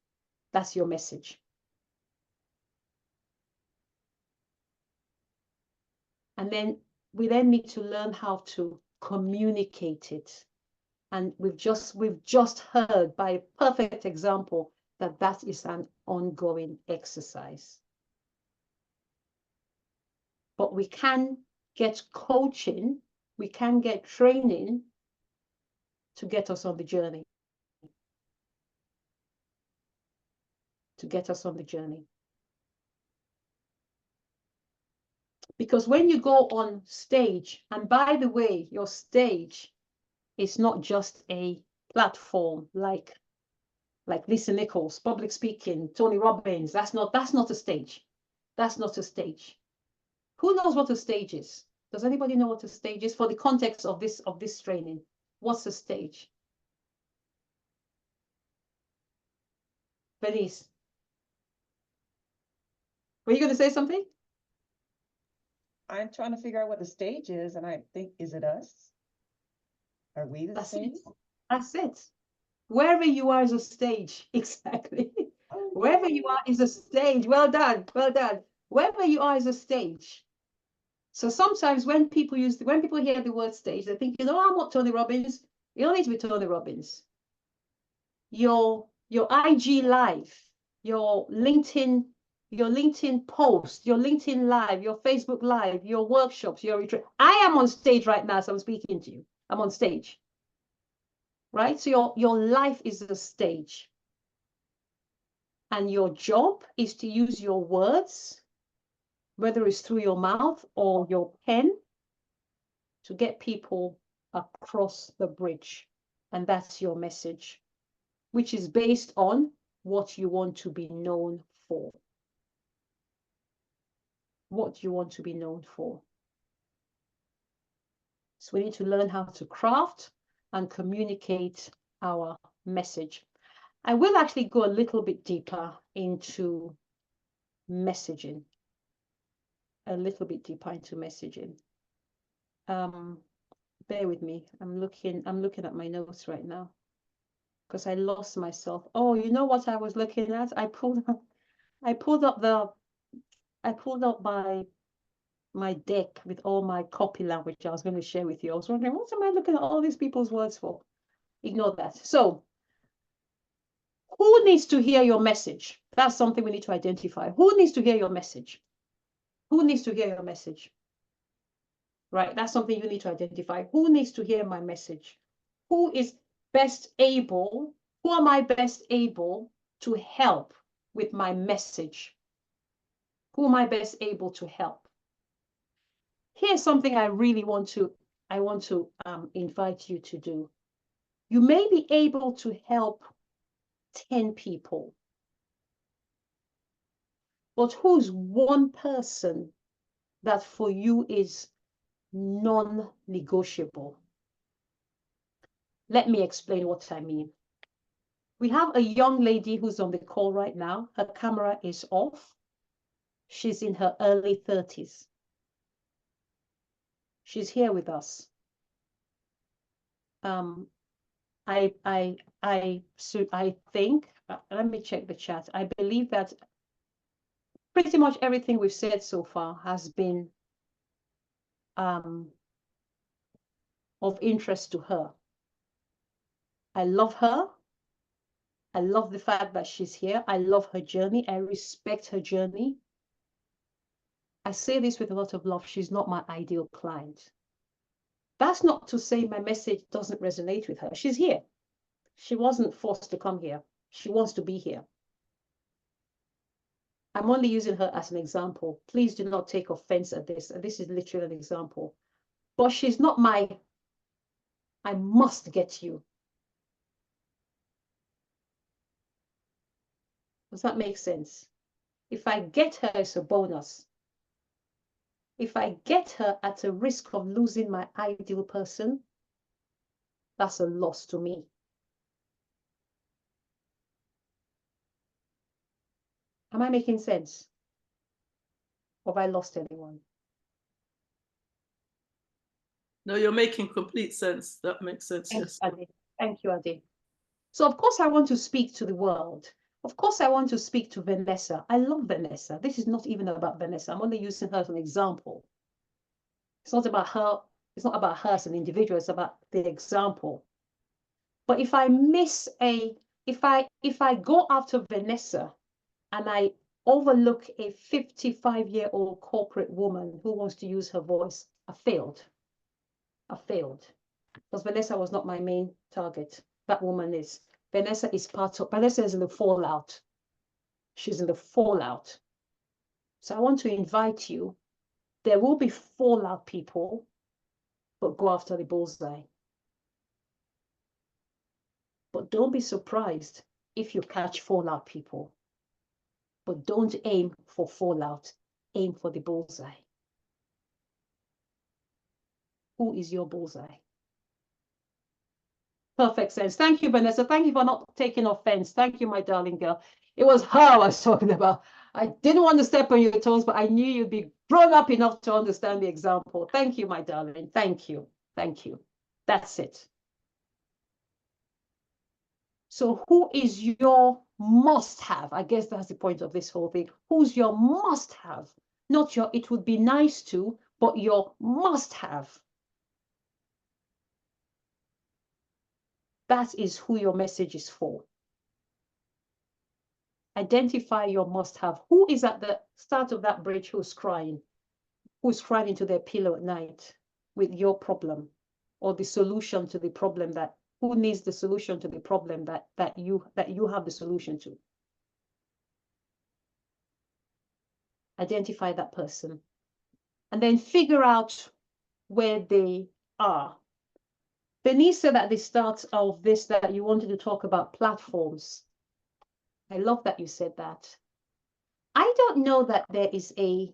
That's your message. And then we then need to learn how to communicate it. And we've just heard by a perfect example that that is an ongoing exercise. But we can get coaching, we can get training to get us on the journey. To get us on the journey. Because when you go on stage, and by the way, your stage is not just a platform like Lisa Nichols, public speaking, Tony Robbins. That's not a stage. That's not a stage. Who knows what a stage is? Does anybody know what a stage is for the context of this training? What's a stage? Denise, were you going to say something? I'm trying to figure out what the stage is, and I think, is it us? Are we the stage? That's it. Wherever you are is a stage. Exactly. Oh, Wherever you are is a stage. Well done. Well done. Wherever you are is a stage. So sometimes when people hear the word stage, they think, I'm not Tony Robbins. You don't need to be Tony Robbins. Your IG live, your LinkedIn post, your LinkedIn live, your Facebook live, your workshops, your retreat. I am on stage right now, so I'm speaking to you. I'm on stage. Right? So your life is a stage. And your job is to use your words, whether it's through your mouth or your pen, to get people across the bridge. And that's your message, which is based on what you want to be known for. What you want to be known for. So we need to learn how to craft and communicate our message. I will actually go a little bit deeper into messaging. A little bit deeper into messaging. Bear with me. I'm looking at my notes right now because I lost myself. Oh, you know what I was looking at? I pulled up my deck with all my copy language I was going to share with you. I was wondering, what am I looking at all these people's words for? Ignore that. So, who needs to hear your message? That's something we need to identify. Who needs to hear your message? Who needs to hear your message? Right, that's something you need to identify. Who needs to hear my message? Who is best able? Who am I best able to help with my message? Who am I best able to help? Here's something I really want to invite you to do. You may be able to help 10 people, but who's one person that for you is non-negotiable? Let me explain what I mean. We have a young lady who's on the call right now. Her camera is off. She's in her early 30s. She's here with us. I think, let me check the chat. I believe that pretty much everything we've said so far has been of interest to her. I love her. I love the fact that she's here. I love her journey. I respect her journey. I say this with a lot of love. She's not my ideal client. That's not to say my message doesn't resonate with her. She's here. She wasn't forced to come here. She wants to be here. I'm only using her as an example. Please do not take offense at this. This is literally an example. But she's not my, I must get you. Does that make sense? If I get her, it's a bonus. If I get her at a risk of losing my ideal person, that's a loss to me. Am I making sense? Or have I lost anyone? No, you're making complete sense. That makes sense, Thanks, yes. Ade. Thank you, Ade. So of course I want to speak to the world. Of course I want to speak to Vanessa. I love Vanessa. This is not even about Vanessa. I'm only using her as an example. It's not about her. It's not about her as an individual. It's about the example. But if I miss if I go after Vanessa and I overlook a 55-year-old corporate woman who wants to use her voice, I failed. I failed. Because Vanessa was not my main target. That woman is. Vanessa is Vanessa is in the fallout. She's in the fallout. So I want to invite you. There will be fallout people, but go after the bullseye. But don't be surprised if you catch fallout people. But don't aim for fallout. Aim for the bullseye. Who is your bullseye? Perfect sense. Thank you, Vanessa. Thank you for not taking offense. Thank you, my darling girl. It was her I was talking about. I didn't want to step on your toes, but I knew you'd be grown up enough to understand the example. Thank you, my darling. Thank you. Thank you. That's it. So who is your must-have? I guess that's the point of this whole thing. Who's your must-have? Not your, it would be nice to, but your must-have. That is who your message is for. Identify your must-have. Who is at the start of that bridge who's crying? Who's crying into their pillow at night with your problem or the solution to the problem that, who needs the solution to the problem that you have the solution to? Identify that person and then figure out where they are. Denise said at the start of this that you wanted to talk about platforms. I love that you said that. I don't know that there is a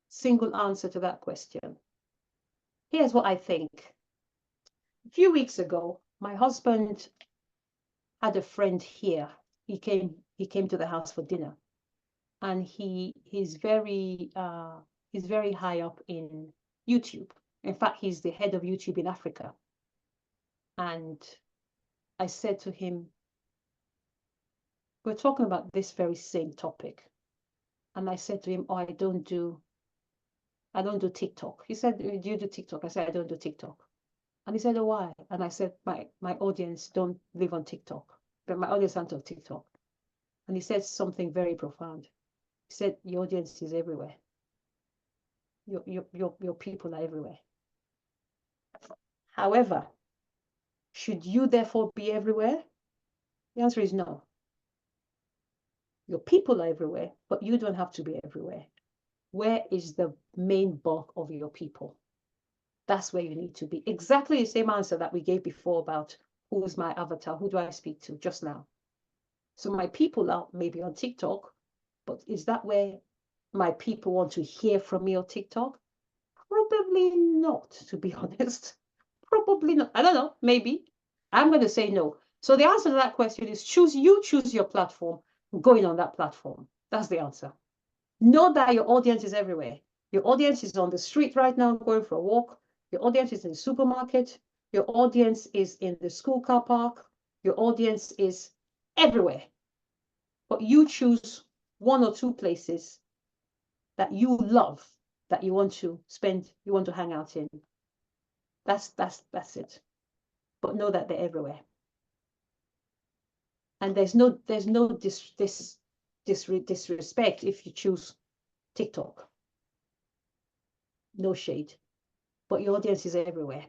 single answer to that question. Here's what I think. A few weeks ago, my husband had a friend here. He came to the house for dinner, and he's very high up in YouTube. In fact, he's the head of YouTube in Africa. And I said to him, we're talking about this very same topic. And I said to him, oh, I don't do TikTok. He said, do you do TikTok? I said, I don't do TikTok. And he said, oh, why? And I said, my audience don't live on TikTok, but my audience aren't on TikTok. And he said something very profound. He said, your audience is everywhere. Your people are everywhere. However, should you therefore be everywhere? The answer is no. Your people are everywhere, but you don't have to be everywhere. Where is the main bulk of your people? That's where you need to be. Exactly the same answer that we gave before about who's my avatar, who do I speak to just now. So my people are maybe on TikTok, but is that where my people want to hear from me on TikTok? Probably not, to be honest. Probably not. I don't know, maybe. I'm going to say no. So the answer to that question is choose your platform, going on that platform. That's the answer. Know that your audience is everywhere. Your audience is on the street right now going for a walk. Your audience is in the supermarket. Your audience is in the school car park. Your audience is everywhere. But you choose one or two places that you love, that you want to spend, you want to hang out in. That's it. But know that they're everywhere. And there's no disrespect if you choose TikTok. No shade. But your audience is everywhere.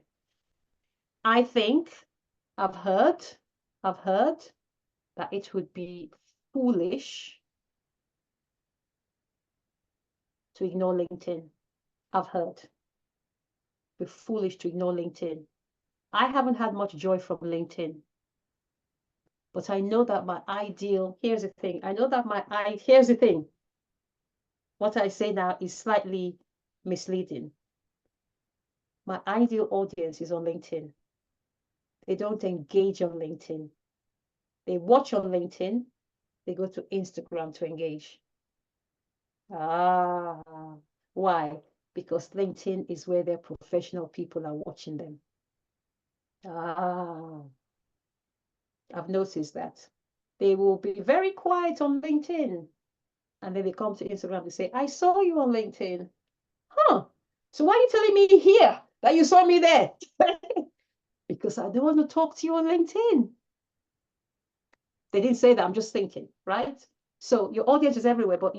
I think I've heard that it would be foolish to ignore LinkedIn. I've heard. We're foolish to ignore LinkedIn. I haven't had much joy from LinkedIn. But I know that my ideal, here's the thing, here's the thing. What I say now is slightly misleading. My ideal audience is on LinkedIn. They don't engage on LinkedIn. They watch on LinkedIn. They go to Instagram to engage. Ah, why? Because LinkedIn is where their professional people are watching them. Ah, I've noticed that. They will be very quiet on LinkedIn. And then they come to Instagram and say, I saw you on LinkedIn. Huh. So why are you telling me here that you saw me there? Because I don't want to talk to you on LinkedIn. They didn't say that. I'm just thinking, right? So your audience is everywhere, but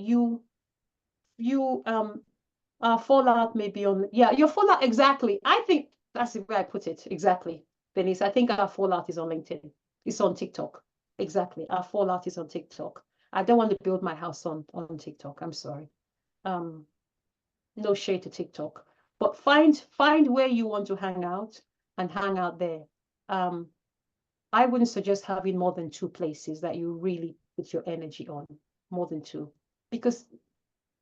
our fallout may be on, yeah, your fallout, exactly. I think that's the way I put it. Exactly. Denise, I think our fallout is on LinkedIn. It's on TikTok. Exactly. Our fallout is on TikTok. I don't want to build my house on TikTok. I'm sorry. No shade to TikTok, but find where you want to hang out and hang out there. I wouldn't suggest having more than 2 places that you really put your energy on, more than 2, because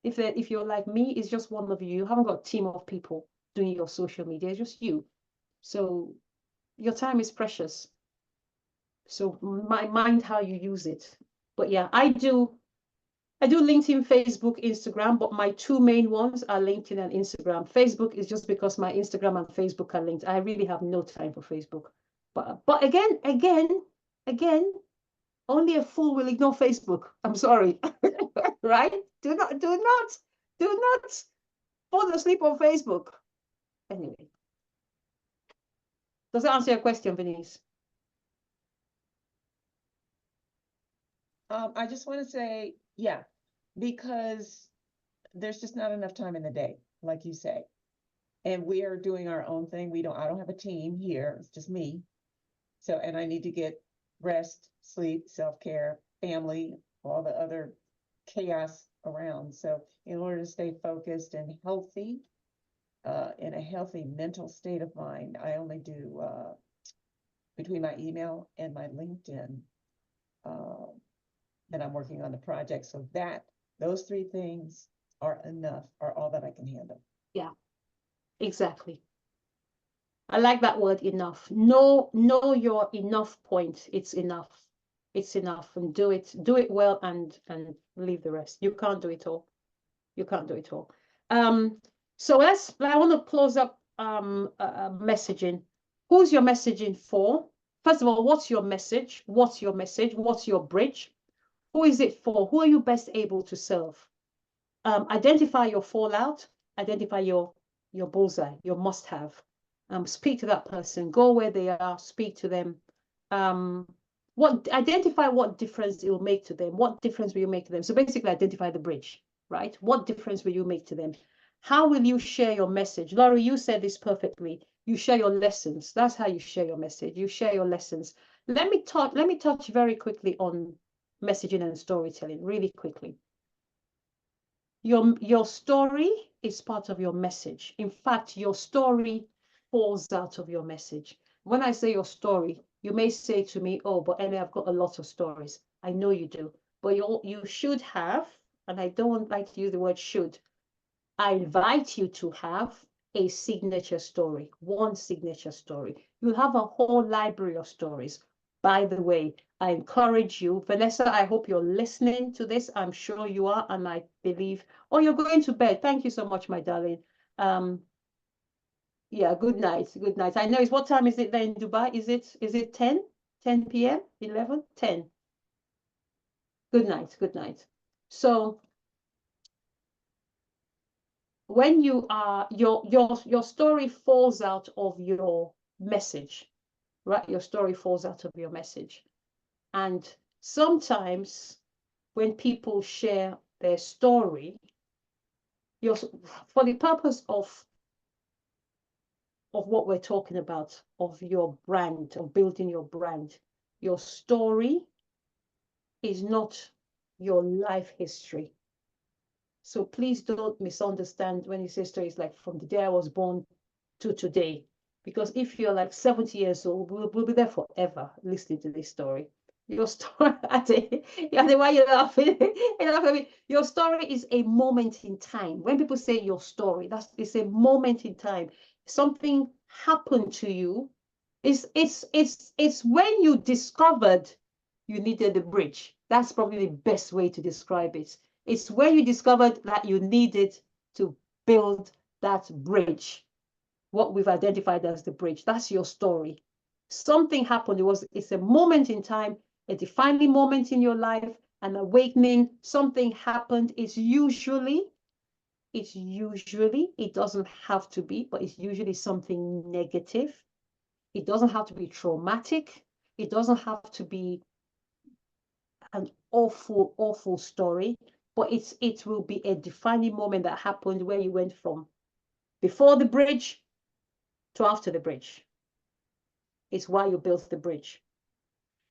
if you're like me, it's just one of you. You haven't got a team of people doing your social media. It's just you. So your time is precious. So mind how you use it. But yeah, I do LinkedIn, Facebook, Instagram, but my 2 main ones are LinkedIn and Instagram. Facebook is just because my Instagram and Facebook are linked. I really have no time for Facebook. But again, only a fool will ignore Facebook. I'm sorry. Right? Do not fall asleep on Facebook. Anyway. Does that answer your question, Venice? I just want to say, yeah, because there's just not enough time in the day, like you say. And we are doing our own thing. I don't have a team here. It's just me. So, and I need to get rest, sleep, self-care, family, all the other chaos around. So in order to stay focused and healthy, in a healthy mental state of mind, I only do between my email and my LinkedIn, and I'm working on the project. So those 3 things are enough, are all that I can handle. Yeah, exactly. I like that word, enough. Know your enough point. It's enough. It's enough, and do it well, and leave the rest. You can't do it all. You can't do it all. So I want to close up messaging. Who's your messaging for? First of all, what's your message? What's your message? What's your bridge? Who is it for? Who are you best able to serve? Identify your fallout, identify your bullseye, your must-have. Speak to that person, go where they are, speak to them. Identify what difference it will make to them. What difference will you make to them? So basically identify the bridge, right? What difference will you make to them? How will you share your message? Laurie, you said this perfectly. You share your lessons. That's how you share your message. You share your lessons. Let me touch very quickly on messaging and storytelling, really quickly. Your story is part of your message. In fact, your story falls out of your message. When I say your story, you may say to me, oh, but Ellie, I've got a lot of stories. I know you do, but you should have, and I don't like to use the word should, I invite you to have a signature story, one signature story. You'll have a whole library of stories. By the way, I encourage you, Vanessa, I hope you're listening to this. I'm sure you are, and I believe, oh, you're going to bed. Thank you so much, my darling. Yeah, good night. Good night. I know it's, what time is it there in Dubai? Is it 10 p.m., 11, 10? Good night. Good night. So when you are, your story falls out of your message, right? Your story falls out of your message. And sometimes when people share their story, for the purpose of what we're talking about, of your brand, of building your brand, your story is not your life history. So please don't misunderstand when you say stories like from the day I was born to today. Because if you're like 70 years old, we'll be there forever listening to this story. Your story, why you're laughing? You're laughing at me. Your story is a moment in time. When people say your story, it's a moment in time. Something happened to you. It's when you discovered you needed a bridge. That's probably the best way to describe it. It's when you discovered that you needed to build that bridge, what we've identified as the bridge. That's your story. Something happened. It's a moment in time, a defining moment in your life, an awakening. Something happened. It doesn't have to be, but it's usually something negative. It doesn't have to be traumatic. It doesn't have to be an awful, awful story, but it will be a defining moment that happened where you went from before the bridge to after the bridge. It's why you built the bridge.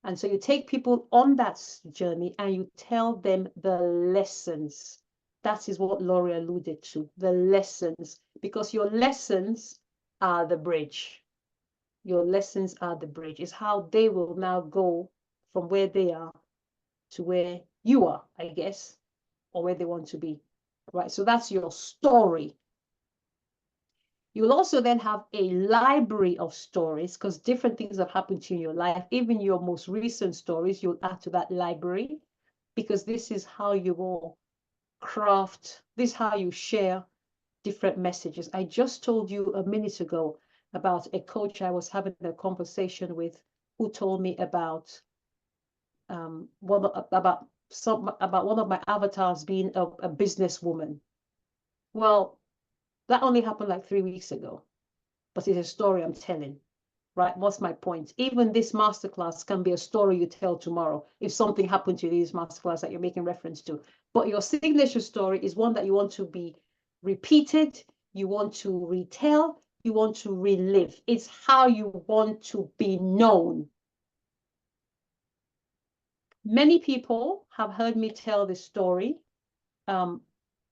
And so you take people on that journey and you tell them the lessons. That is what Laurie alluded to, the lessons, because your lessons are the bridge. Your lessons are the bridge. It's how they will now go from where they are to where you are, I guess, or where they want to be, right? So that's your story. You'll also then have a library of stories because different things have happened to you in your life. Even your most recent stories, you'll add to that library because this is how you will craft, this is how you share different messages. I just told you a minute ago about a coach I was having a conversation with who told me about one of my avatars being a businesswoman. Well, that only happened like 3 weeks ago, but it's a story I'm telling, right? What's my point? Even this masterclass can be a story you tell tomorrow if something happened to this masterclass that you're making reference to. But your signature story is one that you want to be repeated, you want to retell, you want to relive. It's how you want to be known. Many people have heard me tell this story.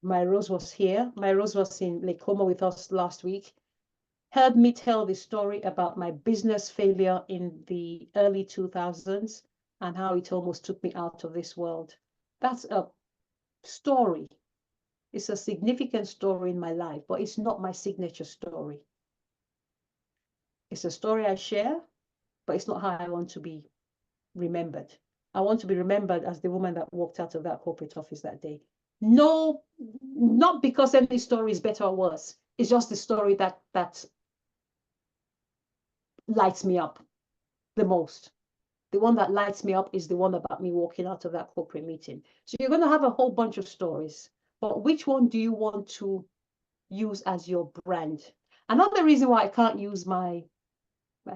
My Rose was here. My Rose was in Lake Como with us last week. Heard me tell the story about my business failure in the early 2000s and how it almost took me out of this world. That's a story. It's a significant story in my life, but it's not my signature story. It's a story I share, but it's not how I want to be remembered. I want to be remembered as the woman that walked out of that corporate office that day. No, not because any story is better or worse. It's just the story that lights me up the most. The one that lights me up is the one about me walking out of that corporate meeting. So you're going to have a whole bunch of stories, but which one do you want to use as your brand? Another reason why I can't use I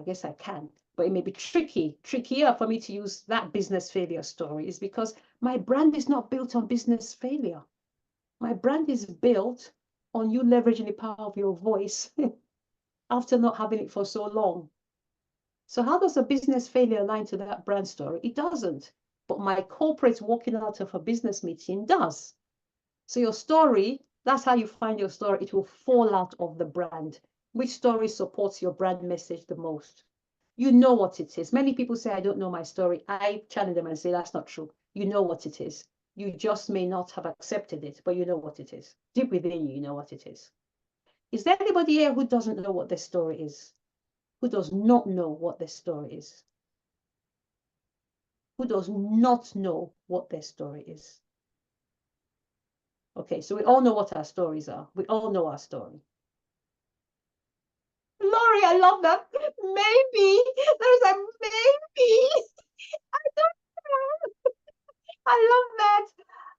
guess I can, but it may be trickier for me to use that business failure story is because my brand is not built on business failure. My brand is built on you leveraging the power of your voice after not having it for so long. So how does a business failure align to that brand story? It doesn't. But my corporate walking out of a business meeting does. So your story, that's how you find your story. It will fall out of the brand. Which story supports your brand message the most? You know what it is. Many people say, I don't know my story. I challenge them and say, that's not true. You know what it is. You just may not have accepted it, but you know what it is. Deep within you, you know what it is. Is there anybody here who doesn't know what their story is? Who does not know what their story is? Who does not know what their story is? Okay, so we all know what our stories are. We all know our story. Laurie, I love that. Maybe. There's a maybe. I don't know. I love that.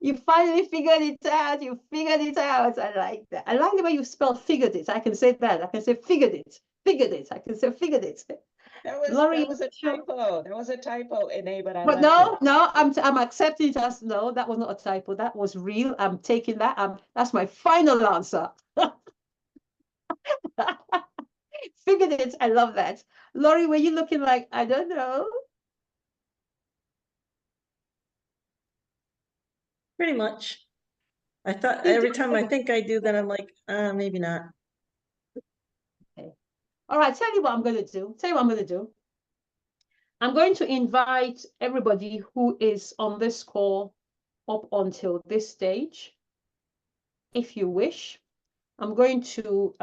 You finally figured it out. You figured it out. I like that. I like the way you spell figured it. I can say that. I can say figured it. Figured it. I can say figured it. Laurie, That was a typo. That was a typo, Ine, but I but like no, I'm accepting it as no, that was not a typo. That was real. I'm taking that. That's my final answer. Figured it. I love that. Laurie, were you looking like, I don't know? Pretty much. I thought You every do. time I think I do, then I'm like, maybe not. All right, tell you what I'm going to do. Tell you what I'm going to do. I'm going to invite everybody who is on this call up until this stage. If you wish, I'm going to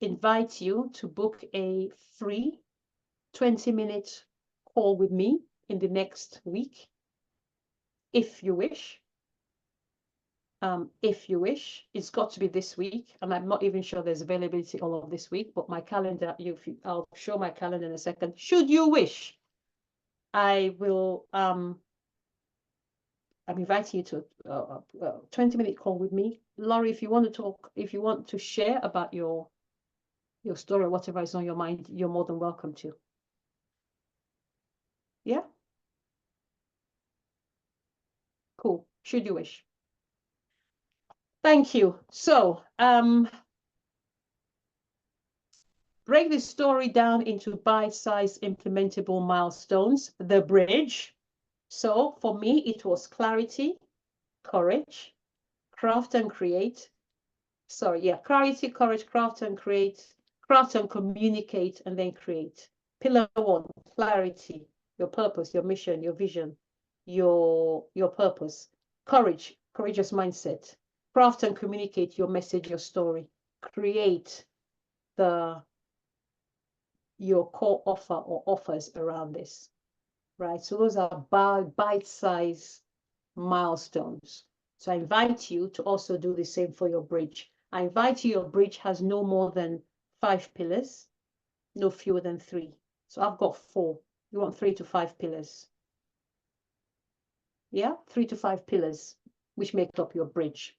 invite you to book a free 20-minute call with me in the next week, if you wish. If you wish, it's got to be this week, and I'm not even sure there's availability all of this week, but my calendar, I'll show my calendar in a second. Should you wish, I will, I'm inviting you to a 20-minute call with me. Laurie, if you want to talk, if you want to share about your story, whatever is on your mind, you're more than welcome to. Yeah? Cool. Should you wish. Thank you. So, break this story down into bite-sized implementable milestones. The bridge. So for me, it was clarity, courage, craft and create. Sorry, yeah, clarity, courage, craft and create, craft and communicate, and then create. Pillar 1, clarity, your purpose, your mission, your vision, your purpose. Courage, courageous mindset. Craft and communicate your message, your story. Create your core offer or offers around this, right? So those are bite-sized milestones. So I invite you to also do the same for your bridge. I invite you, your bridge has no more than 5 pillars, no fewer than 3. So I've got 4. You want 3 to 5 pillars. Yeah, 3 to 5 pillars, which make up your bridge.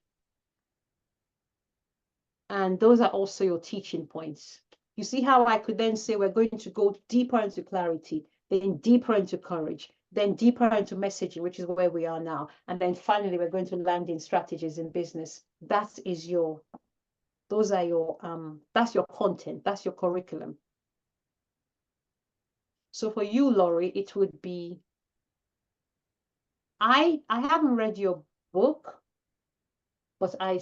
And those are also your teaching points. You see how I could then say we're going to go deeper into clarity, then deeper into courage, then deeper into messaging, which is where we are now. And then finally, we're going to land in strategies in business. That is those are your, that's your content, that's your curriculum. So for you, Laurie, it would be, I haven't read your book, but I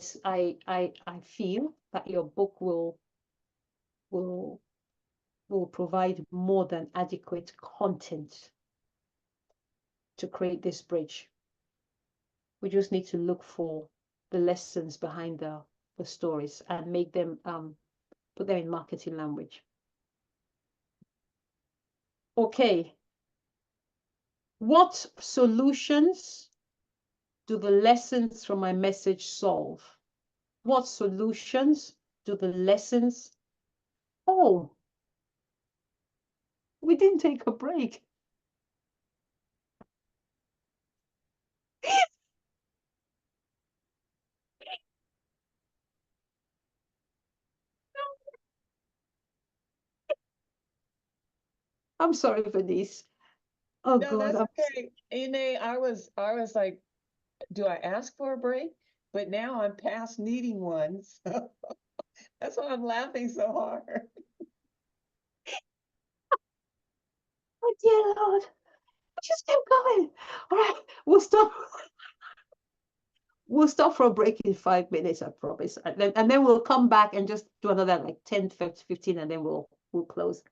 feel that your book will provide more than adequate content to create this bridge. We just need to look for the lessons behind the stories and make them, put them in marketing language. Okay. What solutions do the lessons from my message solve? What solutions do the lessons? Oh, we didn't take a break. I'm sorry for this. Oh No, God. that's okay. Ine, I was like, do I ask for a break? But now I'm past needing one. So that's why I'm laughing so hard. Oh dear Lord. Just keep going. All right, we'll stop. We'll stop for a break in 5 minutes, I promise. And then we'll come back and just do another like 10, 15, and then we'll close.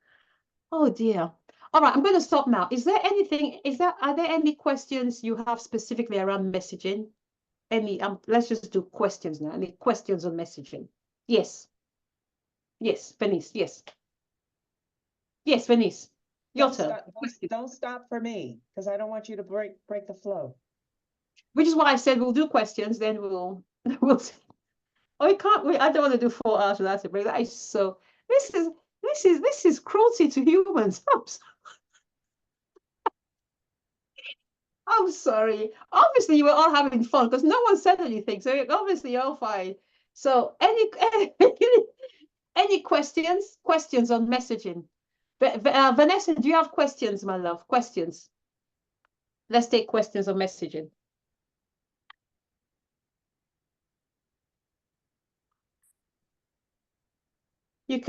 Oh dear. All right, I'm going to stop now. Is there anything, are there any questions you have specifically around messaging? Any, let's just do questions now. Any questions on messaging? Yes. Yes, Venice, yes. Yes, Venice. Your turn. Don't stop for me, because I don't want you to break the flow. Which is why I said we'll do questions, then we'll see. Oh, we can't wait. I don't want to do 4 hours without a break. That is so, this is cruelty to humans. I'm sorry. Obviously, you were all having fun because no one said anything. So obviously, you're all fine. So any questions? Questions on messaging? Vanessa, do you have questions, my love? Questions? Let's take questions on messaging. You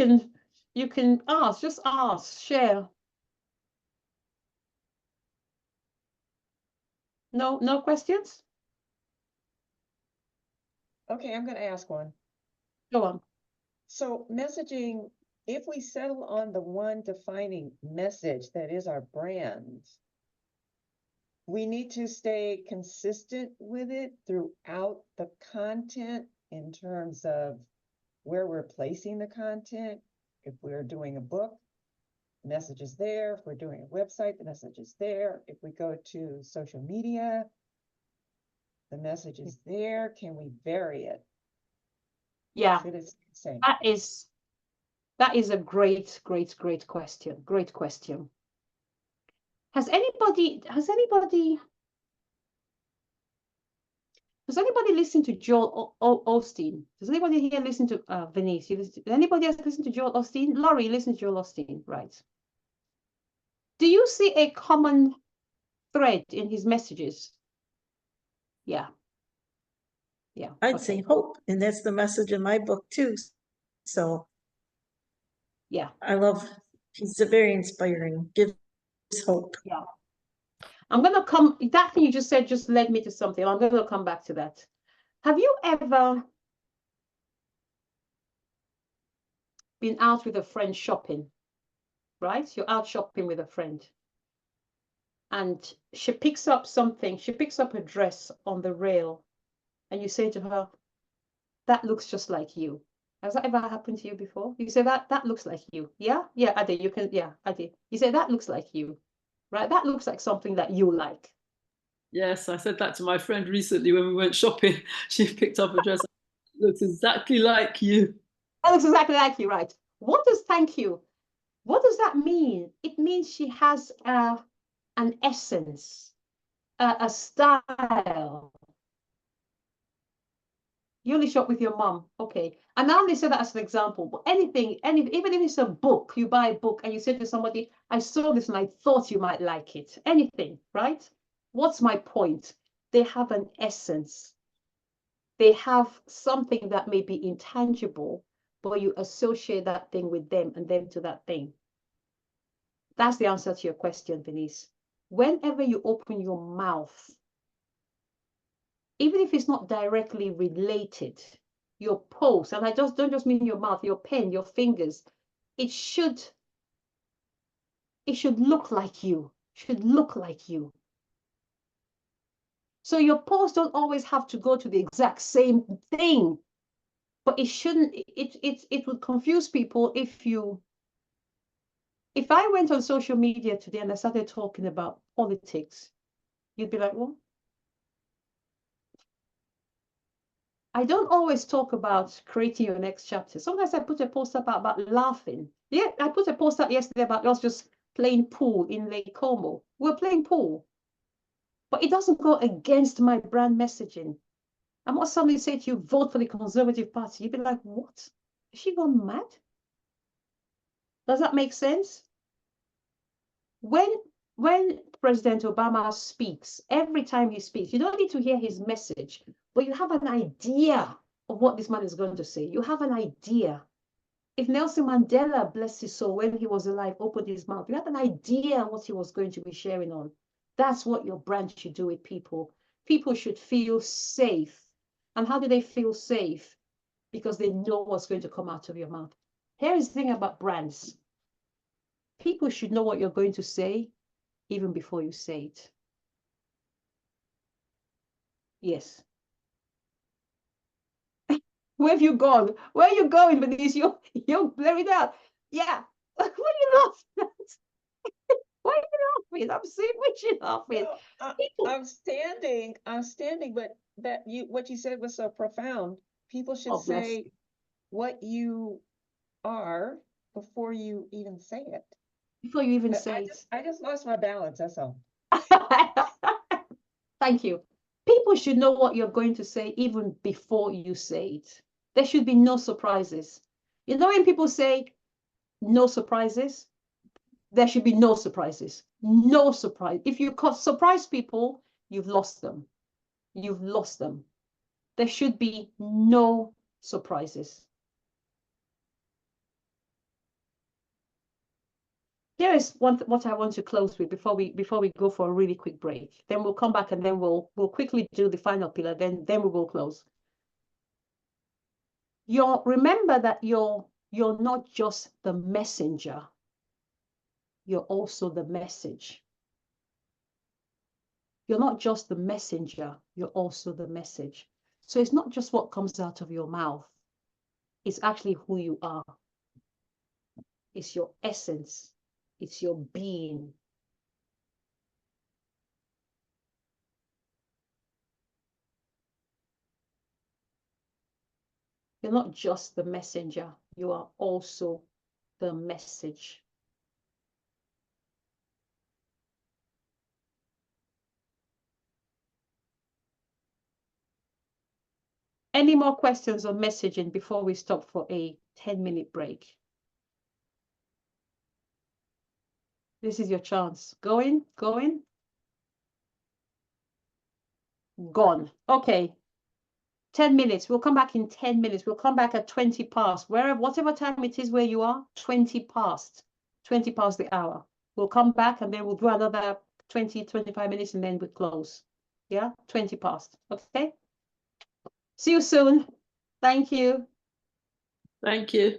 can ask, just ask, share. No questions? Okay, I'm going to ask one. Go on. So messaging, if we settle on the one defining message that is our brand, we need to stay consistent with it throughout the content in terms of where we're placing the content. If we're doing a book, the message is there. If we're doing a website, the message is there. If we go to social media, the message is there. Can we vary it? Yeah, Should it stay the same? that is a great question. Great question. Has anybody listened to Joel Osteen? Does anybody here listen to Venice? Anybody else listen to Joel Osteen? Laurie, listen to Joel Osteen, right? Do you see a common thread in his messages? Yeah. Yeah. I'd okay. say hope, and that's the message in my book too. So Yeah. I love, he's very inspiring, gives hope. Yeah. I'm going to come, that thing you just said just led me to something. I'm going to come back to that. Have you ever been out with a friend shopping, right? You're out shopping with a friend. And she picks up something, she picks up a dress on the rail, and you say to her, that looks just like you. Has that ever happened to you before? You say that looks like you. Yeah? Yeah, Ade, you can, yeah, Ade. You say that looks like you, right? That looks like something that you like. Yes, I said that to my friend recently when we went shopping. She picked up a dress that looks exactly like you. That looks exactly like you, right? What does thank you? What does that mean? It means she has an essence, a style. You only shop with your mom, okay? And I only say that as an example. But anything, even if it's a book, you buy a book and you say to somebody, "I saw this and I thought you might like it." Anything, right? What's my point? They have an essence. They have something that may be intangible, but you associate that thing with them and them to that thing. That's the answer to your question, Denise. Whenever you open your mouth, even if it's not directly related, your pulse, and I just don't just mean your mouth, your pen, your fingers, it should look like you, should look like you. So your posts don't always have to go to the exact same thing, but it shouldn't, it would confuse people if I went on social media today and I started talking about politics, you'd be like, well, I don't always talk about creating your next chapter. Sometimes I put a post up about laughing. Yeah, I put a post up yesterday about us just playing pool in Lake Como. We're playing pool. But it doesn't go against my brand messaging. I'm not suddenly say to you, vote for the Conservative Party. You'd be like, what? Is she gone mad? Does that make sense? When President Obama speaks, every time he speaks, you don't need to hear his message, but you have an idea of what this man is going to say. You have an idea. If Nelson Mandela, bless his soul, when he was alive, opened his mouth, you had an idea what he was going to be sharing on. That's what your brand should do with people. People should feel safe. And how do they feel safe? Because they know what's going to come out of your mouth. Here is the thing about brands. People should know what you're going to say even before you say it. Yes. Where have you gone? Where are you going with this? You're blaring out. Yeah. What are you laughing at? Why are you laughing? I'm seeing what you're laughing. No, I'm standing, but what you said was so profound. People should say what you are before you even say it. Before you even say it. I just lost my balance, that's all. Thank you. People should know what you're going to say even before you say it. There should be no surprises. You know when people say no surprises? There should be no surprises. No surprise. If you surprise people, you've lost them. You've lost them. There should be no surprises. Here is what I want to close with before we go for a really quick break. Then we'll come back and then we'll quickly do the final pillar. Then we will close. remember that you're not just the messenger, you're also the message. You're not just the messenger, you're also the message. So it's not just what comes out of your mouth, it's actually who you are. It's your essence, it's your being. You're not just the messenger, you are also the message. Any more questions on messaging before we stop for a 10-minute break? This is your chance. Going. Gone. Okay. 10 minutes. We'll come back in 10 minutes. We'll come back at 20 past. Whatever time it is where you are, 20 past the hour. We'll come back and then we'll do another 20, 25 minutes and then we'll close. Yeah, 20 past. Okay. See you soon. Thank you. Thank you.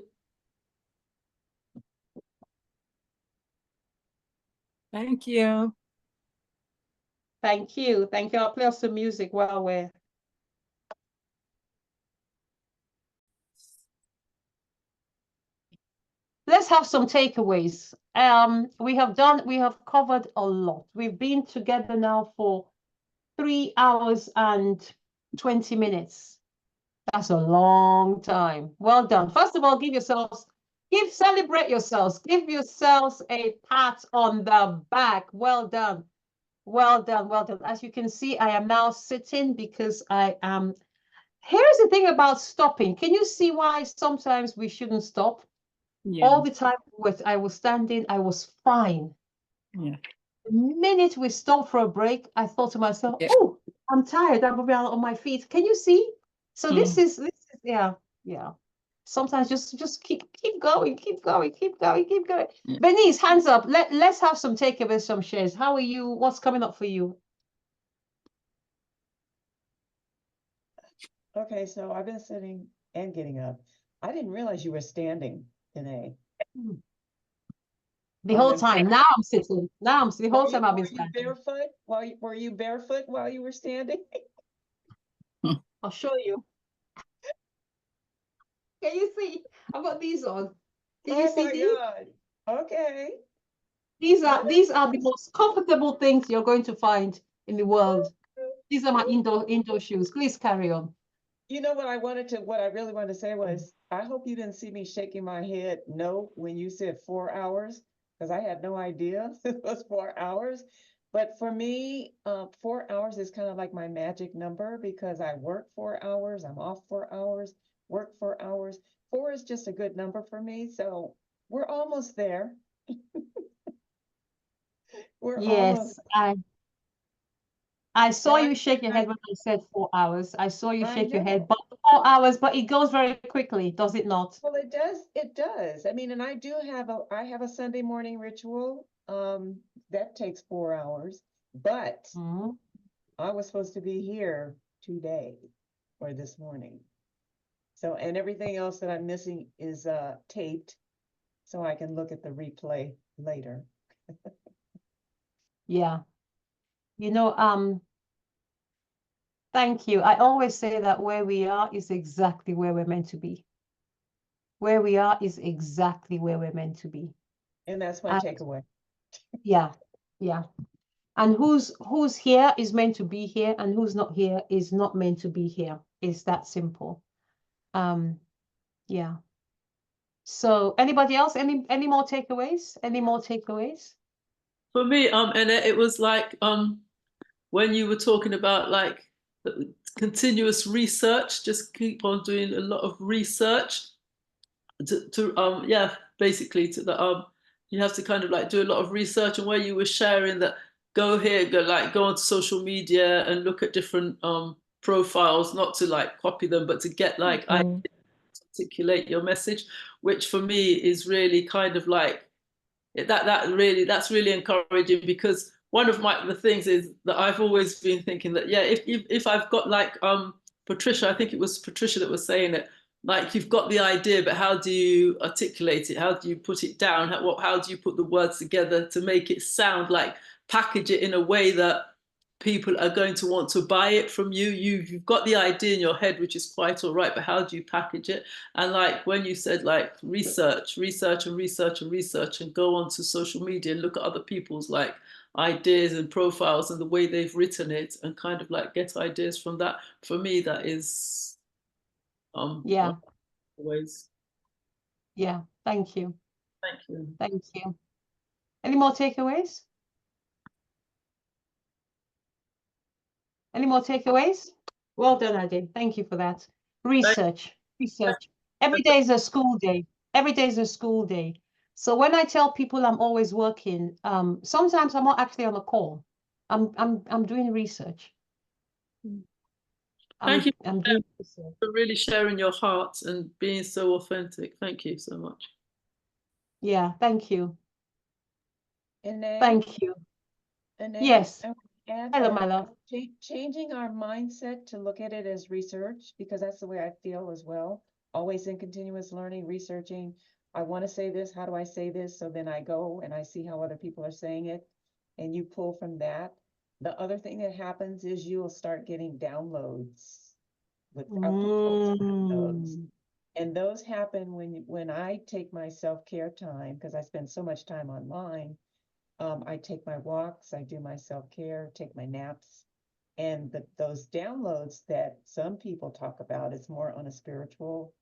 Thank you. Thank you. Thank you. I'll play us some music while we're. Let's have some takeaways. We have covered a lot. We've been together now for 3 hours and 20 minutes. That's a long time. Well done. First of all, celebrate yourselves. Give yourselves a pat on the back. Well done. Well done. Well done. As you can see, I am now sitting because I am. Here's the thing about stopping. Can you see why sometimes we shouldn't stop? Yeah. All the time I was standing, I was fine. Yeah. The minute we stopped for a break, I thought to myself, Yeah. oh, I'm tired. I'm on my feet. Can you see? So this is yeah. Sometimes just keep going. Yeah. Bernice, hands up. Let's have some takeaways, some shares. How are you? What's coming up for you? Okay, so I've been sitting and getting up. I didn't realize you were standing, Danae. The whole time. Now I'm sitting. The whole time I've been Were you standing. barefoot were you barefoot while you were standing? I'll show you. Can you see? I've got these on. Can you Oh see my these? God. Okay. These are the most comfortable things you're going to find in the world. These are my indoor shoes. Please carry on. You know what I really wanted to say was, I hope you didn't see me shaking my head no when you said 4 hours, because I had no idea it was 4 hours. But for me, 4 hours is kind of like my magic number because I work 4 hours, I'm off 4 hours, work 4 hours. 4 is just a good number for me. So we're almost there. We're almost. Yes, I saw And you shake your head when I said 4 hours. I saw you I shake your head, know. but 4 hours, but it goes very quickly, does it not? Well, it does. I mean, and I have a Sunday morning ritual, that takes 4 hours, but Mhm. I was supposed to be here today or this morning. So, and everything else that I'm missing is taped so I can look at the replay later. Yeah. Thank you. I always say that where we are is exactly where we're meant to be. Where we are is exactly where we're meant to be. And that's my And takeaway. yeah. And who's here is meant to be here, and who's not here is not meant to be here. It's that simple. Yeah. So anybody else? Any more takeaways? Any more takeaways? For me, and it was like when you were talking about like the continuous research, just keep on doing a lot of research to basically to the you have to kind of like do a lot of research, and where you were sharing that go onto social media and look at different profiles, not to like copy them, but to get like articulate your message, which for me is really kind of like that's really encouraging, because one of the things is that I've always been thinking that if I've got like Patricia, I think it was Patricia that was saying it, like you've got the idea, but how do you articulate it? How do you put it down? How do you put the words together to make it sound like, package it in a way that people are going to want to buy it from you? You've got the idea in your head, which is quite all right, but how do you package it? And like when you said like research and go onto social media and look at other people's like ideas and profiles and the way they've written it and kind of like get ideas from that. For me, that is Yeah. always. Yeah. Thank you. Thank you. Thank you. Any more takeaways? Any more takeaways? Well done, Ade. Thank you for that. Research. Every day is a school day. Every day is a school day. So when I tell people I'm always working, sometimes I'm not actually on a call. I'm doing research. Thank you I'm doing research. for really sharing your heart and being so authentic. Thank you so much. Yeah, thank you. And Thank you. Yes. Hello, my love. Changing our mindset to look at it as research, because that's the way I feel as well. Always in continuous learning, researching. I want to say this. How do I say this? So then I go and I see how other people are saying it, and you pull from that. The other thing that happens is you will start getting downloads without those. And those happen when I take my self-care time, because I spend so much time online. I take my walks, I do my self-care, take my naps, and those downloads that some people talk about is more on a spiritual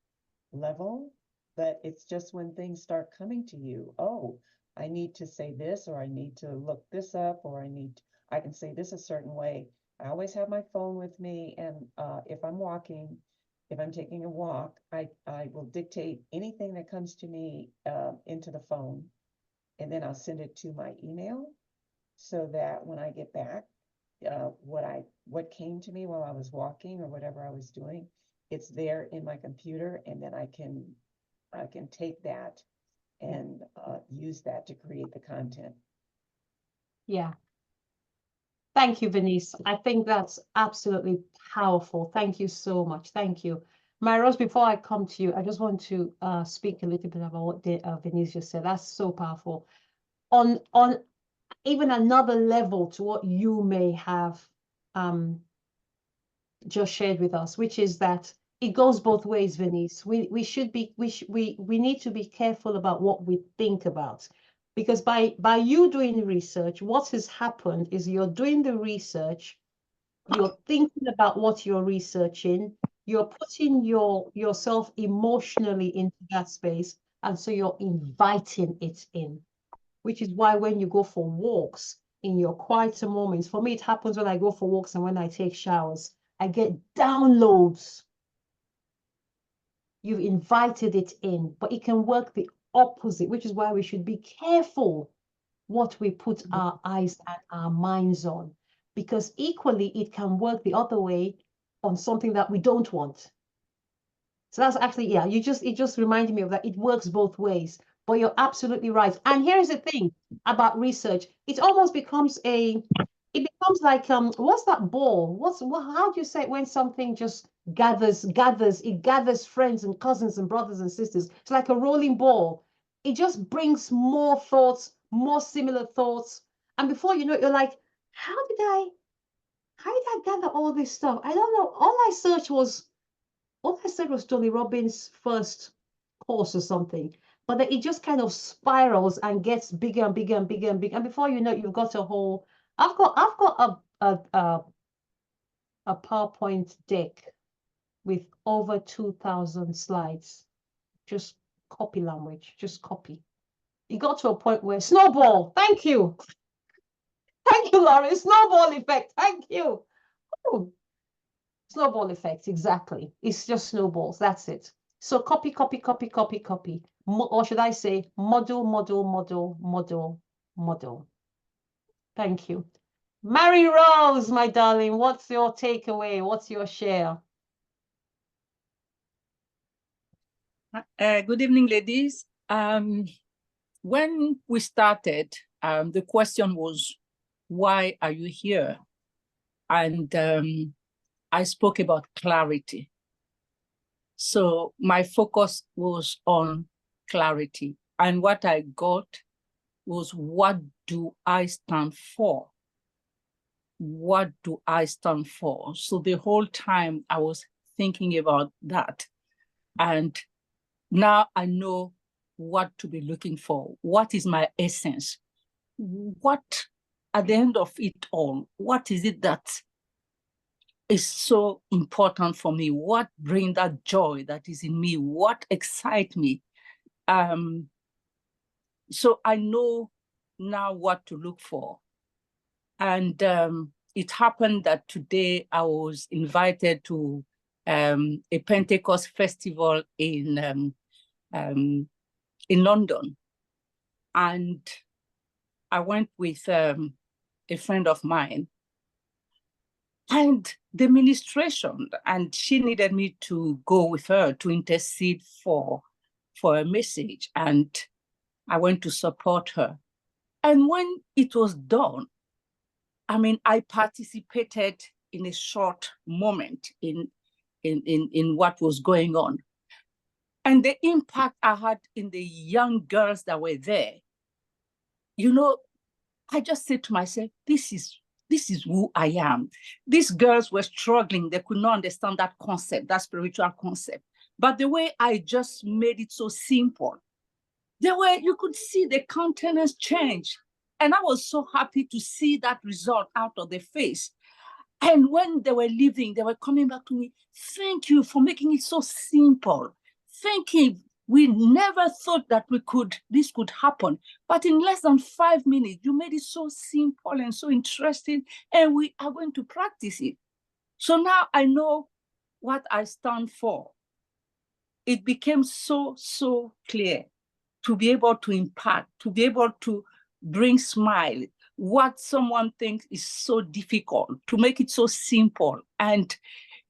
level, but it's just when things start coming to you. Oh, I need to say this, or I need to look this up, or I can say this a certain way. I always have my phone with me, and if I'm taking a walk, I will dictate anything that comes to me into the phone. And then I'll send it to my email so that when I get back, what came to me while I was walking or whatever I was doing, it's there in my computer, and then I can take that and use that to create the content. Yeah. Thank you, Venice. I think that's absolutely powerful. Thank you so much. Thank you. Myros, before I come to you, I just want to speak a little bit about what Venice just said. That's so powerful. On even another level to what you may have just shared with us, which is that it goes both ways, Venice. We need to be careful about what we think about, because by you doing research, what has happened is you're doing the research, you're thinking about what you're researching, you're putting yourself emotionally into that space, and so you're inviting it in, which is why when you go for walks in your quieter moments, for me, it happens when I go for walks and when I take showers, I get downloads. You've invited it in, but it can work the opposite, which is why we should be careful what we put our eyes and our minds on, because equally it can work the other way on something that we don't want. So that's actually, yeah, it just reminded me of that. It works both ways, but you're absolutely right. And here's the thing about research. It almost becomes it becomes like, what's that ball? How do you say it when something just gathers friends and cousins and brothers and sisters? It's like a rolling ball. It just brings more thoughts, more similar thoughts. And before you know it, you're like, how did I gather all this stuff? I don't know. All I said was Tony Robbins' first course or something, but then it just kind of spirals and gets bigger and bigger and bigger and bigger. And before you know it, you've got a whole. I've got a PowerPoint deck with over 2,000 slides. Just copy language, just copy. It got to a point where snowball. Thank you, Laurie. Snowball effect. Thank you. Ooh. Snowball effect, exactly. It's just snowballs. That's it. So copy, copy, copy, copy, copy. Or should I say model, model, model, model, model. Thank you. Mary Rose, my darling, what's your takeaway? What's your share? Good evening, ladies. When we started, the question was, why are you here? And I spoke about clarity. So my focus was on clarity. And what I got was, what do I stand for? What do I stand for? So the whole time I was thinking about that. And now I know what to be looking for. What is my essence? What, at the end of it all, what is it that is so important for me? What brings that joy that is in me? What excites me? So I know now what to look for. And it happened that today I was invited to a Pentecost festival in London. And I went with a friend of mine, and the ministration, and she needed me to go with her to intercede for a message. And I went to support her. And when it was done, I mean, I participated in a short moment in what was going on. And the impact I had in the young girls that were there, you know, I just said to myself, this is who I am. These girls were struggling. They could not understand that concept, that spiritual concept. But the way I just made it so simple, you could see the countenance change. And I was so happy to see that result out of the face. And when they were leaving, they were coming back to me, thank you for making it so simple. Thank you. We never thought that this could happen. But in less than 5 minutes, you made it so simple and so interesting, and we are going to practice it. So now I know what I stand for. It became so clear to be able to impact, to be able to bring smile, what someone thinks is so difficult, to make it so simple. And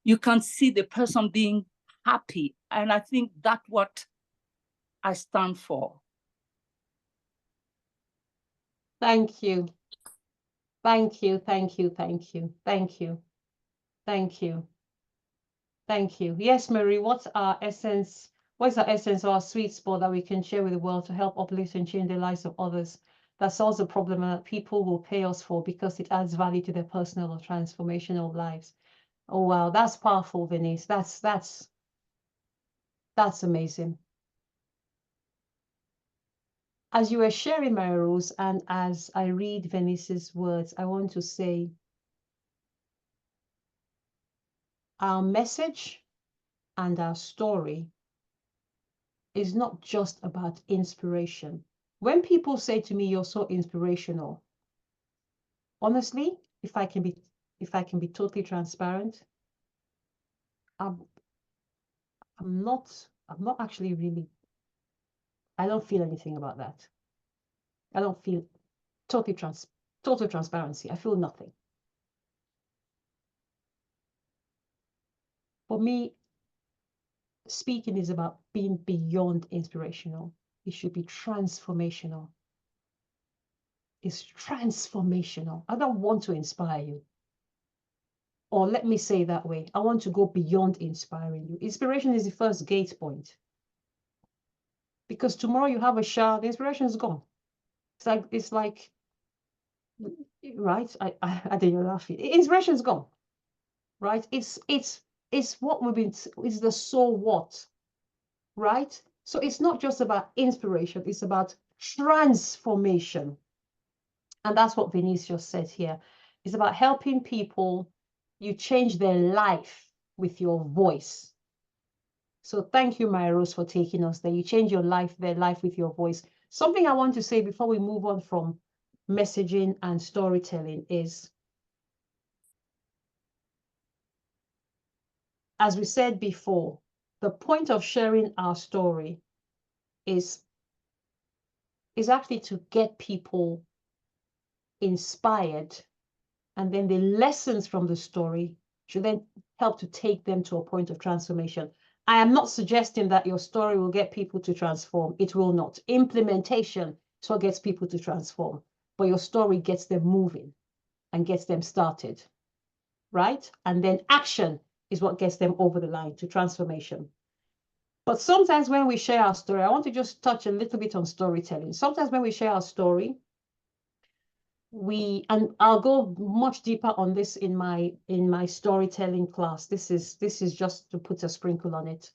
you can see the person being happy. And I think that's what I stand for. Thank you. Thank you, thank you, thank you, thank you, thank you, thank you. Yes, Marie, what's our essence? What's our essence or our sweet spot that we can share with the world to help uplift and change the lives of others? That solves the problem that people will pay us for because it adds value to their personal or transformational lives. Oh, wow, that's powerful, Venice. That's amazing. As you were sharing, Mary Rose, and as I read Venice's words, I want to say our message and our story is not just about inspiration. When people say to me, you're so inspirational, honestly, if I can be totally transparent, I'm not actually really, I don't feel anything about that. I don't feel total transparency. I feel nothing. For me, speaking is about being beyond inspirational. It should be transformational. It's transformational. I don't want to inspire you. Or let me say that way. I want to go beyond inspiring you. Inspiration is the first gate point. Because tomorrow you have a shower, the inspiration is gone. It's like, right? I think you're laughing. Inspiration is gone, right? It's what we've been. It's the so what, right? So it's not just about inspiration. It's about transformation, and that's what Venice just said here. It's about helping people. You change their life with your voice. So thank you, Maya Rose, for taking us there. You change their life with your voice. Something I want to say before we move on from messaging and storytelling is, as we said before, the point of sharing our story is actually to get people inspired, and then the lessons from the story should then help to take them to a point of transformation. I am not suggesting that your story will get people to transform. It will not. Implementation is what gets people to transform, but your story gets them moving and gets them started, right? And then action is what gets them over the line to transformation. But sometimes when we share our story, I want to just touch a little bit on storytelling. Sometimes when we share our story, and I'll go much deeper on this in my storytelling class. This is just to put a sprinkle on it.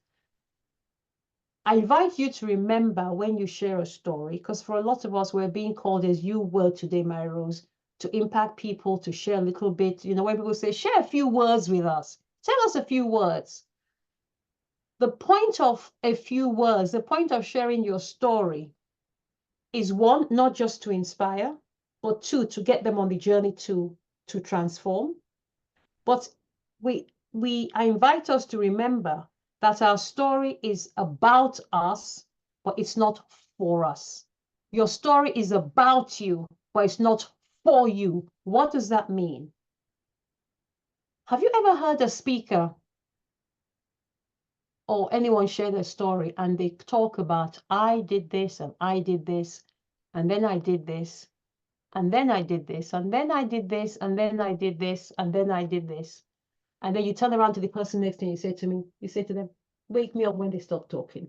I invite you to remember when you share a story, because for a lot of us, we're being called, as you were today, my Rose, to impact people, to share a little bit. You know, when people say, share a few words with us, tell us a few words. The point of a few words, the point of sharing your story is, one, not just to inspire, but two, to get them on the journey to transform. But I invite us to remember that our story is about us, but it's not for us. Your story is about you, but it's not for you. What does that mean? Have you ever heard a speaker or anyone share their story and they talk about, I did this and I did this, and then I did this, and then I did this, and then I did this, and then I did this, and then I did this. And then you turn around to the person next to you, you say to them, wake me up when they stop talking.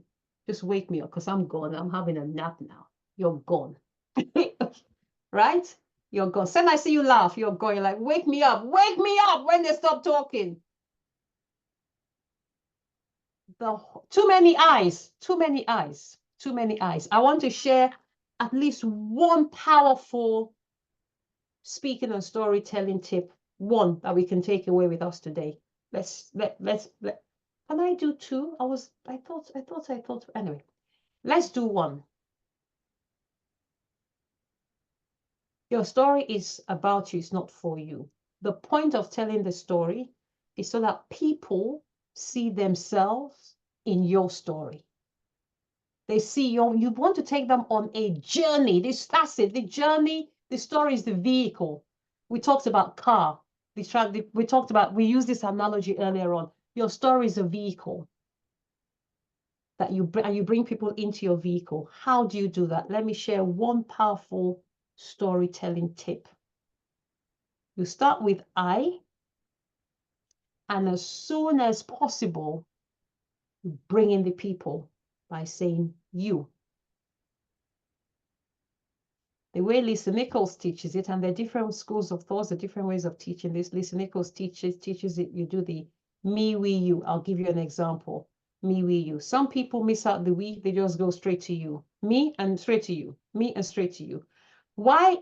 Just wake me up, because I'm gone. I'm having a nap now. You're gone. Right? You're gone. Then I see you laugh, you're going. You're like, wake me up when they stop talking. Too many eyes. I want to share at least one powerful speaking and storytelling tip, one that we can take away with us today. Can I do two? I thought. Anyway, let's do one. Your story is about you, it's not for you. The point of telling the story is so that people see themselves in your story. They see you want to take them on a journey. That's it. The journey, the story is the vehicle. We talked about car. We used this analogy earlier on. Your story is a vehicle that you bring people into your vehicle. How do you do that? Let me share one powerful storytelling tip. You start with I, and as soon as possible, you bring in the people by saying you. The way Lisa Nichols teaches it, and there are different schools of thought, there are different ways of teaching this. Lisa Nichols teaches it, you do the me, we, you. I'll give you an example. Me, we, you. Some people miss out the we, they just go straight to you. Me and straight to you. Me and straight to you. Why?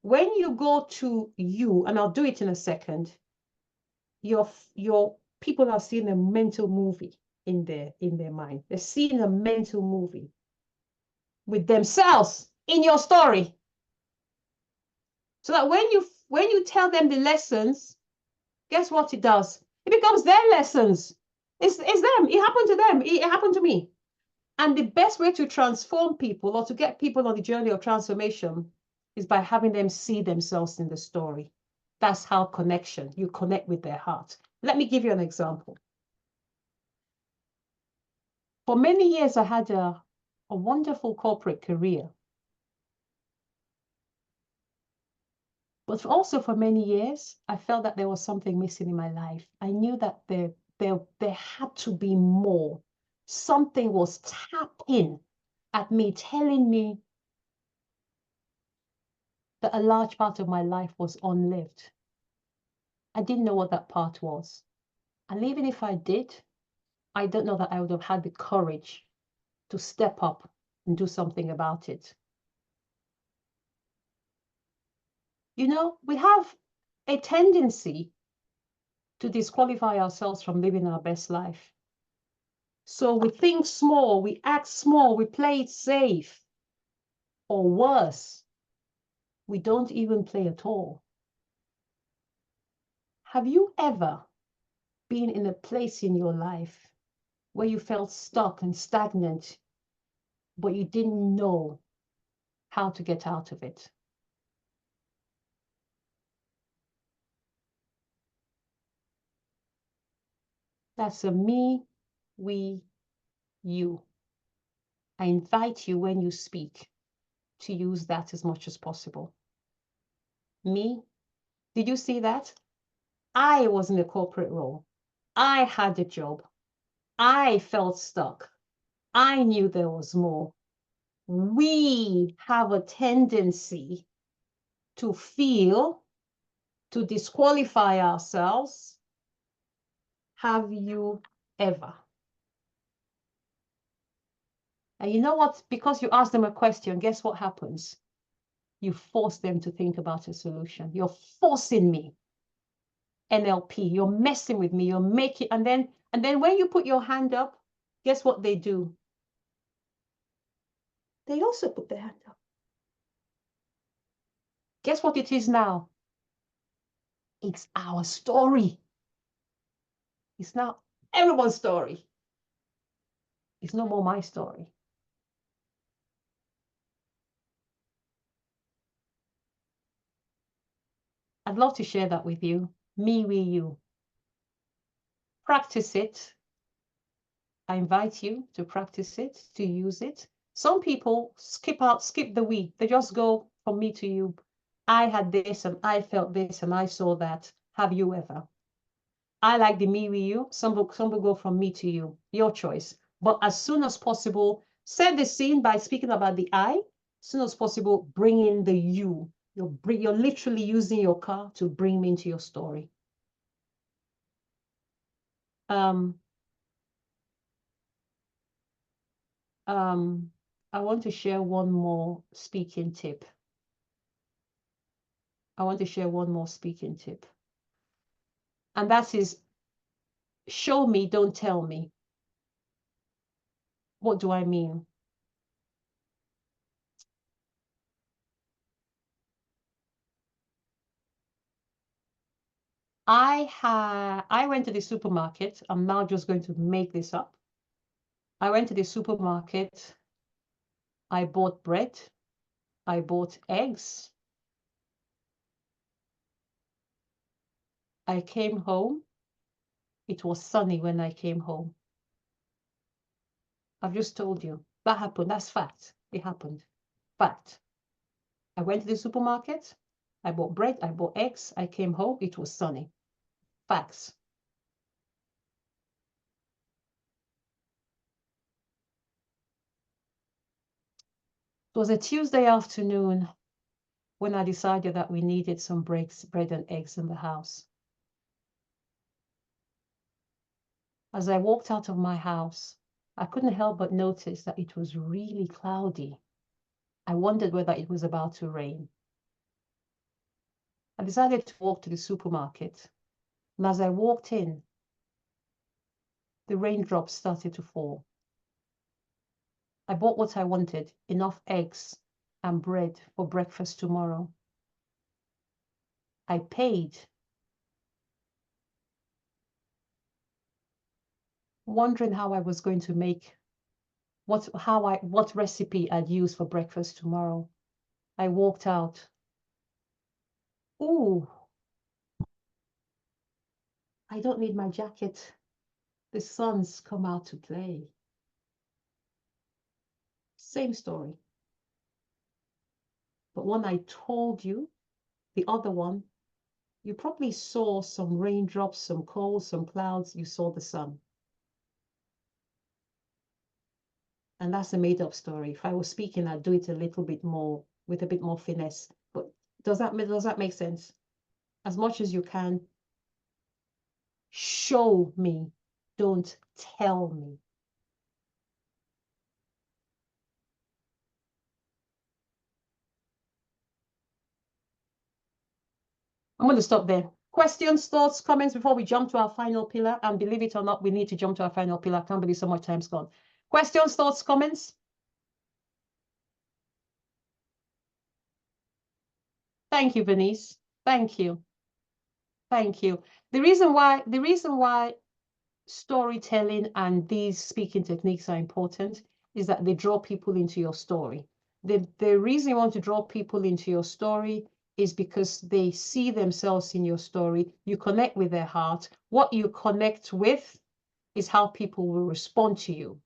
When you go to you, and I'll do it in a second, your people are seeing a mental movie in their mind. They're seeing a mental movie with themselves in your story. So that when you tell them the lessons, guess what it does? It becomes their lessons. It's them. It happened to them. It happened to me. And the best way to transform people, or to get people on the journey of transformation, is by having them see themselves in the story. That's how you connect with their heart. Let me give you an example. For many years, I had a wonderful corporate career. But also for many years, I felt that there was something missing in my life. I knew that there had to be more. Something was tapping at me, telling me that a large part of my life was unlived. I didn't know what that part was. And even if I did, I don't know that I would have had the courage to step up and do something about it. You know, we have a tendency to disqualify ourselves from living our best life. So we think small, we act small, we play it safe. Or worse, we don't even play at all. Have you ever been in a place in your life where you felt stuck and stagnant, but you didn't know how to get out of it? That's a me, we, you. I invite you, when you speak, to use that as much as possible. Me, did you see that? I was in a corporate role. I had a job. I felt stuck. I knew there was more. We have a tendency to feel, to disqualify ourselves. Have you ever? And you know what? Because you ask them a question, guess what happens? You force them to think about a solution. You're forcing me. NLP, you're messing with me, you're making, and then when you put your hand up, guess what they do? They also put their hand up. Guess what it is now? It's our story. It's now everyone's story. It's no more my story. I'd love to share that with you. Me, we, you. Practice it. I invite you to practice it, to use it. Some people skip the we. They just go from me to you. I had this and I felt this and I saw that. Have you ever? I like the me, we, you. Some will go from me to you. Your choice. But as soon as possible, set the scene by speaking about the I. As soon as possible, bring in the you. You're literally using your car to bring me into your story. I want to share one more speaking tip. And that is, show me, don't tell me. What do I mean? I went to the supermarket. I'm now just going to make this up. I went to the supermarket. I bought bread. I bought eggs. I came home. It was sunny when I came home. I've just told you. That happened. That's fact. It happened. Fact. I went to the supermarket. I bought bread. I bought eggs. I came home. It was sunny. Facts. It was a Tuesday afternoon when I decided that we needed some bread and eggs in the house. As I walked out of my house, I couldn't help but notice that it was really cloudy. I wondered whether it was about to rain. I decided to walk to the supermarket. And as I walked in, the raindrops started to fall. I bought what I wanted, enough eggs and bread for breakfast tomorrow. I paid, wondering how I was going to make, what recipe I'd use for breakfast tomorrow. I walked out. Ooh, I don't need my jacket. The sun's come out to play. Same story. But one I told you, the other one, you probably saw some raindrops, some cold, some clouds. You saw the sun. And that's a made-up story. If I was speaking, I'd do it a little bit more, with a bit more finesse. But does that make sense? As much as you can, show me, don't tell me. I'm going to stop there. Questions, thoughts, comments before we jump to our final pillar? And believe it or not, we need to jump to our final pillar. I can't believe so much time's gone. Questions, thoughts, comments? Thank you, Venice. Thank you. Thank you. The reason why storytelling and these speaking techniques are important is that they draw people into your story. The reason you want to draw people into your story is because they see themselves in your story. You connect with their heart. What you connect with is how people will respond to you.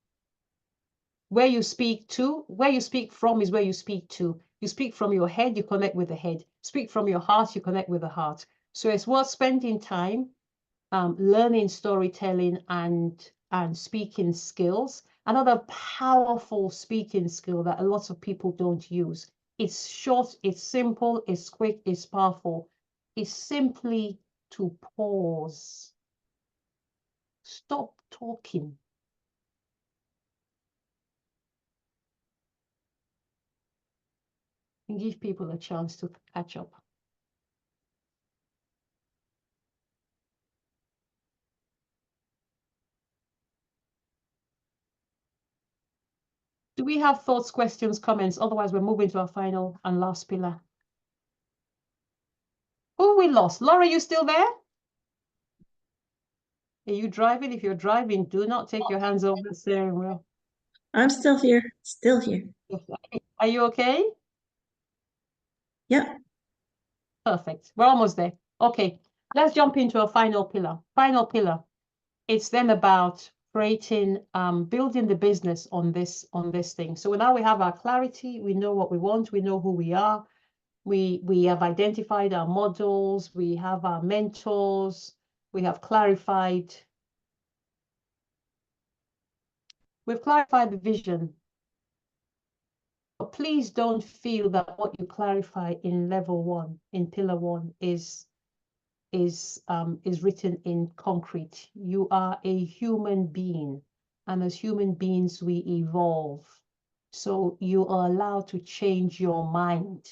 Where you speak from is where you speak to. You speak from your head, you connect with the head. Speak from your heart, you connect with the heart. So it's worth spending time learning storytelling and and speaking skills. Another powerful speaking skill that a lot of people don't use. It's short, it's simple, it's quick, it's powerful. It's simply to pause. Stop talking. And give people a chance to catch up. Do we have thoughts, questions, comments? Otherwise, we're moving to our final and last pillar. Who we lost? Laura, you still there? Are you driving? If you're driving, do not take your hands off the steering wheel. I'm still here, still here. Are you okay? Yeah. Perfect. We're almost there. Okay, let's jump into a final pillar. Final pillar. It's then about creating, building the business on this thing. So now we have our clarity. We know what we want. We know who we are. We have identified our models. We have our mentors. We have clarified. We've clarified the vision. But please don't feel that what you clarify in level 1, in pillar 1, is written in concrete. You are a human being, and as human beings, we evolve. So you are allowed to change your mind.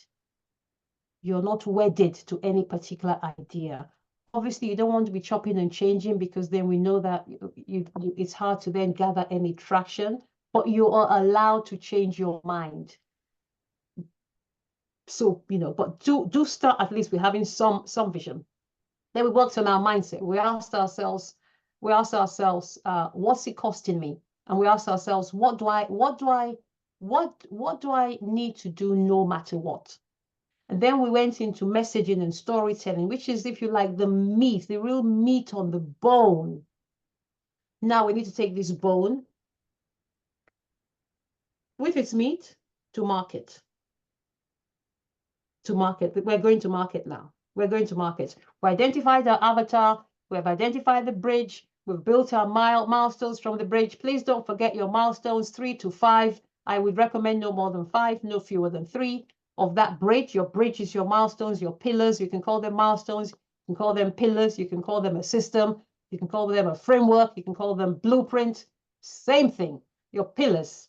You're not wedded to any particular idea. Obviously, you don't want to be chopping and changing, because then we know that it's hard to then gather any traction, but you are allowed to change your mind. So, but do start at least with having some vision. Then we worked on our mindset. We asked ourselves, what's it costing me? And we asked ourselves, what do I need to do no matter what? And then we went into messaging and storytelling, which is, if you like, the meat, the real meat on the bone. Now we need to take this bone with its meat to market. We're going to market now. We're going to market. We identified our avatar. We have identified the bridge. We've built our milestones from the bridge. Please don't forget your milestones, 3 to 5. I would recommend no more than 5, no fewer than 3 of that bridge. Your bridge is your milestones, your pillars. You can call them milestones. You can call them pillars. You can call them a system. You can call them a framework. You can call them blueprint. Same thing. Your pillars,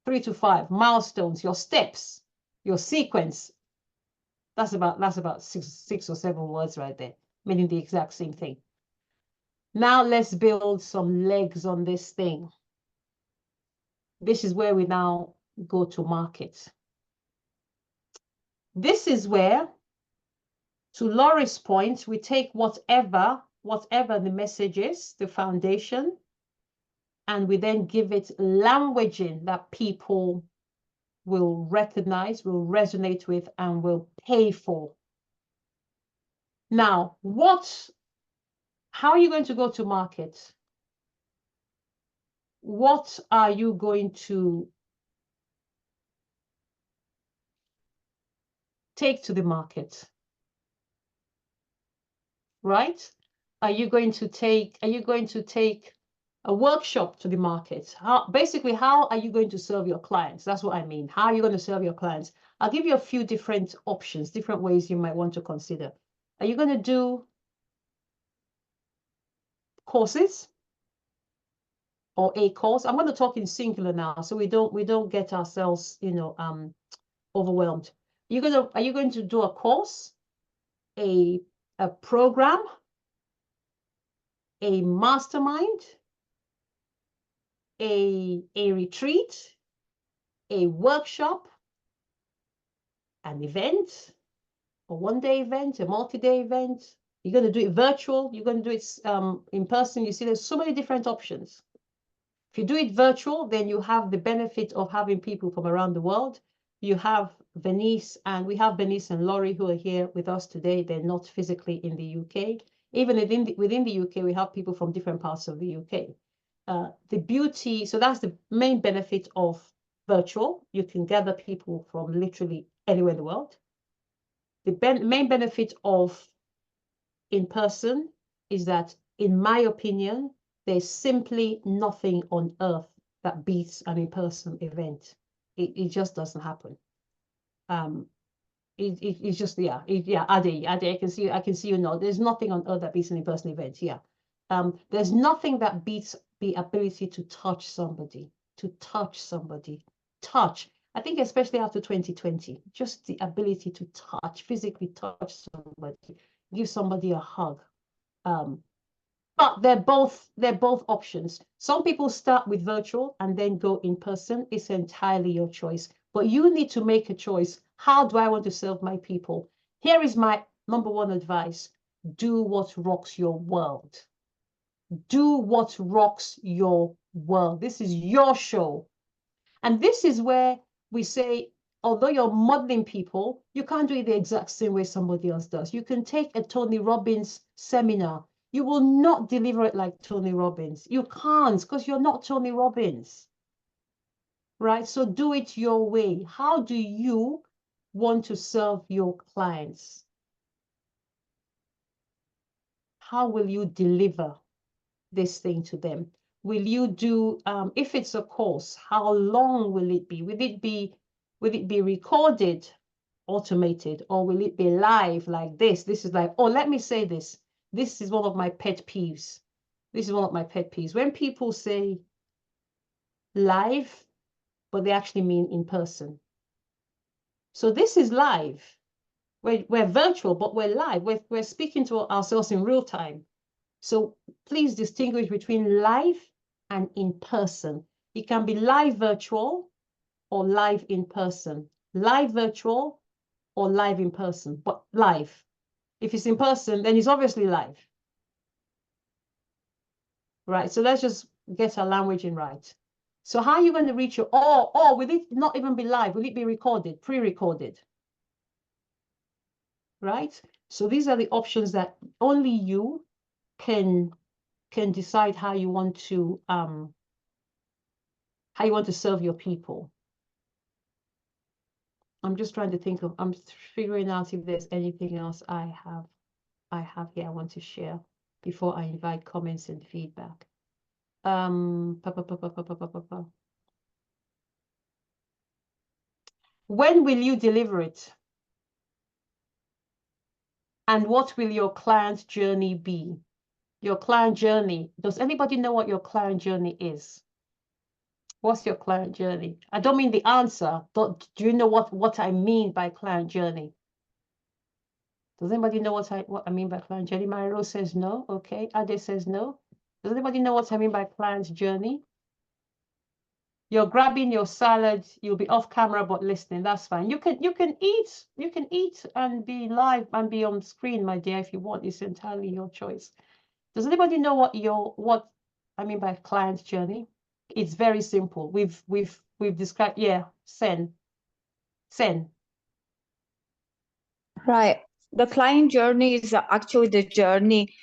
3 to 5, milestones, your steps, your sequence. That's about six or 7 words right there, meaning the exact same thing. Now let's build some legs on this thing. This is where we now go to market. This is where, to Laurie's point, we take whatever the message is, the foundation, and we then give it languaging that people will recognize, will resonate with, and will pay for. Now, how are you going to go to market? What are you going to take to the market? Right? Are you going to take a workshop to the market? Basically, how are you going to serve your clients? That's what I mean. How are you going to serve your clients? I'll give you a few different options, different ways you might want to consider. Are you going to do courses? Or a course? I'm going to talk in singular now, so we don't get ourselves, overwhelmed. Are you going to do a course, a program, a mastermind, a retreat, a workshop, an event, a one-day event, a multi-day event? You're going to do it virtual, you're going to do it in person. You see, there's so many different options. If you do it virtual, then you have the benefit of having people from around the world. You have Venice, and we have Venice and Laurie who are here with us today. They're not physically in the UK. Even within the UK, we have people from different parts of the UK. The beauty, so that's the main benefit of virtual. You can gather people from literally anywhere in the world. The main benefit of in person is that, in my opinion, There's simply nothing on earth that beats an in-person event. It just doesn't happen. It's just, yeah, Ade, I can see you know, there's nothing on earth that beats an in-person event. Yeah. There's nothing that beats the ability to touch somebody, touch. I think especially after 2020, just the ability to touch, physically touch somebody, give somebody a hug. But they're both options. Some people start with virtual and then go in person. It's entirely your choice. But you need to make a choice. How do I want to serve my people? Here is my number one advice. Do what rocks your world. Do what rocks your world. This is your show. And this is where we say, although you're modeling people, you can't do it the exact same way somebody else does. You can take a Tony Robbins seminar. You will not deliver it like Tony Robbins. You can't, because you're not Tony Robbins. Right? So do it your way. How do you want to serve your clients? How will you deliver this thing to them? Will you do, if it's a course, how long will it be? Will it be recorded, automated, or will it be live like this? This is like, oh, let me say this. This is one of my pet peeves. This is one of my pet peeves. When people say live, but they actually mean in person. So this is live. We're virtual, but we're live. We're speaking to ourselves in real time. So please distinguish between live and in person. It can be live virtual or live in person. Live virtual or live in person, but live. If it's in person, then it's obviously live. Right, so let's just get our language in right. So how are you going to reach your, or will it not even be live? Will it be recorded, pre-recorded? Right? So these are the options that only you can decide how you want to serve your people. I'm just trying to think of, I'm figuring out if there's anything else I have here I want to share before I invite comments and feedback. When will you deliver it? And what will your client journey be? Your client journey. Does anybody know what your client journey is? What's your client journey? I don't mean the answer. Do you know what I mean by client journey? Does anybody know what I mean by client journey? Mario says no. Okay. Ade says no. Does anybody know what I mean by client journey? You're grabbing your salad. You'll be off camera but listening. That's fine. You can eat and be live and be on screen, my dear, if you want. It's entirely your choice. Does anybody know what I mean by client journey? It's very simple. We've described. Yeah, Sen. Right. The client journey is actually the journey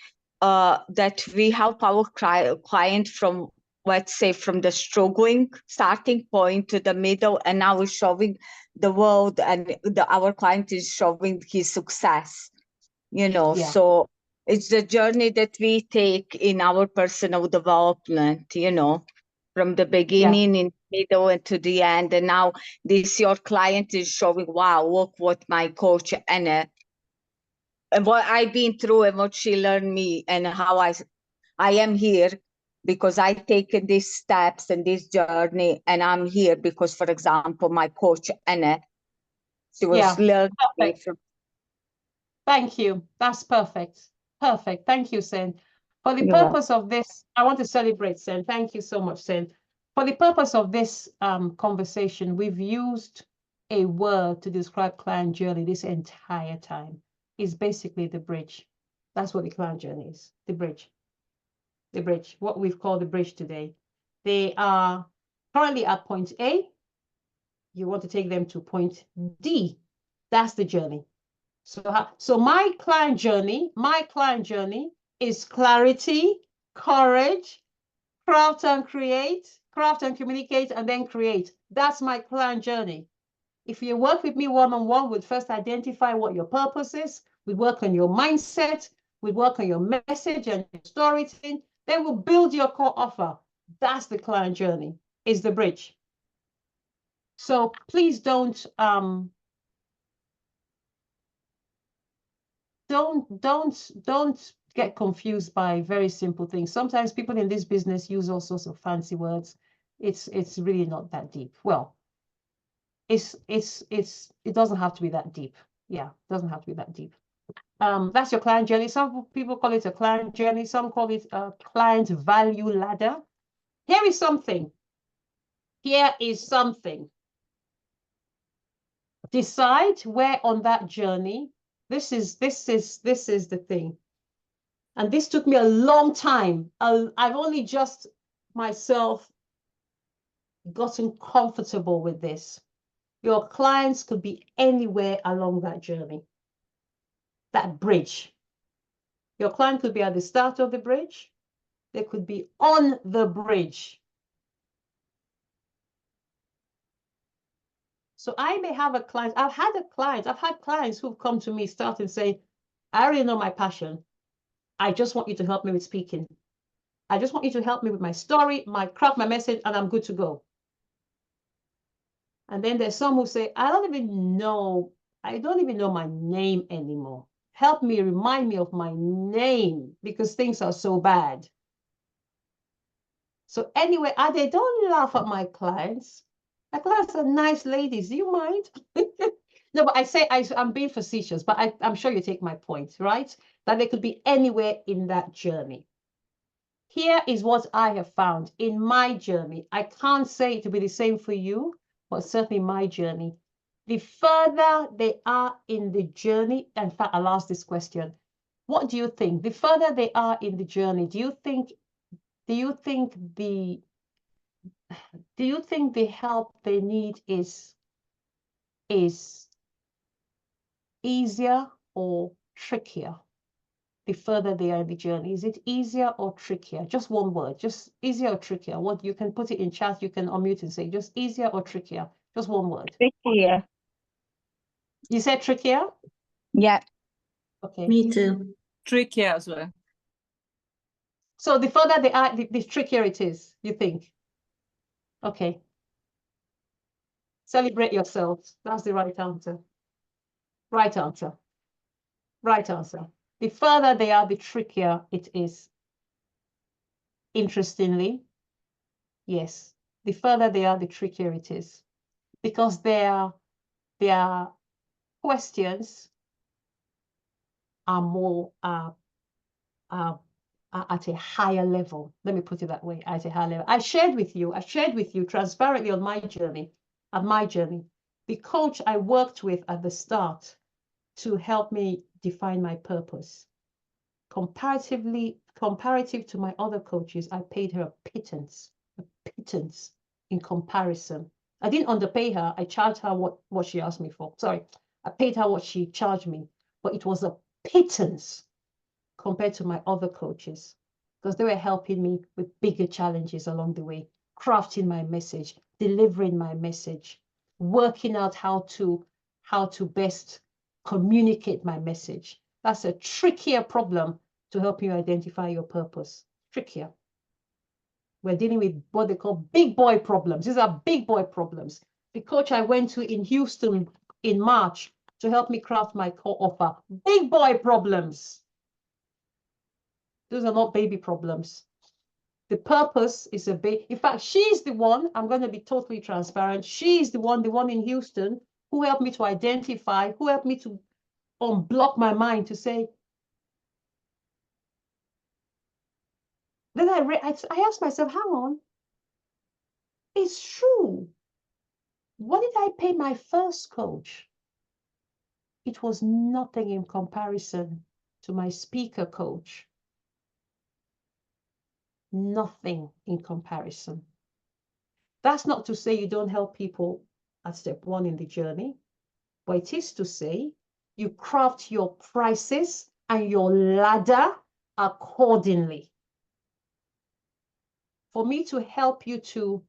that we help our client from, let's say, from the struggling starting point to the middle, and now we're showing the world, and our client is showing his success, you know. Yeah. So it's the journey that we take in our personal development, you know, from the beginning, in the middle, and to the end. And now your client is showing, wow, look what my coach and what I've been through and what she learned me, and how I am here because I've taken these steps and this journey, and I'm here because, for example, my coach Anna, she was learning me from. Thank you. That's perfect. Perfect. Thank you, Sen. For the purpose of this, I want to celebrate Sen. Thank you so much, Sen. For the purpose of this conversation, we've used a word to describe client journey this entire time. It's basically the bridge. That's what the client journey is, the bridge. The bridge, what we've called the bridge today. They are currently at point A. You want to take them to point D. That's the journey. So my client journey is clarity, courage, craft and communicate, and then create. That's my client journey. If you work with me one-on-one, we'd first identify what your purpose is. We work on your mindset. We work on your message and your storytelling. They will build your core offer. That's the client journey, is the bridge. So please don't get confused by very simple things. Sometimes people in this business use all sorts of fancy words. It's really not that deep. Well, it doesn't have to be that deep. Yeah, it doesn't have to be that deep. That's your client journey. Some people call it a client journey. Some call it a client value ladder. Here is something. Here is something. Decide where on that journey. This is the thing. And this took me a long time. I've only just myself gotten comfortable with this. Your clients could be anywhere along that journey, that bridge. Your client could be at the start of the bridge. They could be on the bridge. So I may have a client. I've had clients who've come to me start and say, I already know my passion. I just want you to help me with speaking. I just want you to help me with my story, my craft, my message, and I'm good to go. And then there's some who say, I don't even know my name anymore. Help me, remind me of my name because things are so bad. So anyway, they don't laugh at my clients. My clients are nice ladies. Do you mind? No, but I'm being facetious, but I'm sure you take my point, right? That they could be anywhere in that journey. Here is what I have found in my journey. I can't say it will be the same for you, but certainly my journey. The further they are in the journey, in fact, I'll ask this question. What do you think? The further they are in the journey, do you think the help they need is easier or trickier? The further they are in the journey, is it easier or trickier? Just one word, just easier or trickier. What you can put it in chat, you can unmute and say just easier or trickier. Just one word. Trickier. You said trickier? Yeah. Okay. Me too. Trickier as well. So the further they are, the trickier it is, you think? Okay. Celebrate yourselves. That's the right answer. Right answer. Right answer. The further they are, the trickier it is. Interestingly, yes. The further they are, the trickier it is. Because their questions are more at a higher level. Let me put it that way, at a higher level. I shared with you transparently on my journey, the coach I worked with at the start to help me define my purpose. Comparative to my other coaches, I paid her a pittance in comparison. I didn't underpay her. I charged her what she asked me for. Sorry, I paid her what she charged me, but it was a pittance compared to my other coaches because they were helping me with bigger challenges along the way, crafting my message, delivering my message, working out how to best communicate my message. That's a trickier problem to help you identify your purpose. Trickier. We're dealing with what they call big boy problems. These are big boy problems. The coach I went to in Houston in March to help me craft my core offer. Big boy problems. Those are not baby problems. The purpose is a big, in fact, she's the one, I'm going to be totally transparent. She's the one in Houston who helped me to identify, who helped me to unblock my mind to say, then I asked myself, hang on, it's true. What did I pay my first coach? It was nothing in comparison to my speaker coach. Nothing in comparison. That's not to say you don't help people at step one in the journey, but it is to say you craft your prices and your ladder accordingly. For me to help you to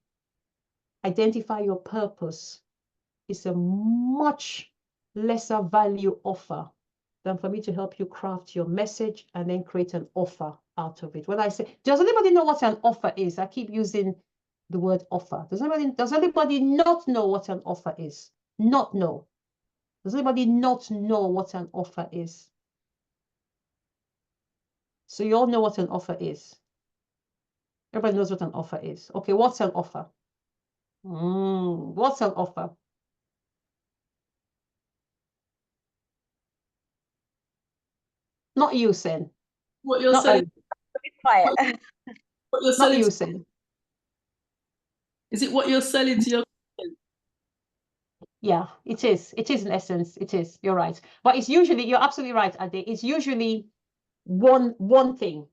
identify your purpose is a much lesser value offer than for me to help you craft your message and then create an offer out of it. When I say, does anybody know what an offer is? I keep using the word offer. Does anybody not know what an offer is? Not know. Does anybody not know what an offer is? So you all know what an offer is. Everybody knows what an offer is. Okay, what's an offer? What's an offer? Not you, Sen. What you're Not selling? you. Quiet. What you're Not selling? you, Sen. Is it what you're selling to your? Yeah, it is. It is in essence. It is. You're right. But it's usually, you're absolutely right, Ade. It's usually one thing.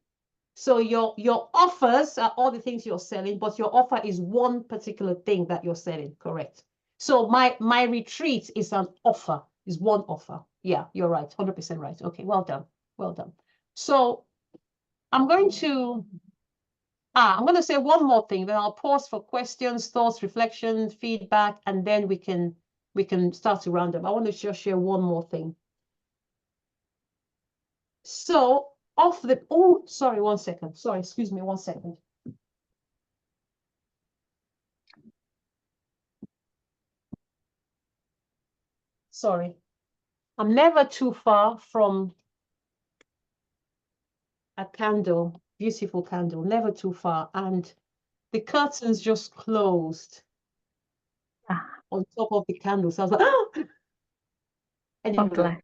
So your offers are all the things you're selling, but your offer is one particular thing that you're selling. Correct. So my retreat is an offer, is one offer. Yeah, you're right. 100% right. Okay, well done. Well done. So I'm going to say one more thing, then I'll pause for questions, thoughts, reflections, feedback, and then we can start to round up. I want to just share one more thing. So sorry, 1 second. Sorry, excuse me, 1 second. Sorry. I'm never too far from a candle, beautiful candle, never too far. And the curtains just closed on top of the candle. So I was like, oh! Anyway,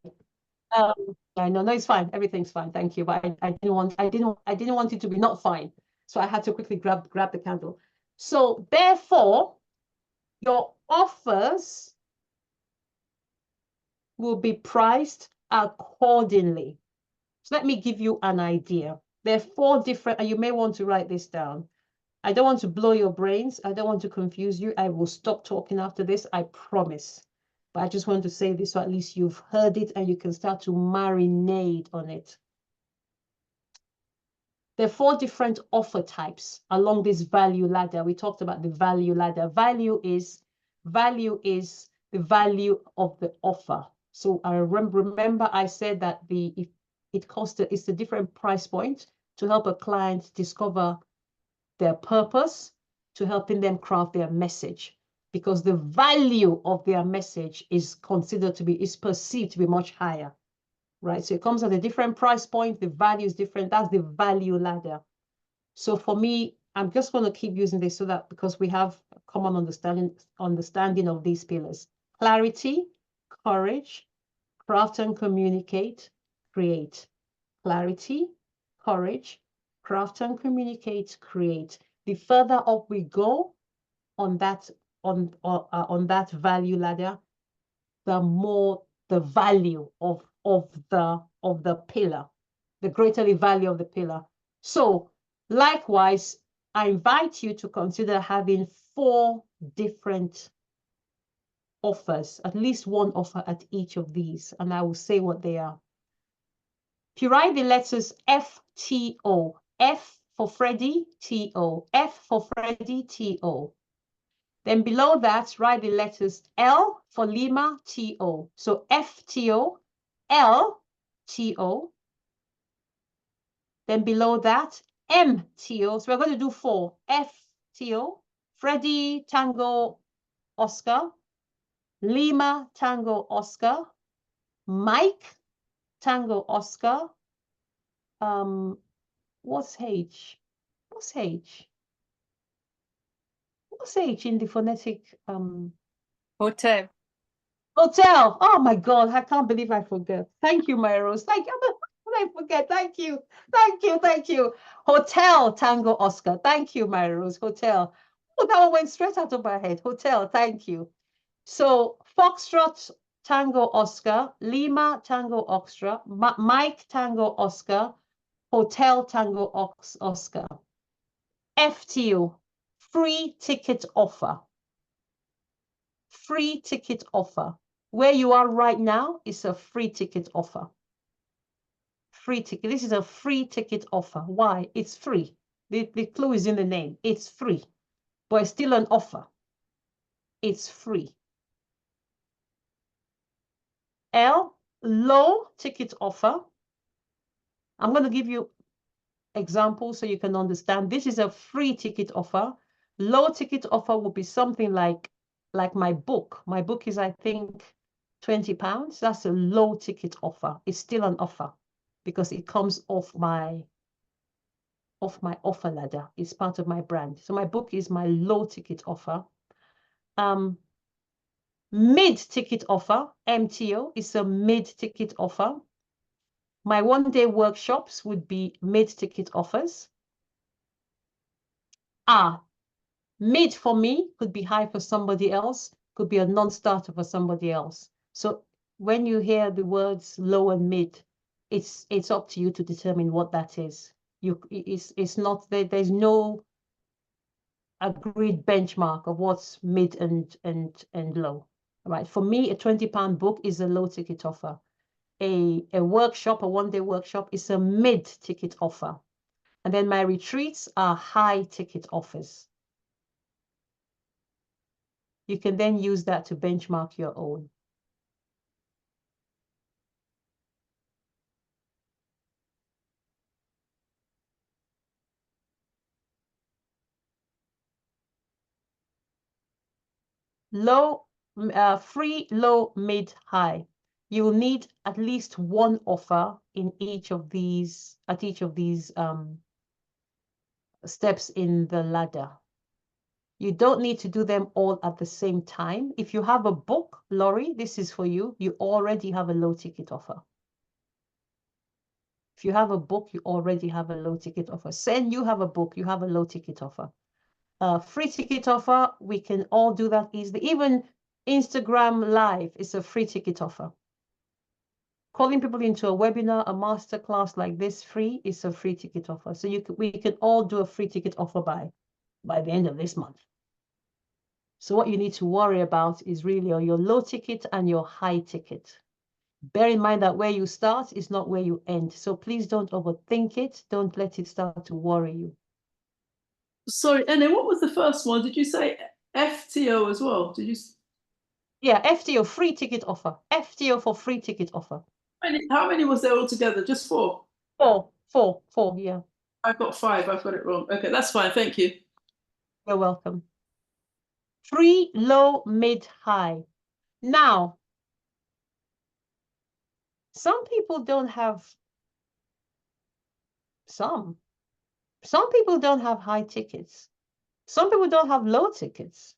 I know, no, it's fine. Everything's fine. Thank you. But I didn't want it to be not fine. So I had to quickly grab the candle. So therefore, your offers will be priced accordingly. So let me give you an idea. There are 4 different, and you may want to write this down. I don't want to blow your brains. I don't want to confuse you. I will stop talking after this, I promise. But I just want to say this so at least you've heard it and you can start to marinate on it. There are 4 different offer types along this value ladder. We talked about the value ladder. Value is the value of the offer. So I remember I said that it's a different price point to help a client discover their purpose, to helping them craft their message, because the value of their message is perceived to be much higher, right? So it comes at a different price point. The value is different. That's the value ladder. So for me, I'm just going to keep using this so that because we have a common understanding of these pillars: clarity, courage, craft and communicate, create. Clarity, courage, craft and communicate, create. The further up we go on that value ladder, the more the value of the pillar, the greater the value of the pillar. So likewise, I invite you to consider having 4 different offers, at least one offer at each of these, and I will say what they are. If you write the letters FTO, F for Freddy, TO, F for Freddy, TO. Then below that, write the letters L for Lima, TO. So FTO, LTO. Then below that, MTO. So we're going to do 4. FTO, Freddy, Tango, Oscar, Lima, Tango, Oscar, Mike, Tango, Oscar. What's H? What's H? What's H in the phonetic Hotel. Hotel? Oh my God, I can't believe I forget. Thank you, my Rose. Thank you. How did I forget? Thank you. Thank you. Thank you. Hotel Tango Oscar. Thank you, my Rose. Hotel. Oh, that one went straight out of my head. Hotel. Thank you. So Foxtrot Tango Oscar, Lima Tango Oscar, Mike Tango Oscar, Hotel Tango Oscar. FTO, free ticket offer. Free ticket offer. Where you are right now is a free ticket offer. Free ticket. This is a free ticket offer. Why? It's free. The clue is in the name. It's free, but it's still an offer. It's free. L, low ticket offer. I'm going to give you examples so you can understand. This is a free ticket offer. Low ticket offer would be something like my book. My book is, I think, £20. That's a low ticket offer. It's still an offer because it comes off my offer ladder. It's part of my brand. So my book is my low ticket offer. Mid ticket offer, MTO, is a mid ticket offer. My one-day workshops would be mid ticket offers. Mid for me could be high for somebody else, could be a non-starter for somebody else. So when you hear the words low and mid, it's up to you to determine what that is. It's not there's no agreed benchmark of what's mid and low. Right. For me, a £20 book is a low ticket offer. A workshop, a one-day workshop, is a mid ticket offer. And then my retreats are high ticket offers. You can then use that to benchmark your own. Low, free, low, mid, high. You will need at least one offer in each of these, at each of these steps in the ladder. You don't need to do them all at the same time. If you have a book, Laurie, this is for you. You already have a low ticket offer. If you have a book, you already have a low ticket offer. Sen, you have a book, you have a low ticket offer. Free ticket offer, we can all do that easily. Even Instagram Live is a free ticket offer. Calling people into a webinar, a masterclass like this free is a free ticket offer. So we can all do a free ticket offer by the end of this month. So what you need to worry about is really your low ticket and your high ticket. Bear in mind that where you start is not where you end. So please don't overthink it. Don't let it start to worry you. Sorry, and then what was the first one? Did you say FTO as well? Did you? Yeah, FTO, free ticket offer. FTO for free ticket offer. How many was there altogether? Just 4? Four, yeah. I've got 5. I've got it wrong. Okay, that's fine. Thank you. You're welcome. Free, low, mid, high. Now, some people don't have some people don't have high tickets. Some people don't have low tickets.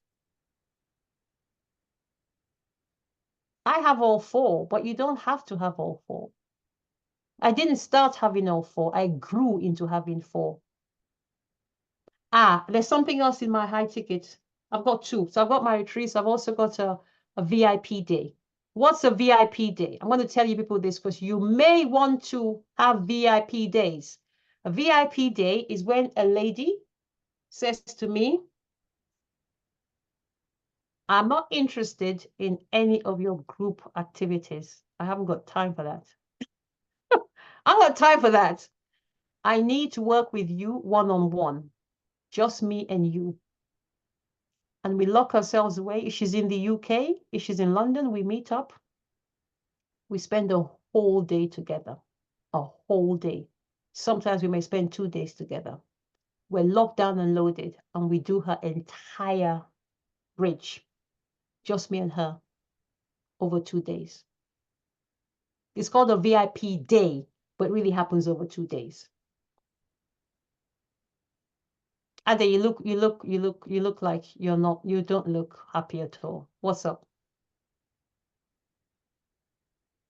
I have all 4, but you don't have to have all 4. I didn't start having all 4. I grew into having 4. There's something else in my high ticket. I've got 2. So I've got my retreats. I've also got a VIP day. What's a VIP day? I'm going to tell you people this because you may want to have VIP days. A VIP day is when a lady says to me, I'm not interested in any of your group activities. I haven't got time for that. I haven't got time for that. I need to work with you one-on-one, just me and you. And we lock ourselves away. If she's in the UK, if she's in London, we meet up. We spend a whole day together, a whole day. Sometimes we may spend 2 days together. We're locked down and loaded, and we do her entire bridge, just me and her, over 2 days. It's called a VIP day, but it really happens over 2 days. And then you look like you don't look happy at all. What's up?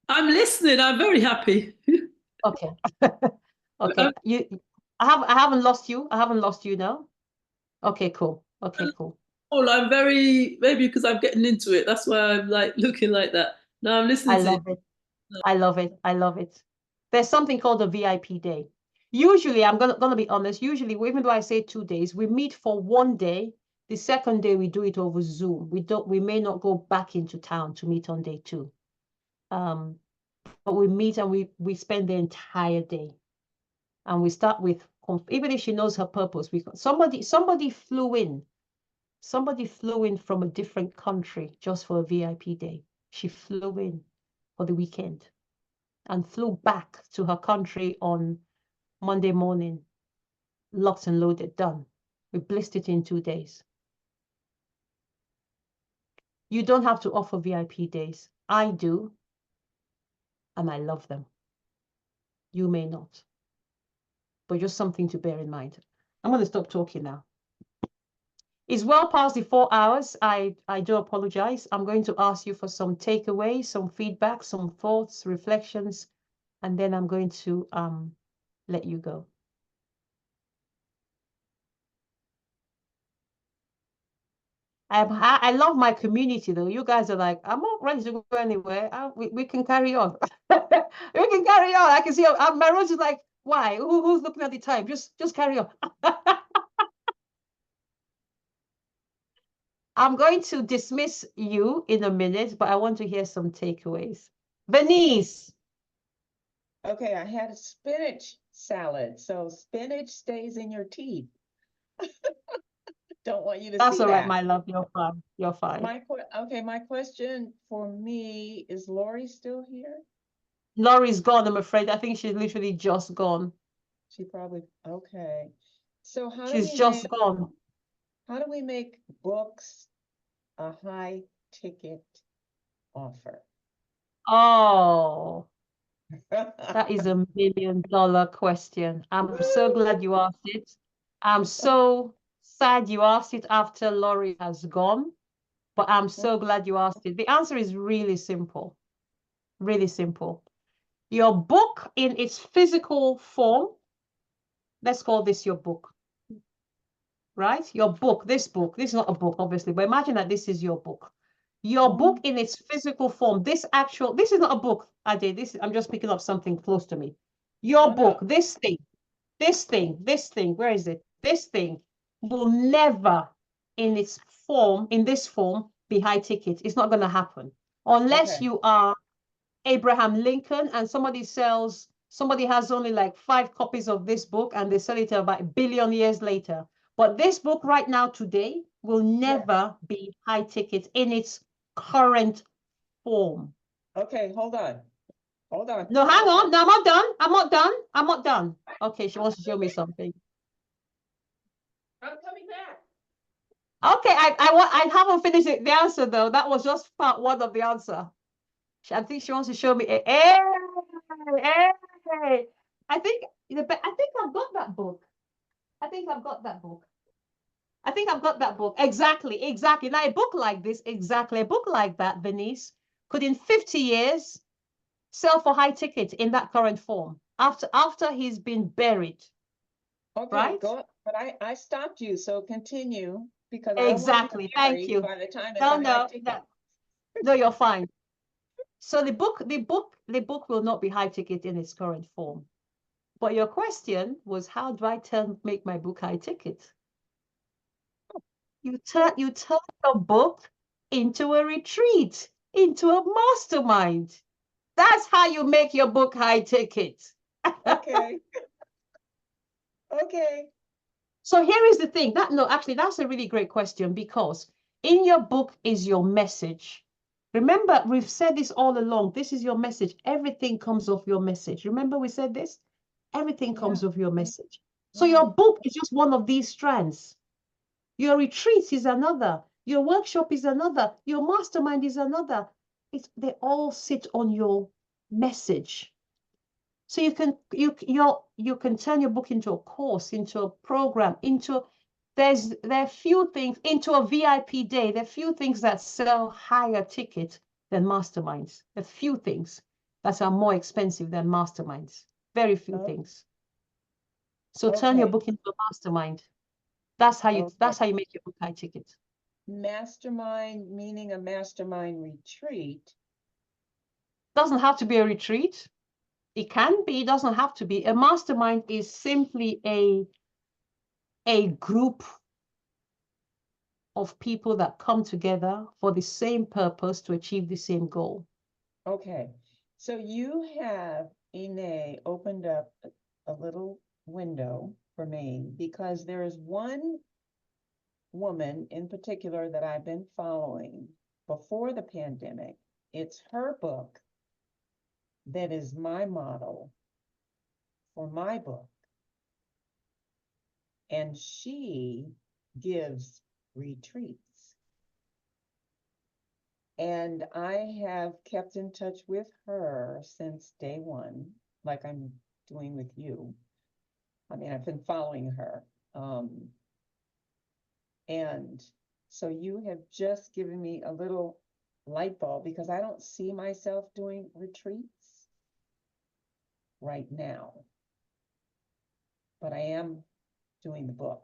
I'm listening. I'm very happy. Okay. Okay. I haven't lost you. I haven't lost you now. Okay, cool. Okay, cool. Oh, I'm very, maybe because I'm getting into it. That's why I'm like looking like that. No, I'm listening I to love it. I love it. I love it. There's something called a VIP day. Usually, I'm gonna be honest, usually, even though I say 2 days, we meet for 1 day. The second day we do it over Zoom. We may not go back into town to meet on day 2. But we meet and we spend the entire day. And we start with, even if she knows her purpose, somebody flew in. Somebody flew in from a different country just for a VIP day. She flew in for the weekend. and flew back to her country on Monday morning, locked and loaded, done. We blissed it in 2 days. You don't have to offer VIP days. I do, and I love them. You may not, but just something to bear in mind. I'm going to stop talking now. It's well past the 4 hours. I do apologize. I'm going to ask you for some takeaways, some feedback, some thoughts, reflections, and then I'm going to let you go. I love my community though. You guys are like, I'm not ready to go anywhere. We can carry on. We can carry on. I can see my Rose is like, why? Who's looking at the time? Just carry on. I'm going to dismiss you in a minute, but I want to hear some takeaways. Venice. Okay, I had a spinach salad, so spinach stays in your teeth. Don't want you to That's see all right, that. my love. You're fine. You're fine. My question for me is, Lori still here? Laurie's gone, I'm afraid. I think she's literally just gone. She probably, okay. So She's just gone. how do we make books a high ticket offer? Oh, that is $1 million question. I'm so glad you asked it. I'm so sad you asked it after Laurie has gone, but I'm so glad you asked it. The answer is really simple. Really simple. Your book in its physical form, let's call this your book, right? Your book, this is not a book, obviously, but imagine that this is your book. Your book in its physical form, this is not a book, Ade, I'm just picking up something close to me. Your book, this thing, where is it? This thing will never in its form, in this form, be high ticket. It's not going to happen unless you are Abraham Lincoln and somebody has only like 5 copies of this book and they sell it about 1 billion years later. But this book right now today will never be high ticket in its current form. Okay, hold on. No, hang on. No, I'm not done. Okay, she wants to show me something. I'm coming back. Okay, I haven't finished the answer though. That was just part 1 of the answer. I think she wants to show me. Hey. I think I've got that book. Exactly. Now a book like this, exactly a book like that, Venice, could in 50 years sell for high ticket in that current form after he's been buried. Okay, right? go. But I stopped you, so continue because Exactly. I don't want to be Thank buried you. by the time it's No, a high ticket. no, you're fine. So the book will not be high ticket in its current form. But your question was, how do I make my book high ticket? You turn your book into a retreat, into a mastermind. That's how you make your book high ticket. Okay. Okay. So here is the thing. That's a really great question, because in your book is your message. Remember, we've said this all along. This is your message. Everything comes off your message. Remember we said this? Everything comes off your message. So your book is just one of these strands. Your retreat is another. Your workshop is another. Your mastermind is another. They all sit on your message. So you can turn your book into a course, into a program, there are few things, into a VIP day. There are few things that sell higher ticket than masterminds. There are few things that are more expensive than masterminds. Very few things. So turn your book into a mastermind. That's how you make your book high ticket. Mastermind, meaning a mastermind retreat. Doesn't have to be a retreat. It can be, it doesn't have to be. A mastermind is simply a group of people that come together for the same purpose to achieve the same goal. Okay, so you have, Ine, opened up a little window for me, because there is one woman in particular that I've been following before the pandemic. It's her book that is my model for my book. And she gives retreats. And I have kept in touch with her since day one, like I'm doing with you. I mean, I've been following her. And so you have just given me a little light bulb, because I don't see myself doing retreats right now, but I am doing the book.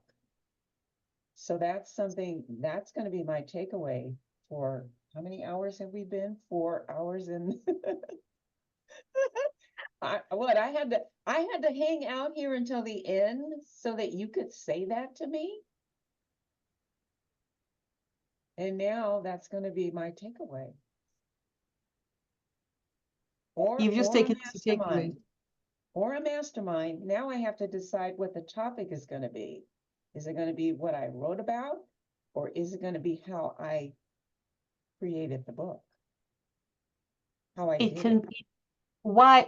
So that's something that's going to be my takeaway for how many hours have we been? 4 hours and I had to hang out here until the end so that you could say that to me. And now that's going to be my takeaway. You've just or a taken this to take away. mastermind. Or a mastermind. Now I have to decide what the topic is going to be. Is it going to be what I wrote about, or is it going to be how I created the book? How I It did can it. be. Why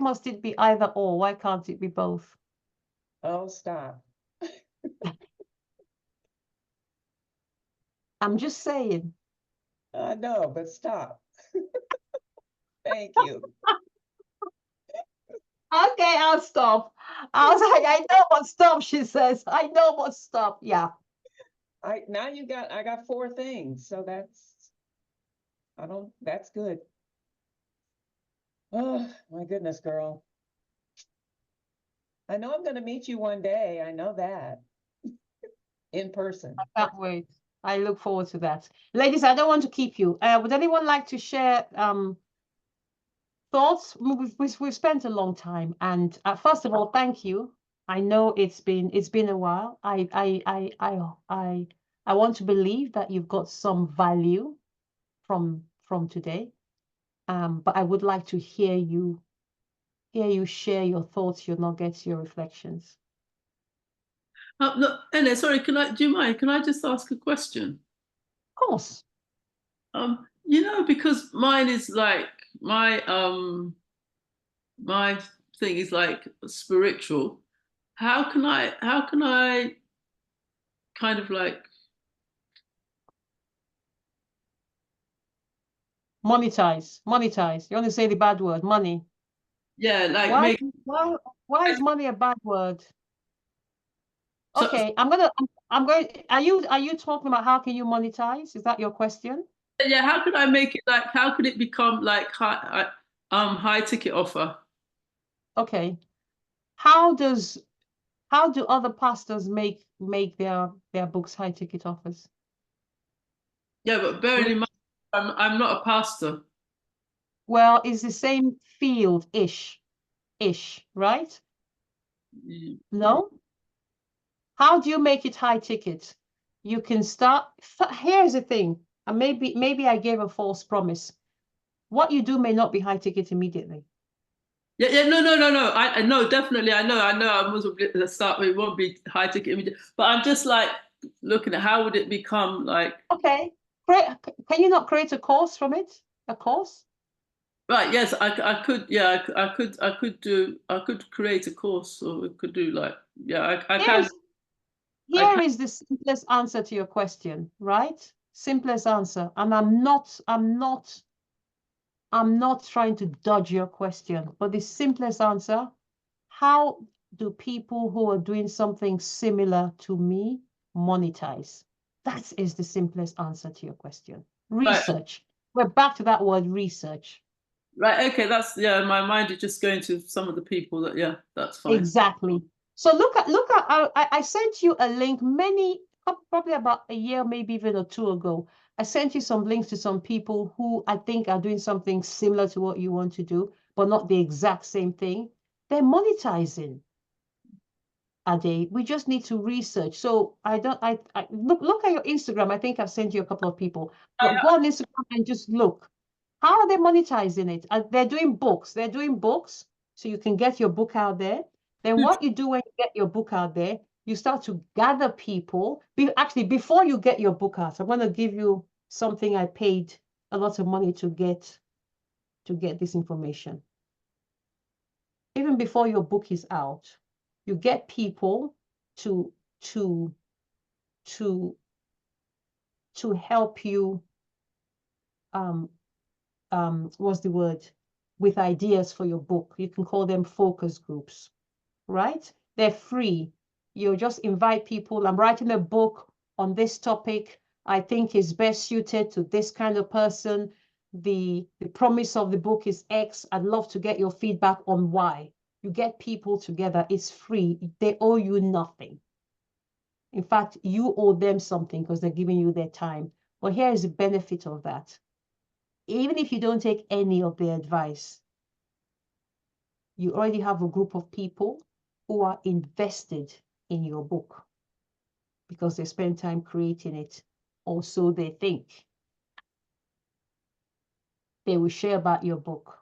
must it be either or? Why can't it be both? Oh, stop. I'm just saying. I know, but stop. Thank you. Okay, I'll stop. I was like, I know what stop, she says. I know what stop. Yeah. I got 4 things, so that's good. Oh my goodness, girl. I know I'm gonna meet you one day. I know that. In person. I can't wait. I look forward to that. Ladies, I don't want to keep you. Would anyone like to share thoughts? We've spent a long time, and first of all, thank you. I know it's been a while. I want to believe that you've got some value from today. But I would like to hear you share your thoughts, your nuggets, your reflections. No, Enne, sorry, do you mind? Can I just ask a question? Of course. Because mine is like my thing is like spiritual. How can I kind of like Monetize. You want to say the bad word, money. like make Why is money a bad word? Okay, I'm going. Are you talking about how can you monetize? Is that your question? yeah, how could I make it like how could it become like high ticket offer? Okay. How do other pastors make their books high ticket offers? Yeah, but bearing in mind I'm not a pastor. Well, it's the same field-ish, right? No? How do you make it high ticket? You can start. Here's the thing, and maybe I gave a false promise. What you do may not be high ticket immediately. Yeah, no. I know, definitely. I know. I was at the start. It won't be high ticket immediate, but I'm just like looking at how would it become like. Okay, can you not create a course from it? A course? Right. Yes, I could. Yeah, I could create a course, or we could do like. Yeah, I can. Here is the simplest answer to your question, right? Simplest answer, and I'm not trying to dodge your question, but the simplest answer: how do people who are doing something similar to me monetize? That is the simplest answer to your question. Research. We're back to that word, research. Right. Okay. My mind is just going to some of the people that. Yeah, that's fine. Exactly. So look at I sent you a link probably about a year, maybe even or 2 ago. I sent you some links to some people who I think are doing something similar to what you want to do, but not the exact same thing. They're monetizing. Are they? We just need to research. So I look at your Instagram. I think I've sent you a couple of people. Go on Instagram and just look. How are they monetizing it? They're doing books. So you can get your book out there. Then what you do when you get your book out there, you start to gather people. Actually, before you get your book out, I'm going to give you something I paid a lot of money to get to get this information. Even before your book is out, you get people to help you, what's the word, with ideas for your book. You can call them focus groups, right? They're free. You just invite people. I'm writing a book on this topic. I think is best suited to this kind of person. The promise of the book is X. I'd love to get your feedback on Y. You get people together. It's free. They owe you nothing. In fact, you owe them something because they're giving you their time. But here is the benefit of that. Even if you don't take any of their advice, you already have a group of people who are invested in your book because they spend time creating it, or so they think. They will share about your book.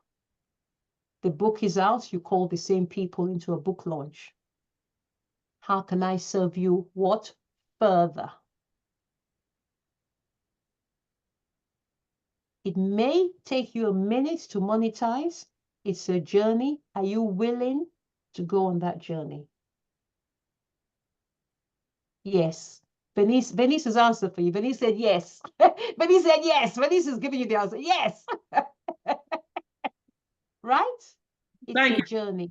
The book is out, you call the same people into a book launch. How can I serve you what further? It may take you a minute to monetize. It's a journey. Are you willing to go on that journey? Yes. Venice has answered for you. Venice said yes. Venice said yes. Venice is giving you the answer. Yes. Right? It's Thank a journey.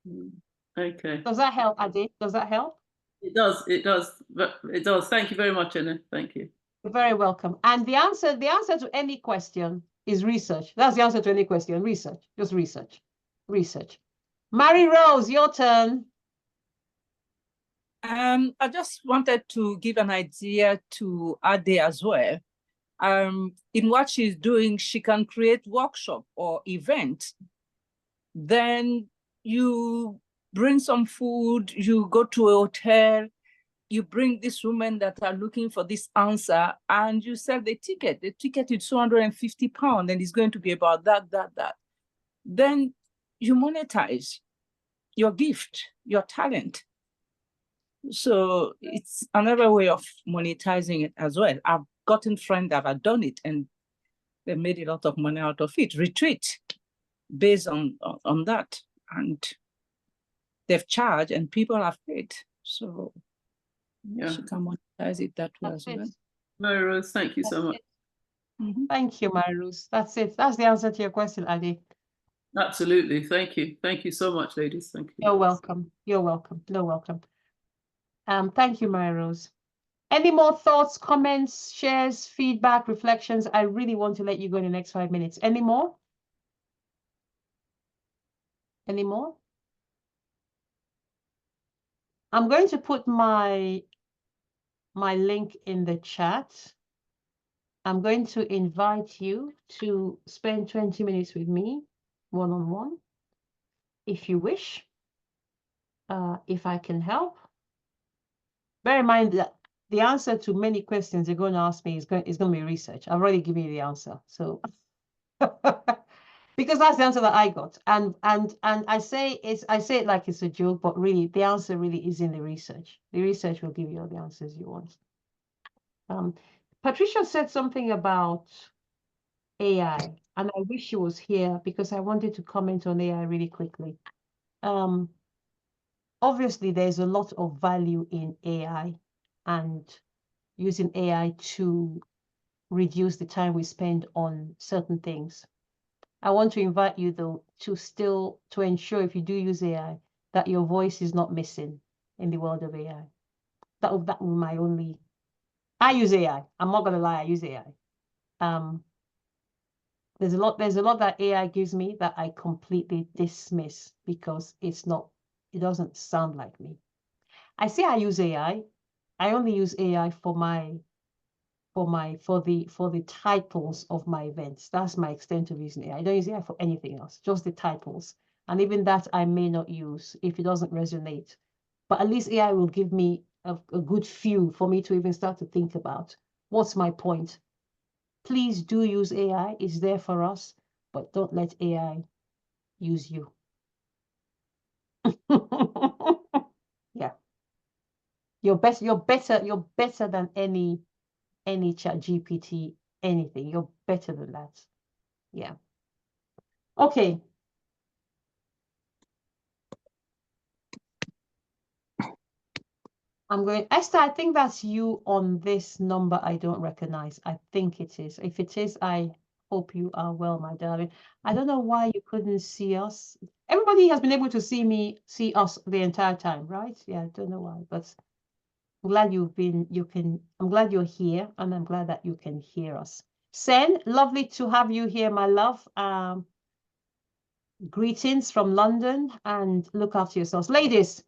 you. Okay. Does that help, Ade? Does that help? It does. It does. But it does. Thank you very much, Anna. Thank you. You're very welcome. And the answer to any question is research. That's the answer to any question. Research. Just research. Research. Mary Rose, your turn. I just wanted to give an idea to Ade as well. In what she's doing, she can create workshop or event. Then you bring some food, you go to a hotel, you bring these women that are looking for this answer, and you sell the ticket. The ticket is £250, and it's going to be about that. Then you monetize your gift, your talent. So it's another way of monetizing it as well. I've gotten friends that have done it, and they made a lot of money out of it. Retreat based on that, and they've charged, and people have paid. So Yeah. she can monetize it that way as well. Mary Rose, thank you so much. Thank you, Mary Rose. That's it. That's the answer to your question, Ade. Absolutely. Thank you. Thank you so much, ladies. Thank you. You're welcome. You're welcome. You're welcome. Thank you, Mary Rose. Any more thoughts, comments, shares, feedback, reflections? I really want to let you go in the next 5 minutes. Any more? Any more? I'm going to put my link in the chat. I'm going to invite you to spend 20 minutes with me, one-on-one, if you wish, if I can help. Bear in mind that the answer to many questions you're going to ask me is going to be research. I've already given you the answer. So because that's the answer that I got. And I say it like it's a joke, but really the answer really is in the research. The research will give you all the answers you want. Patricia said something about AI, and I wish she was here because I wanted to comment on AI really quickly. Obviously, there's a lot of value in AI and using AI to reduce the time we spend on certain things. I want to invite you, though, to ensure if you do use AI, that your voice is not missing in the world of AI. That was my only. I use AI. I'm not gonna lie, I use AI. There's a lot that AI gives me that I completely dismiss because it doesn't sound like me. I say I use AI. I only use AI for the titles of my events. That's my extent of using AI. I don't use AI for anything else, just the titles. And even that I may not use if it doesn't resonate. But at least AI will give me a good feel for me to even start to think about what's my point. Please do use AI. It's there for us, but don't let AI use you. Yeah. You're better than any ChatGPT anything. You're better than that. Yeah. Okay. I'm going, Esther, I think that's you on this number I don't recognize. I think it is. If it is, I hope you are well, my darling. I don't know why you couldn't see us. Everybody has been able to see us the entire time, right? Yeah, I don't know why, but I'm glad I'm glad you're here, and I'm glad that you can hear us. Sen, lovely to have you here, my love. Greetings from London, and look after yourselves. Ladies,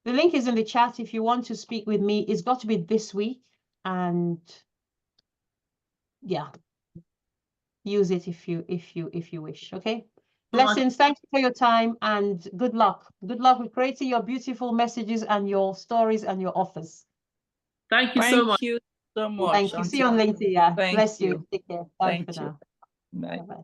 the link is in the chat if you want to speak with me. It's got to be this week, and yeah, use it if you wish. Okay. Blessings. Thank you for your time, and good luck. Good luck with creating your beautiful messages and your stories and your offers. Thank you so much. Thank you so much. Thank you. See you on LinkedIn. Yeah. Thank Bless you. you. Take care. Bye Thank for you. now. Bye. Bye-bye.